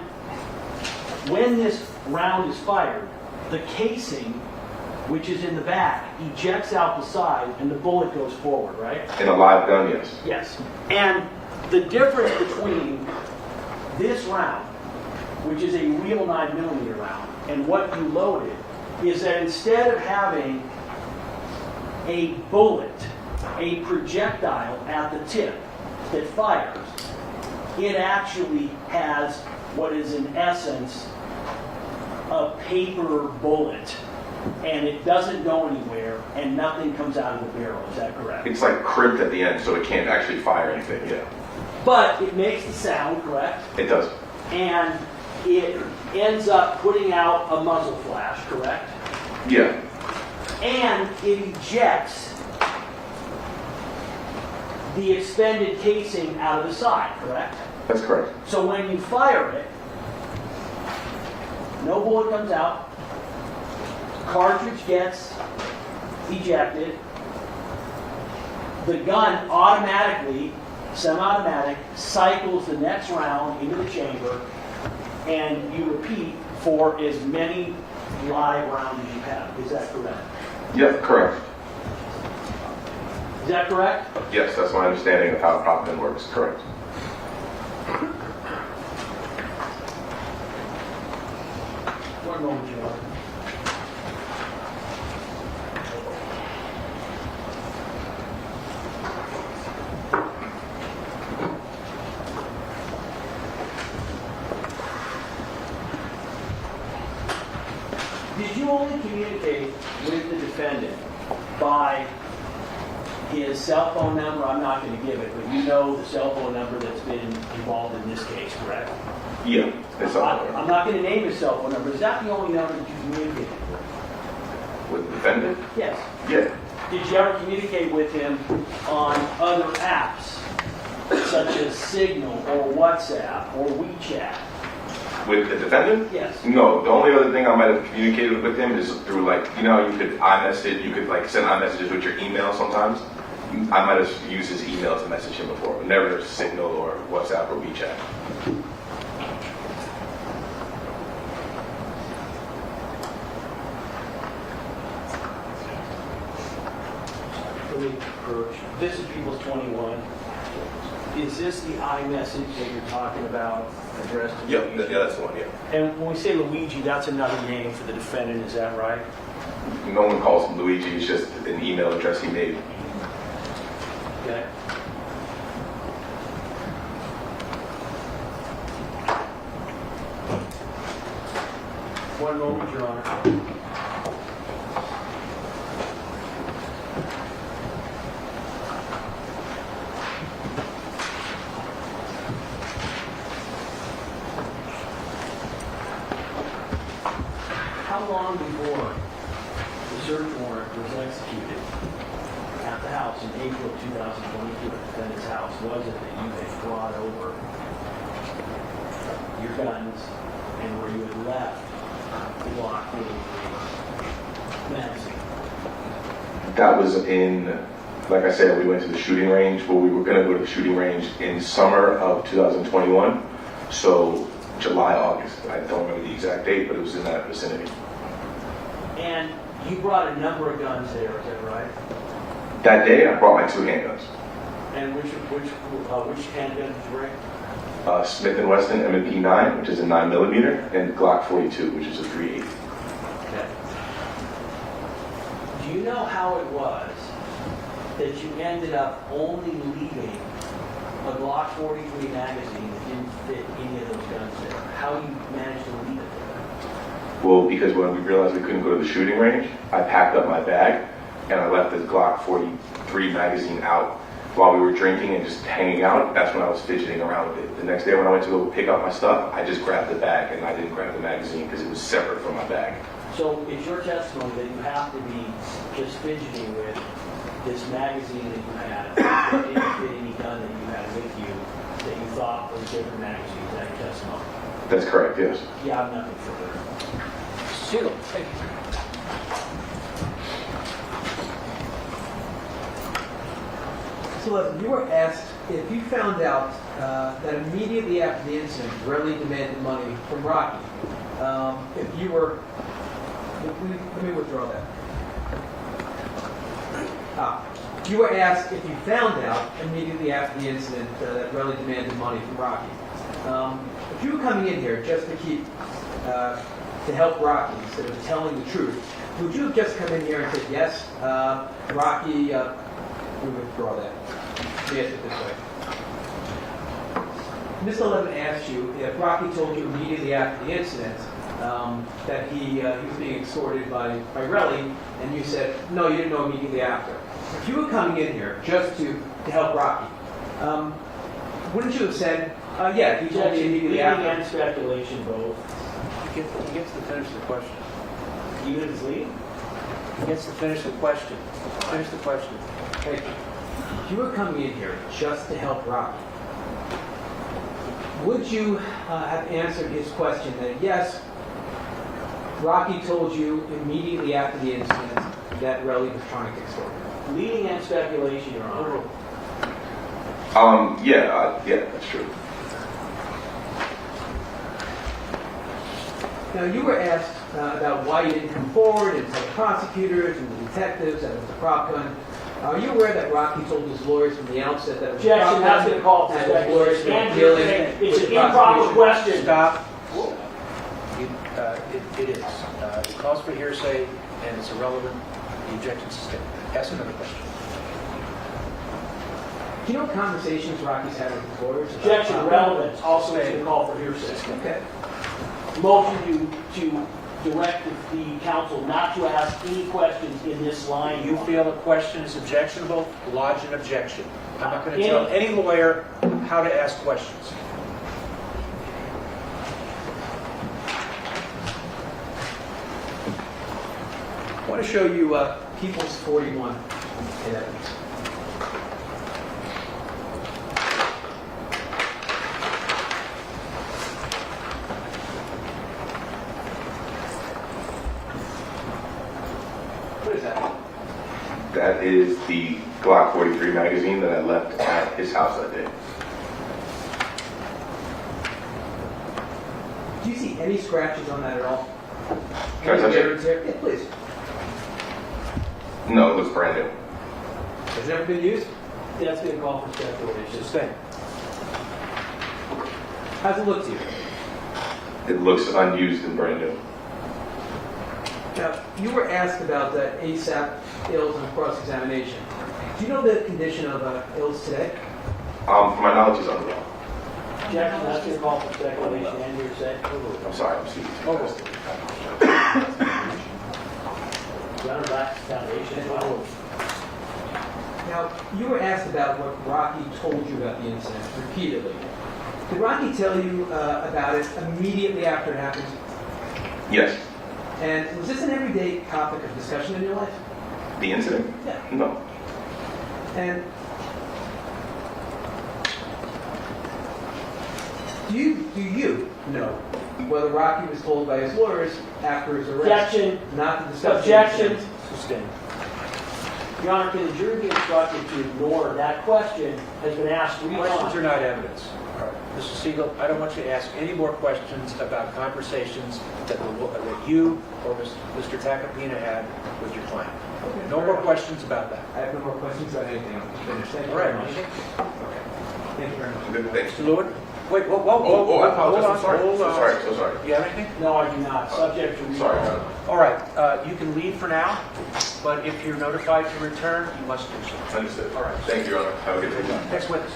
Speaker 2: when this round is fired, the casing, which is in the back, ejects out the side and the bullet goes forward, right?
Speaker 11: In a live gun. Yes.
Speaker 2: Yes. And the difference between this round, which is a real 9mm round, and what you loaded, is that instead of having a bullet, a projectile at the tip that fires, it actually has what is in essence a paper bullet, and it doesn't go anywhere, and nothing comes out of the barrel. Is that correct?
Speaker 11: It's like crimped at the end, so it can't actually fire anything. Yeah.
Speaker 2: But it makes the sound, correct?
Speaker 11: It does.
Speaker 2: And it ends up putting out a muzzle flash, correct?
Speaker 11: Yeah.
Speaker 2: And it ejects the expended casing out of the side, correct?
Speaker 11: That's correct.
Speaker 2: So when you fire it, no bullet comes out,
Speaker 7: cartridge gets ejected, the gun automatically, semi-automatic, cycles the next round into the chamber, and you repeat for as many live rounds as you have. Is that correct?
Speaker 11: Yep, correct.
Speaker 7: Is that correct?
Speaker 11: Yes, that's my understanding of how a prop gun works, correct.
Speaker 7: One moment, Your Honor. Did you only communicate with the defendant by his cell phone number? I'm not going to give it, but you know the cell phone number that's been involved in this case, correct?
Speaker 11: Yeah, it's all
Speaker 7: I'm not going to name his cell phone number. Is that the only number that you communicated with?
Speaker 11: with the defendant.
Speaker 7: Yes.
Speaker 11: Yeah,
Speaker 7: Did you ever communicate with him on other apps, such as Signal or WhatsApp or WeChat?
Speaker 11: with the defendant.
Speaker 7: Yes.
Speaker 11: No, the only other thing I might have communicated with him is through, like, you know how you could iMessage, you could like send iMessages with your email sometimes. I might have used his email to message him before, but never Signal or WhatsApp or WeChat.
Speaker 7: Let me approach. This is People's 21. Is this the iMessage that you're talking about addressed to
Speaker 11: Yep,
Speaker 7: Luigi?
Speaker 11: yeah, that's the one, yeah.
Speaker 7: And when we say Luigi, that's another name for the defendant, is that right?
Speaker 11: No one calls him Luigi, it's just an email address he made.
Speaker 7: Okay. One moment, Your Honor. How long before the search warrant was executed at the house in April of 2022 at the defendant's house was it that you had brought over your guns and where you had left the Glock 43 magazine?
Speaker 11: That was in, like I said, we went to the shooting range. Well, we were going to go to the shooting range in summer of 2021. So July, August. I don't remember the exact date, but it was in that vicinity.
Speaker 7: And you brought a number of guns there, is that right?
Speaker 11: That day, I brought my 2 handguns.
Speaker 7: And which handgun did you bring?
Speaker 11: Smith & Wesson M&P 9, which is a 9mm, and Glock 42, which is a 380.
Speaker 7: Okay. Do you know how it was that you ended up only leaving a Glock 43 magazine that didn't fit any of those guns there? How you managed to leave it there?
Speaker 11: Well, because when we realized we couldn't go to the shooting range, I packed up my bag and I left the Glock 43 magazine out while we were drinking and just hanging out. That's when I was fidgeting around with it. The next day when I went to go pick up my stuff, I just grabbed the bag and I didn't grab the magazine because it was separate from my bag.
Speaker 7: So it's your testimony that you have to be just fidgeting with this magazine that you had that didn't fit any gun that you had with you that you thought was different magazines. Is that your testimony?
Speaker 11: That's correct, yes.
Speaker 7: Yeah, I'm nothing further.
Speaker 10: Sheila, thank you. So listen, you were asked if you found out that immediately after the incident, Relli demanded money from Rocky. If you were, let me withdraw that. You were asked if you found out immediately after the incident that Relli demanded money from Rocky. If you were coming in here just to keep, to help Rocky instead of telling the truth, would you have just come in here and said, yes, Rocky, we withdraw that. Let me ask it this way. Mr. Levin asked you if Rocky told you immediately after the incident that he was being extorted by Relli, and you said, no, you didn't know immediately after. If you were coming in here just to help Rocky, wouldn't you have said, yeah, he told me immediately after?
Speaker 7: And speculation both.
Speaker 6: He gets to finish the question.
Speaker 7: Even if it's leading?
Speaker 6: He gets to finish the question. Finish the question.
Speaker 10: Thank you. If you were coming in here just to help Rocky, would you have answered his question that yes, Rocky told you immediately after the incident that Relli was trying to extort you?
Speaker 7: Leading and speculation, Your Honor.
Speaker 11: Yeah, that's true.
Speaker 10: Now, you were asked about why you didn't come forward and tell the prosecutors and the detectives that it was a prop gun. Are you aware that Rocky told his lawyers from the outset that it was a
Speaker 7: Objection,
Speaker 10: prop
Speaker 7: that's
Speaker 10: gun?
Speaker 7: been called for
Speaker 10: And his lawyers
Speaker 7: speculation.
Speaker 10: were
Speaker 7: Andrew,
Speaker 10: dealing
Speaker 7: it's
Speaker 10: with
Speaker 7: an
Speaker 10: the
Speaker 7: improper
Speaker 10: prosecution?
Speaker 7: question.
Speaker 1: Stop. It is. It calls for hearsay, and it's irrelevant. The objection sustained. Ask another question.
Speaker 10: Do you know what conversations Rocky's had with his lawyers? about
Speaker 7: Objection,
Speaker 10: prop gun?
Speaker 7: relevance, also is a call for hearsay.
Speaker 10: Okay.
Speaker 7: Motion to direct the counsel not to ask any questions in this line.
Speaker 1: You feel a question is objectionable, lodge an objection. I'm not going to tell any lawyer how to ask questions. I want to show you
Speaker 10: People's 41 in evidence. What is that?
Speaker 11: That is the Glock 43 magazine that I left at his house that day.
Speaker 10: Do you see any scratches on that at all?
Speaker 11: Can I touch
Speaker 10: Any wear
Speaker 11: it?
Speaker 10: and tear? Yeah, please.
Speaker 11: No, it looks brand new.
Speaker 10: Has it ever been used?
Speaker 7: That's been a call for speculation.
Speaker 1: Sustained.
Speaker 10: How's it look to you?
Speaker 11: It looks unused and brand new.
Speaker 10: Now, you were asked about the ASAP ills on cross-examination. Do you know the condition of ills today?
Speaker 11: From my knowledge, he's unwell.
Speaker 7: Objection, that's been a call for speculation and hearsay.
Speaker 11: I'm sorry, I'm speaking too fast.
Speaker 7: Your Honor, that's foundation.
Speaker 10: Now, you were asked about what Rocky told you about the incident repeatedly. Did Rocky tell you about it immediately after it happened?
Speaker 11: Yes.
Speaker 10: And was this an everyday topic of discussion in your life?
Speaker 11: The incident?
Speaker 10: Yeah.
Speaker 11: No.
Speaker 10: And do you know whether Rocky was told by his lawyers after his arrest
Speaker 7: Objection.
Speaker 10: not to discuss
Speaker 7: Objection.
Speaker 10: the incident?
Speaker 1: Sustained.
Speaker 7: Your Honor, can the jury be instructed to ignore that question has been asked 3
Speaker 1: Questions
Speaker 7: times?
Speaker 1: are not evidence. All right. Mr. Siegel, I don't want you to ask any more questions about conversations that you or Mr. Tacopina had with your client.
Speaker 10: Okay.
Speaker 1: No more questions about that.
Speaker 10: I have no more questions about anything. I'm finished. Thank you
Speaker 1: All right.
Speaker 10: very much. Okay. Thank you very much.
Speaker 11: Good, thanks.
Speaker 1: Mr. Lewin? Wait, whoa,
Speaker 11: I apologize. I'm sorry.
Speaker 1: hold on.
Speaker 11: So sorry, so sorry.
Speaker 1: You have anything?
Speaker 7: No, I do not. Subject to recall.
Speaker 11: Sorry, John.
Speaker 1: All right. You can leave for now, but if you're notified to return, you must do so.
Speaker 11: Understood.
Speaker 1: All right.
Speaker 11: Thank you, Your Honor. Have a good day.
Speaker 1: Next witness.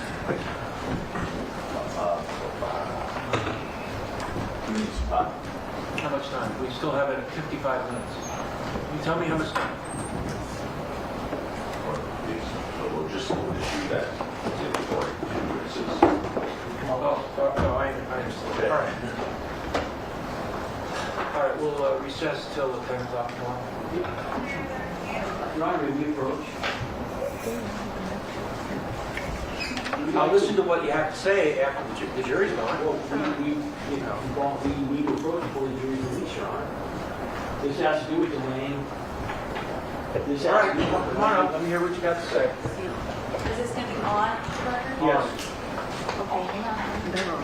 Speaker 1: How much time? We still have it at 55 minutes. Can you tell me how much time?
Speaker 4: We'll just issue that.
Speaker 1: No, I understand. All right. All right, we'll recess till 10 o'clock tomorrow.
Speaker 7: Your Honor, may we approach?
Speaker 1: I'll listen to what you have to say after the jury's gone.
Speaker 7: Well, we approach before the jury's released, Your Honor. This has to do with delaying. This
Speaker 1: All
Speaker 7: has
Speaker 1: right,
Speaker 7: to do with
Speaker 1: come on up. Let me hear what you got to say.
Speaker 12: Is this going to be on the record?
Speaker 7: Yes.
Speaker 12: Okay, hang on.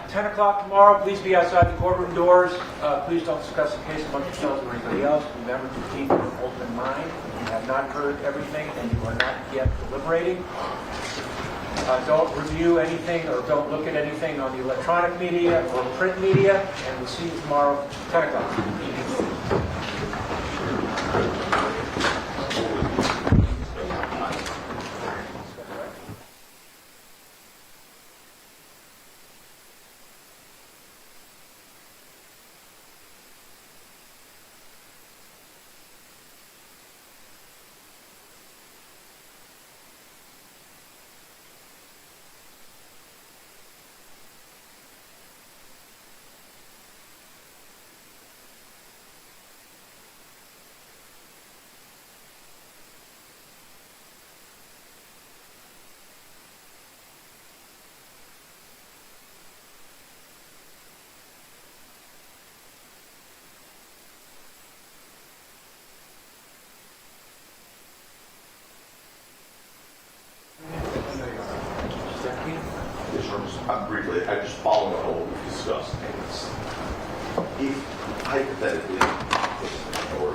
Speaker 1: 10 o'clock tomorrow, please be outside the courtroom doors. Please don't discuss the case among yourselves or anybody else. Remember to keep an open mind. You have not heard everything and you are not yet deliberating. Don't review anything or don't look at anything on the electronic media or print media, and we'll see you tomorrow, 10 o'clock.
Speaker 4: Briefly, I just follow up on what we discussed. If hypothetically, or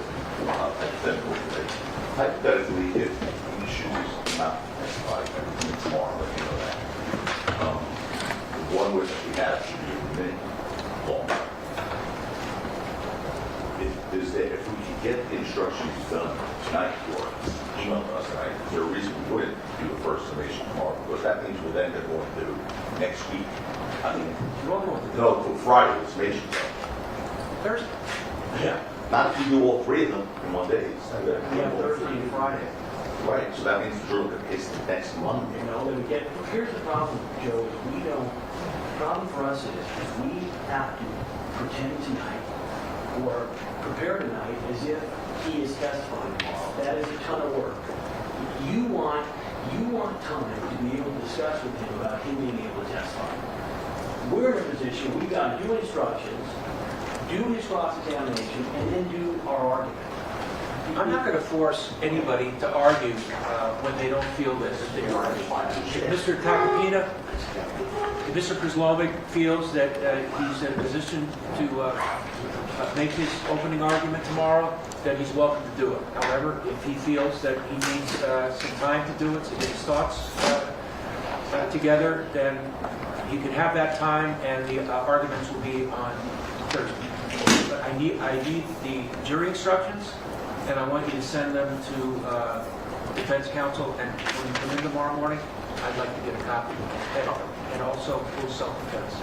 Speaker 4: hypothetically, if we choose not to testify tomorrow, let you know that. One witness we have should be admitted long. If we can get the instructions done tonight or email us tonight, is there a reason we wouldn't do the first summation tomorrow? Because that means we're then going to do next week. I mean, no, for Friday, the summation.
Speaker 1: Thursday.
Speaker 4: Yeah. Not if you do all three of them in one day.
Speaker 2: Yeah, Thursday and Friday.
Speaker 4: Right, so that means the jury is the next Monday.
Speaker 2: You know, here's the problem, Joe, is the problem for us is we have to pretend tonight or prepare tonight as if he is testifying tomorrow. That is a ton of work. You want time to be able to discuss with him about him being able to testify. We're in a position, we've got to do instructions, do his cross-examination, and then do our argument.
Speaker 1: I'm not going to force anybody to argue when they don't feel that they are. If Mr. Takapina, if Mr. Prislovic feels that he's in a position to make his opening argument tomorrow, then he's welcome to do it. However, if he feels that he needs some time to do it, to get his thoughts together, then he can have that time, and the arguments will be on Thursday. But I need the jury instructions, and I want you to send them to defense counsel, and when you come in tomorrow morning, I'd like to get a copy of them, and also full self-defense.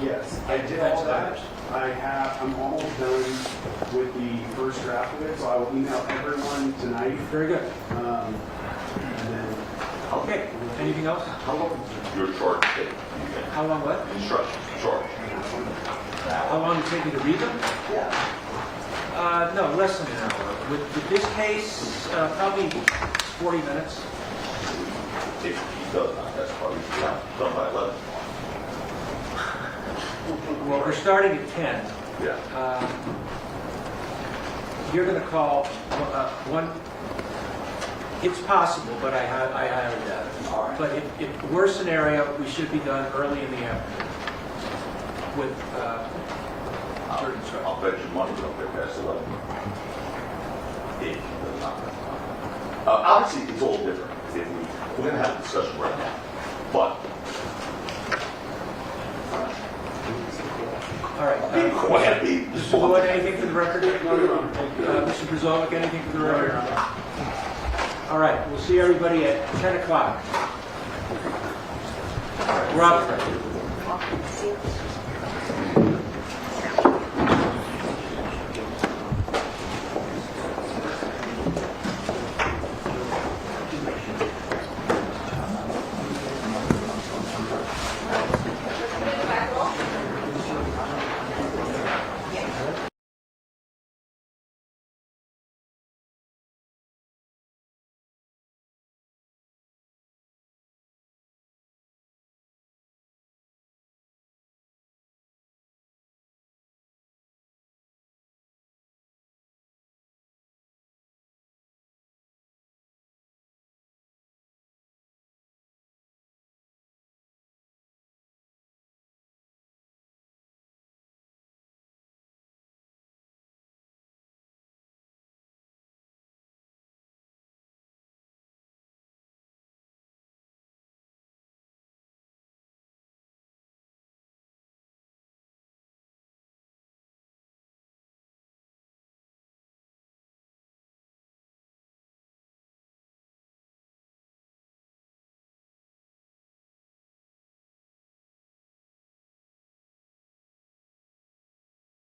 Speaker 6: Yes, I did all that. I'm almost done with the first draft of it, so I will email everyone tonight.
Speaker 1: Very good.
Speaker 6: And then,
Speaker 1: Okay, anything else?
Speaker 4: How long your charge take?
Speaker 1: How long what?
Speaker 4: Instructions, charge.
Speaker 1: How long does it take me to read them?
Speaker 4: Yeah.
Speaker 1: No, less than an hour. With this case, probably 40 minutes.
Speaker 4: If he does not, that's probably done by 11.
Speaker 1: Well, we're starting at 10.
Speaker 4: Yeah.
Speaker 1: You're going to call one. It's possible, but I highly doubt it.
Speaker 4: All right.
Speaker 1: But if worst scenario, we should be done early in the afternoon with jury instructions.
Speaker 4: I'll bet you money we'll get past 11. If he does not. Obviously, it's all different. We're going to have a discussion right now. But
Speaker 1: All right. Mr. Bullock, anything for the record? Mr. Brzovic, anything for the record? All right. We'll see everybody at 10 o'clock. We're out.